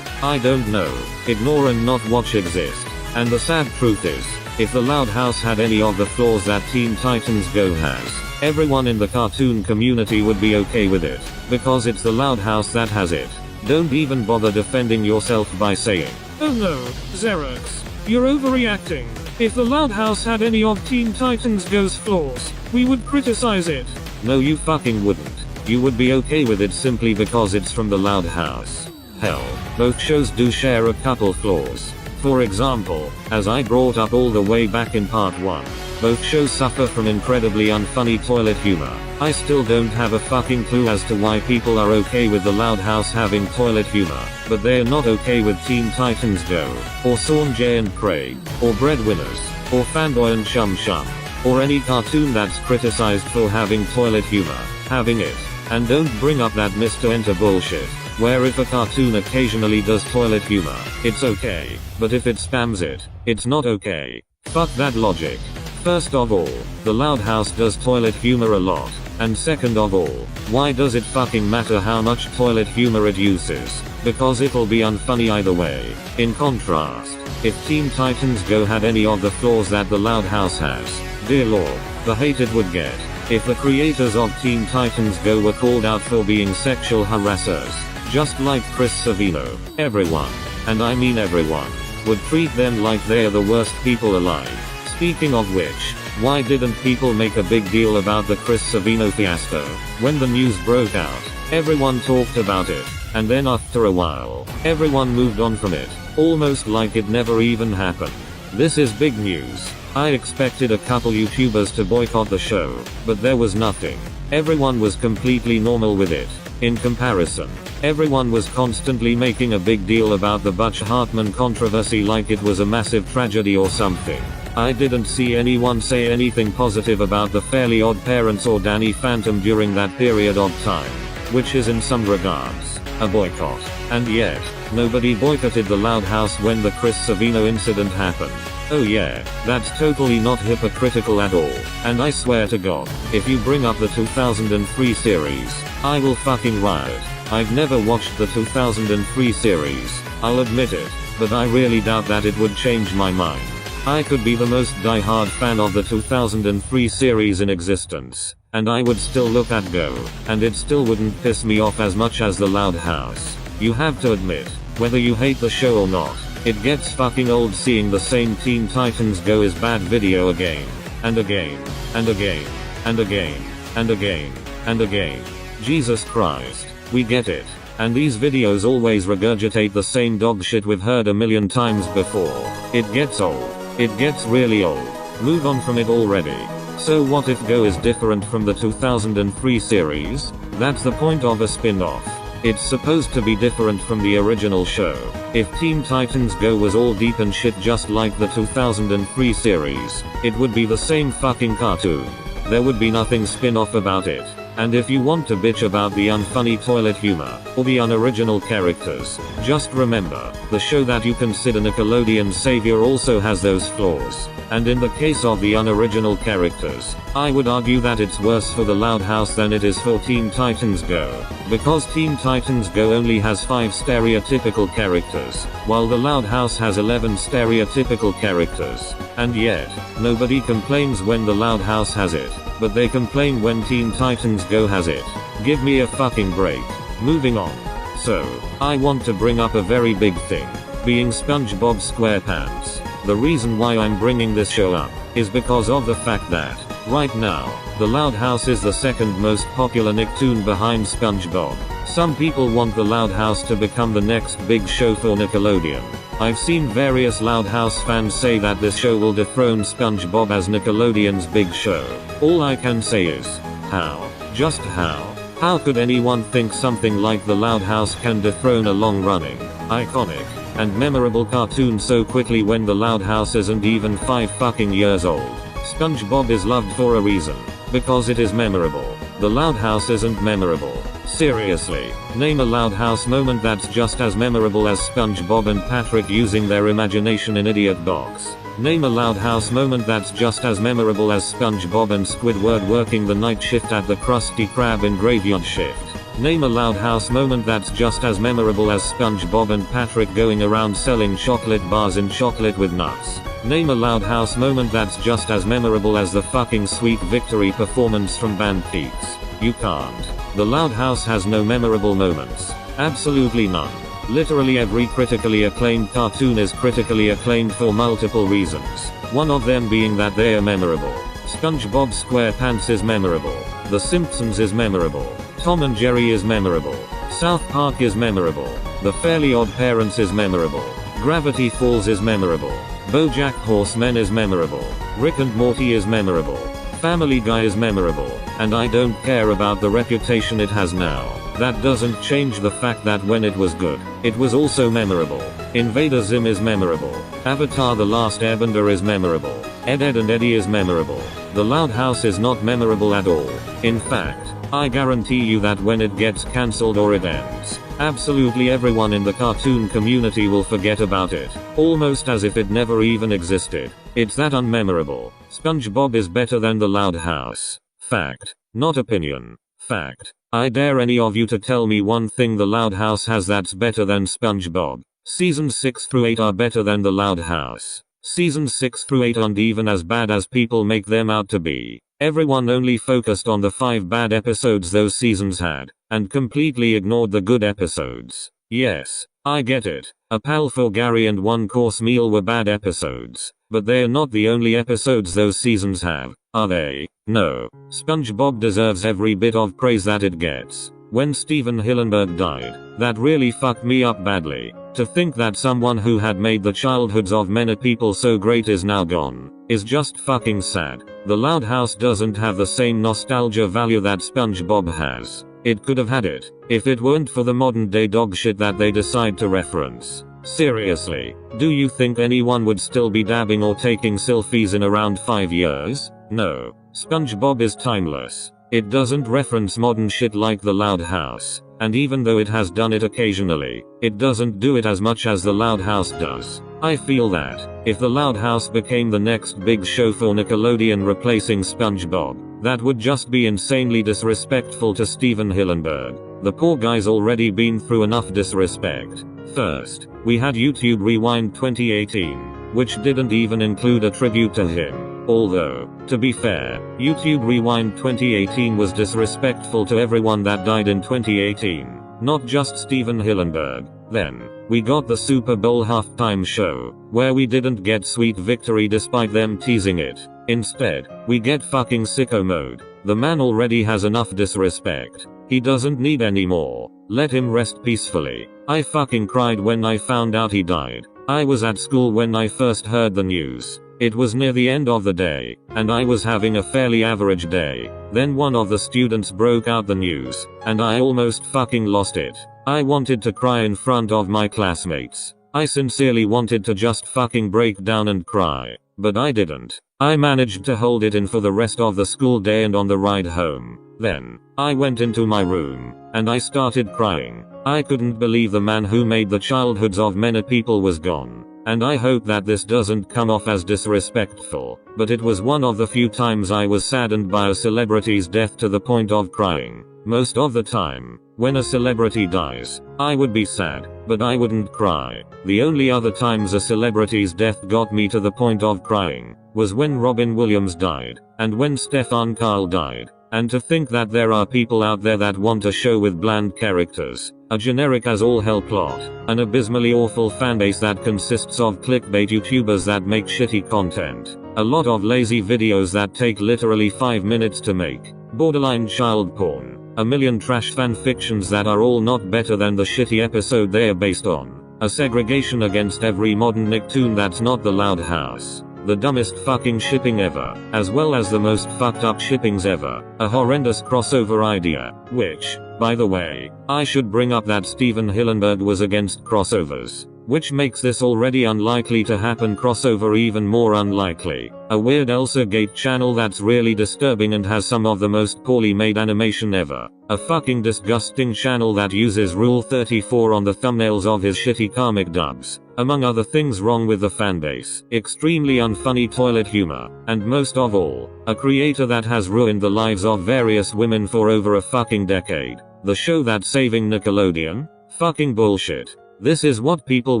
Speaker 1: I don't know, ignore and not watch exist. And the sad truth is, if the Loud House had any of the flaws that Teen Titans Go has, everyone in the cartoon community would be okay with it, because it's the Loud House that has it. Don't even bother defending yourself by saying,
Speaker 13: "Oh no, Zerex, you're overreacting. If the Loud House had any of Teen Titans Go's flaws, we would criticize it."
Speaker 1: No, you fucking wouldn't. You would be okay with it simply because it's from the Loud House. Hell, both shows do share a couple flaws. For example, as I brought up all the way back in part 1, both shows suffer from incredibly unfunny toilet humor. I still don't have a fucking clue as to why people are okay with the Loud House having toilet humor, but they're not okay with Teen Titans Go, or Sanjay and Craig, or Breadwinners, or Fanboy and Chum Chum, or any cartoon that's criticized for having toilet humor, having it. And don't bring up that Mr. Enter bullshit, where if a cartoon occasionally does toilet humor, it's okay, but if it spams it, it's not okay. Fuck that logic. First of all, the Loud House does toilet humor a lot, and second of all, why does it fucking matter how much toilet humor it uses? Because it'll be unfunny either way. In contrast, if Teen Titans Go had any of the flaws that the Loud House has, dear lord, the hate it would get. If the creators of Teen Titans Go were called out for being sexual harassers, just like Chris Savino, everyone, and I mean everyone, would treat them like they're the worst people alive. Speaking of which, why didn't people make a big deal about the Chris Savino fiasco? When the news broke out, everyone talked about it, and then after a while, everyone moved on from it, almost like it never even happened. This is big news. I expected a couple YouTubers to boycott the show, but there was nothing. Everyone was completely normal with it. In comparison, everyone was constantly making a big deal about the Butch Hartman controversy like it was a massive tragedy or something. I didn't see anyone say anything positive about the Fairly Odd Parents or Danny Phantom during that period of time, which is in some regards a boycott. And yet, nobody boycotted the Loud House when the Chris Savino incident happened. Oh yeah, that's totally not hypocritical at all. And I swear to God, if you bring up the 2003 series, I will fucking riot. I've never watched the 2003 series, I'll admit it, but I really doubt that it would change my mind. I could be the most die-hard fan of the 2003 series in existence, and I would still look at Go, and it still wouldn't piss me off as much as the Loud House. You have to admit, whether you hate the show or not, it gets fucking old seeing the same Teen Titans Go is bad video again, and again, and again, and again, and again, and again. Jesus Christ, we get it. And these videos always regurgitate the same dog shit we've heard a million times before. It gets old. It gets really old. Move on from it already. So what if Go is different from the 2003 series? That's the point of a spin-off. It's supposed to be different from the original show. If Teen Titans Go was all deep and shit just like the 2003 series, it would be the same fucking cartoon. There would be nothing spin-off about it. And if you want to bitch about the unfunny toilet humor, or the unoriginal characters, just remember, the show that you consider Nickelodeon's savior also has those flaws. And in the case of the unoriginal characters, I would argue that it's worse for the Loud House than it is for Teen Titans Go. Because Teen Titans Go only has 5 stereotypical characters, while the Loud House has 11 stereotypical characters. And yet, nobody complains when the Loud House has it, but they complain when Teen Titans Go has it. Give me a fucking break. Moving on. So, I want to bring up a very big thing. Being SpongeBob SquarePants. The reason why I'm bringing this show up is because of the fact that, right now, the Loud House is the second most popular Nicktoon behind SpongeBob. Some people want the Loud House to become the next big show for Nickelodeon. I've seen various Loud House fans say that this show will dethrone SpongeBob as Nickelodeon's big show. All I can say is, how? Just how? How could anyone think something like the Loud House can dethrone a long-running, iconic, and memorable cartoon so quickly when the Loud House isn't even 5 fucking years old? SpongeBob is loved for a reason. Because it is memorable. The Loud House isn't memorable. Seriously, name a Loud House moment that's just as memorable as SpongeBob and Patrick using their imagination in Idiot Box. Name a Loud House moment that's just as memorable as SpongeBob and Squidward working the night shift at the Krusty Krab in Graveyard Shift. Name a Loud House moment that's just as memorable as SpongeBob and Patrick going around selling chocolate bars in Chocolate with Nuts. Name a Loud House moment that's just as memorable as the fucking Sweet Victory performance from Band Peaks. You can't. The Loud House has no memorable moments. Absolutely none. Literally every critically acclaimed cartoon is critically acclaimed for multiple reasons. One of them being that they are memorable. SpongeBob SquarePants is memorable. The Simpsons is memorable. Tom and Jerry is memorable. South Park is memorable. The Fairly Odd Parents is memorable. Gravity Falls is memorable. BoJack Horseman is memorable. Rick and Morty is memorable. Family Guy is memorable. And I don't care about the reputation it has now. That doesn't change the fact that when it was good, it was also memorable. Invader Zim is memorable. Avatar: The Last Airbender is memorable. Ed, Edd and Eddy is memorable. The Loud House is not memorable at all. In fact, I guarantee you that when it gets cancelled or it ends, absolutely everyone in the cartoon community will forget about it, almost as if it never even existed. It's that unmemorable. SpongeBob is better than the Loud House. Fact. Not opinion. Fact. I dare any of you to tell me one thing the Loud House has that's better than SpongeBob. Seasons 6 through 8 are better than the Loud House. Seasons 6 through 8 aren't even as bad as people make them out to be. Everyone only focused on the 5 bad episodes those seasons had, and completely ignored the good episodes. Yes, I get it. A Pal for Gary and One Course Meal were bad episodes, but they're not the only episodes those seasons have, are they? No. SpongeBob deserves every bit of praise that it gets. When Steven Hillenburg died, that really fucked me up badly. To think that someone who had made the childhoods of many people so great is now gone, is just fucking sad. The Loud House doesn't have the same nostalgia value that SpongeBob has. It could have had it, if it weren't for the modern day dog shit that they decide to reference. Seriously, do you think anyone would still be dabbing or taking selfies in around 5 years? No. SpongeBob is timeless. It doesn't reference modern shit like the Loud House, and even though it has done it occasionally, it doesn't do it as much as the Loud House does. I feel that, if the Loud House became the next big show for Nickelodeon replacing SpongeBob, that would just be insanely disrespectful to Steven Hillenburg. The poor guy's already been through enough disrespect. First, we had YouTube Rewind 2018, which didn't even include a tribute to him. Although, to be fair, YouTube Rewind 2018 was disrespectful to everyone that died in 2018, not just Steven Hillenburg. Then, we got the Super Bowl halftime show, where we didn't get Sweet Victory despite them teasing it. Instead, we get fucking sicko mode. The man already has enough disrespect. He doesn't need any more. Let him rest peacefully. I fucking cried when I found out he died. I was at school when I first heard the news. It was near the end of the day, and I was having a fairly average day. Then one of the students broke out the news, and I almost fucking lost it. I wanted to cry in front of my classmates. I sincerely wanted to just fucking break down and cry, but I didn't. I managed to hold it in for the rest of the school day and on the ride home. Then, I went into my room, and I started crying. I couldn't believe the man who made the childhoods of many people was gone. And I hope that this doesn't come off as disrespectful, but it was one of the few times I was saddened by a celebrity's death to the point of crying. Most of the time, when a celebrity dies, I would be sad, but I wouldn't cry. The only other times a celebrity's death got me to the point of crying was when Robin Williams died, and when Stefan Kyle died. And to think that there are people out there that want a show with bland characters, a generic as all hell plot, an abysmally awful fanbase that consists of clickbait YouTubers that make shitty content, a lot of lazy videos that take literally 5 minutes to make, borderline child porn, a million trash fanfictions that are all not better than the shitty episode they are based on, a segregation against every modern Nicktoon that's not the Loud House. The dumbest fucking shipping ever, as well as the most fucked up shippings ever, a horrendous crossover idea, which, by the way, I should bring up that Steven Hillenburg was against crossovers, which makes this already unlikely to happen crossover even more unlikely. A weird Elsa Gate channel that's really disturbing and has some of the most poorly made animation ever. A fucking disgusting channel that uses Rule 34 on the thumbnails of his shitty comic dubs. Among other things wrong with the fanbase. Extremely unfunny toilet humor. And most of all, a creator that has ruined the lives of various women for over a fucking decade. The show that's saving Nickelodeon? Fucking bullshit. This is what people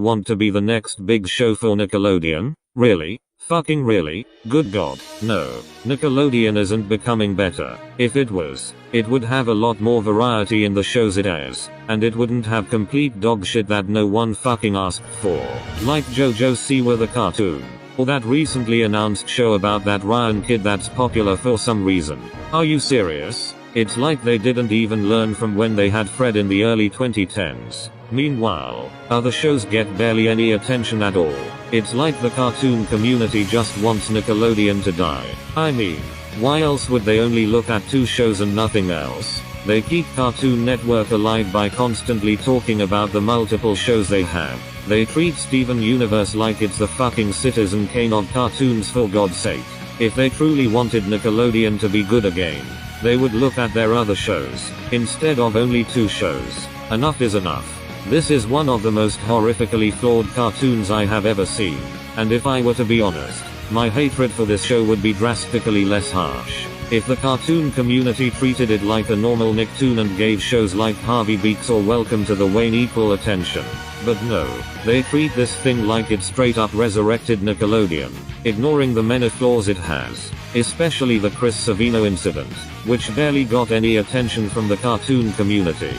Speaker 1: want to be the next big show for Nickelodeon? Really? Fucking really? Good god, no. Nickelodeon isn't becoming better. If it was, it would have a lot more variety in the shows it airs, and it wouldn't have complete dog shit that no one fucking asked for. Like JoJo Siwa the cartoon, or that recently announced show about that Ryan kid that's popular for some reason. Are you serious? It's like they didn't even learn from when they had Fred in the early 2010s. Meanwhile, other shows get barely any attention at all. It's like the cartoon community just wants Nickelodeon to die. I mean, why else would they only look at 2 shows and nothing else? They keep Cartoon Network alive by constantly talking about the multiple shows they have. They treat Steven Universe like it's the fucking Citizen Kane of cartoons, for God's sake. If they truly wanted Nickelodeon to be good again, they would look at their other shows, instead of only 2 shows. Enough is enough. This is one of the most horrifically flawed cartoons I have ever seen, and if I were to be honest, my hatred for this show would be drastically less harsh. If the cartoon community treated it like a normal Nicktoon and gave shows like Harvey Beaks or Welcome to the Wayne equal attention. But no, they treat this thing like it's straight up resurrected Nickelodeon, ignoring the many flaws it has, especially the Chris Savino incident, which barely got any attention from the cartoon community.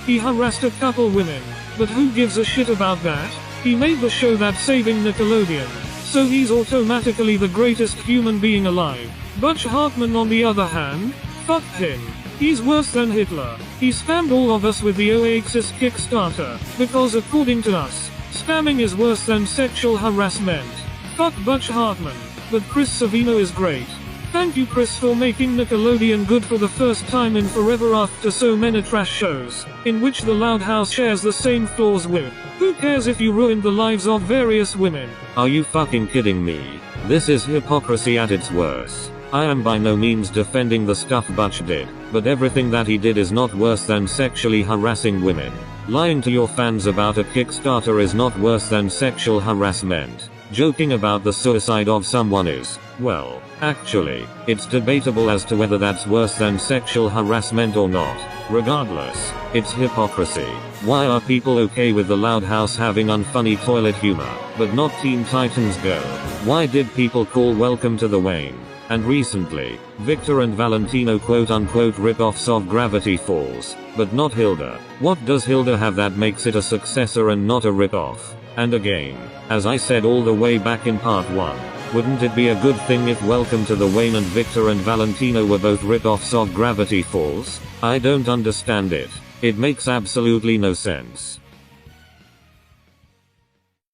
Speaker 13: He harassed a couple women, but who gives a shit about that? He made the show that's saving Nickelodeon, so he's automatically the greatest human being alive. Butch Hartman on the other hand, fuck him. He's worse than Hitler. He spammed all of us with the Oasis Kickstarter, because according to us, spamming is worse than sexual harassment. Fuck Butch Hartman, but Chris Savino is great. Thank you Chris for making Nickelodeon good for the first time in forever after so many trash shows, in which the Loud House shares the same flaws with. Who cares if you ruined the lives of various women?
Speaker 1: Are you fucking kidding me? This is hypocrisy at its worst. I am by no means defending the stuff Butch did, but everything that he did is not worse than sexually harassing women. Lying to your fans about a Kickstarter is not worse than sexual harassment. Joking about the suicide of someone is, well, actually, it's debatable as to whether that's worse than sexual harassment or not. Regardless, it's hypocrisy. Why are people okay with the Loud House having unfunny toilet humor, but not Teen Titans Go? Why did people call Welcome to the Wayne, and recently, Victor and Valentino quote-unquote rip-offs of Gravity Falls, but not Hilda? What does Hilda have that makes it a successor and not a rip-off? And again, as I said all the way back in part 1, wouldn't it be a good thing if Welcome to the Wayne and Victor and Valentino were both rip-offs of Gravity Falls? I don't understand it. It makes absolutely no sense.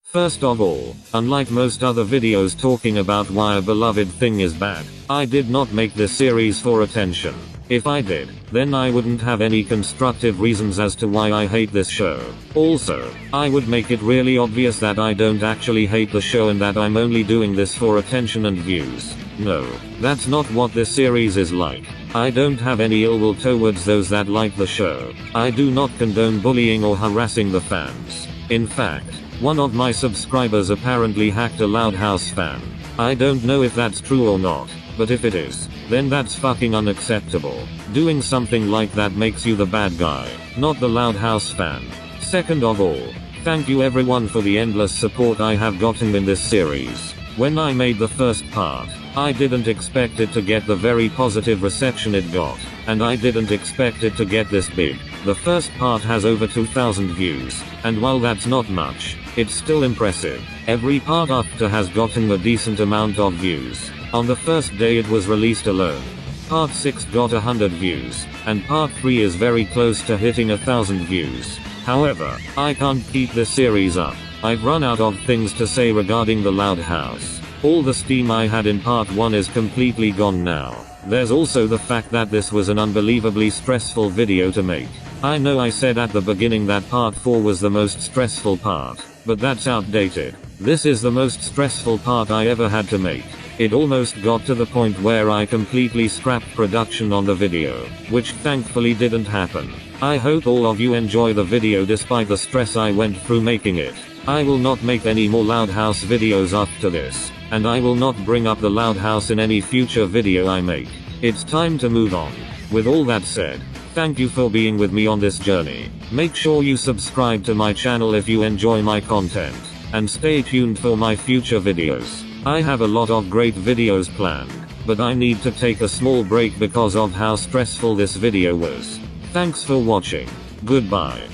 Speaker 1: First of all, unlike most other videos talking about why a beloved thing is bad, I did not make this series for attention. If I did, then I wouldn't have any constructive reasons as to why I hate this show. Also, I would make it really obvious that I don't actually hate the show and that I'm only doing this for attention and views. No, that's not what this series is like. I don't have any ill will towards those that like the show. I do not condone bullying or harassing the fans. In fact, one of my subscribers apparently hacked a Loud House fan. I don't know if that's true or not, but if it is, then that's fucking unacceptable. Doing something like that makes you the bad guy, not the Loud House fan. Second of all, thank you everyone for the endless support I have gotten in this series. When I made the first part, I didn't expect it to get the very positive reception it got, and I didn't expect it to get this big. The first part has over 2,000 views, and while that's not much, it's still impressive. Every part after has gotten a decent amount of views. On the first day it was released alone, Part 6 got 100 views, and Part 3 is very close to hitting 1,000 views. However, I can't keep this series up. I've run out of things to say regarding the Loud House. All the steam I had in Part 1 is completely gone now. There's also the fact that this was an unbelievably stressful video to make. I know I said at the beginning that Part 4 was the most stressful part, but that's outdated. This is the most stressful part I ever had to make. It almost got to the point where I completely scrapped production on the video, which thankfully didn't happen. I hope all of you enjoy the video despite the stress I went through making it. I will not make any more Loud House videos after this, and I will not bring up the Loud House in any future video I make. It's time to move on. With all that said, thank you for being with me on this journey. Make sure you subscribe to my channel if you enjoy my content, and stay tuned for my future videos. I have a lot of great videos planned, but I need to take a small break because of how stressful this video was. Thanks for watching. Goodbye.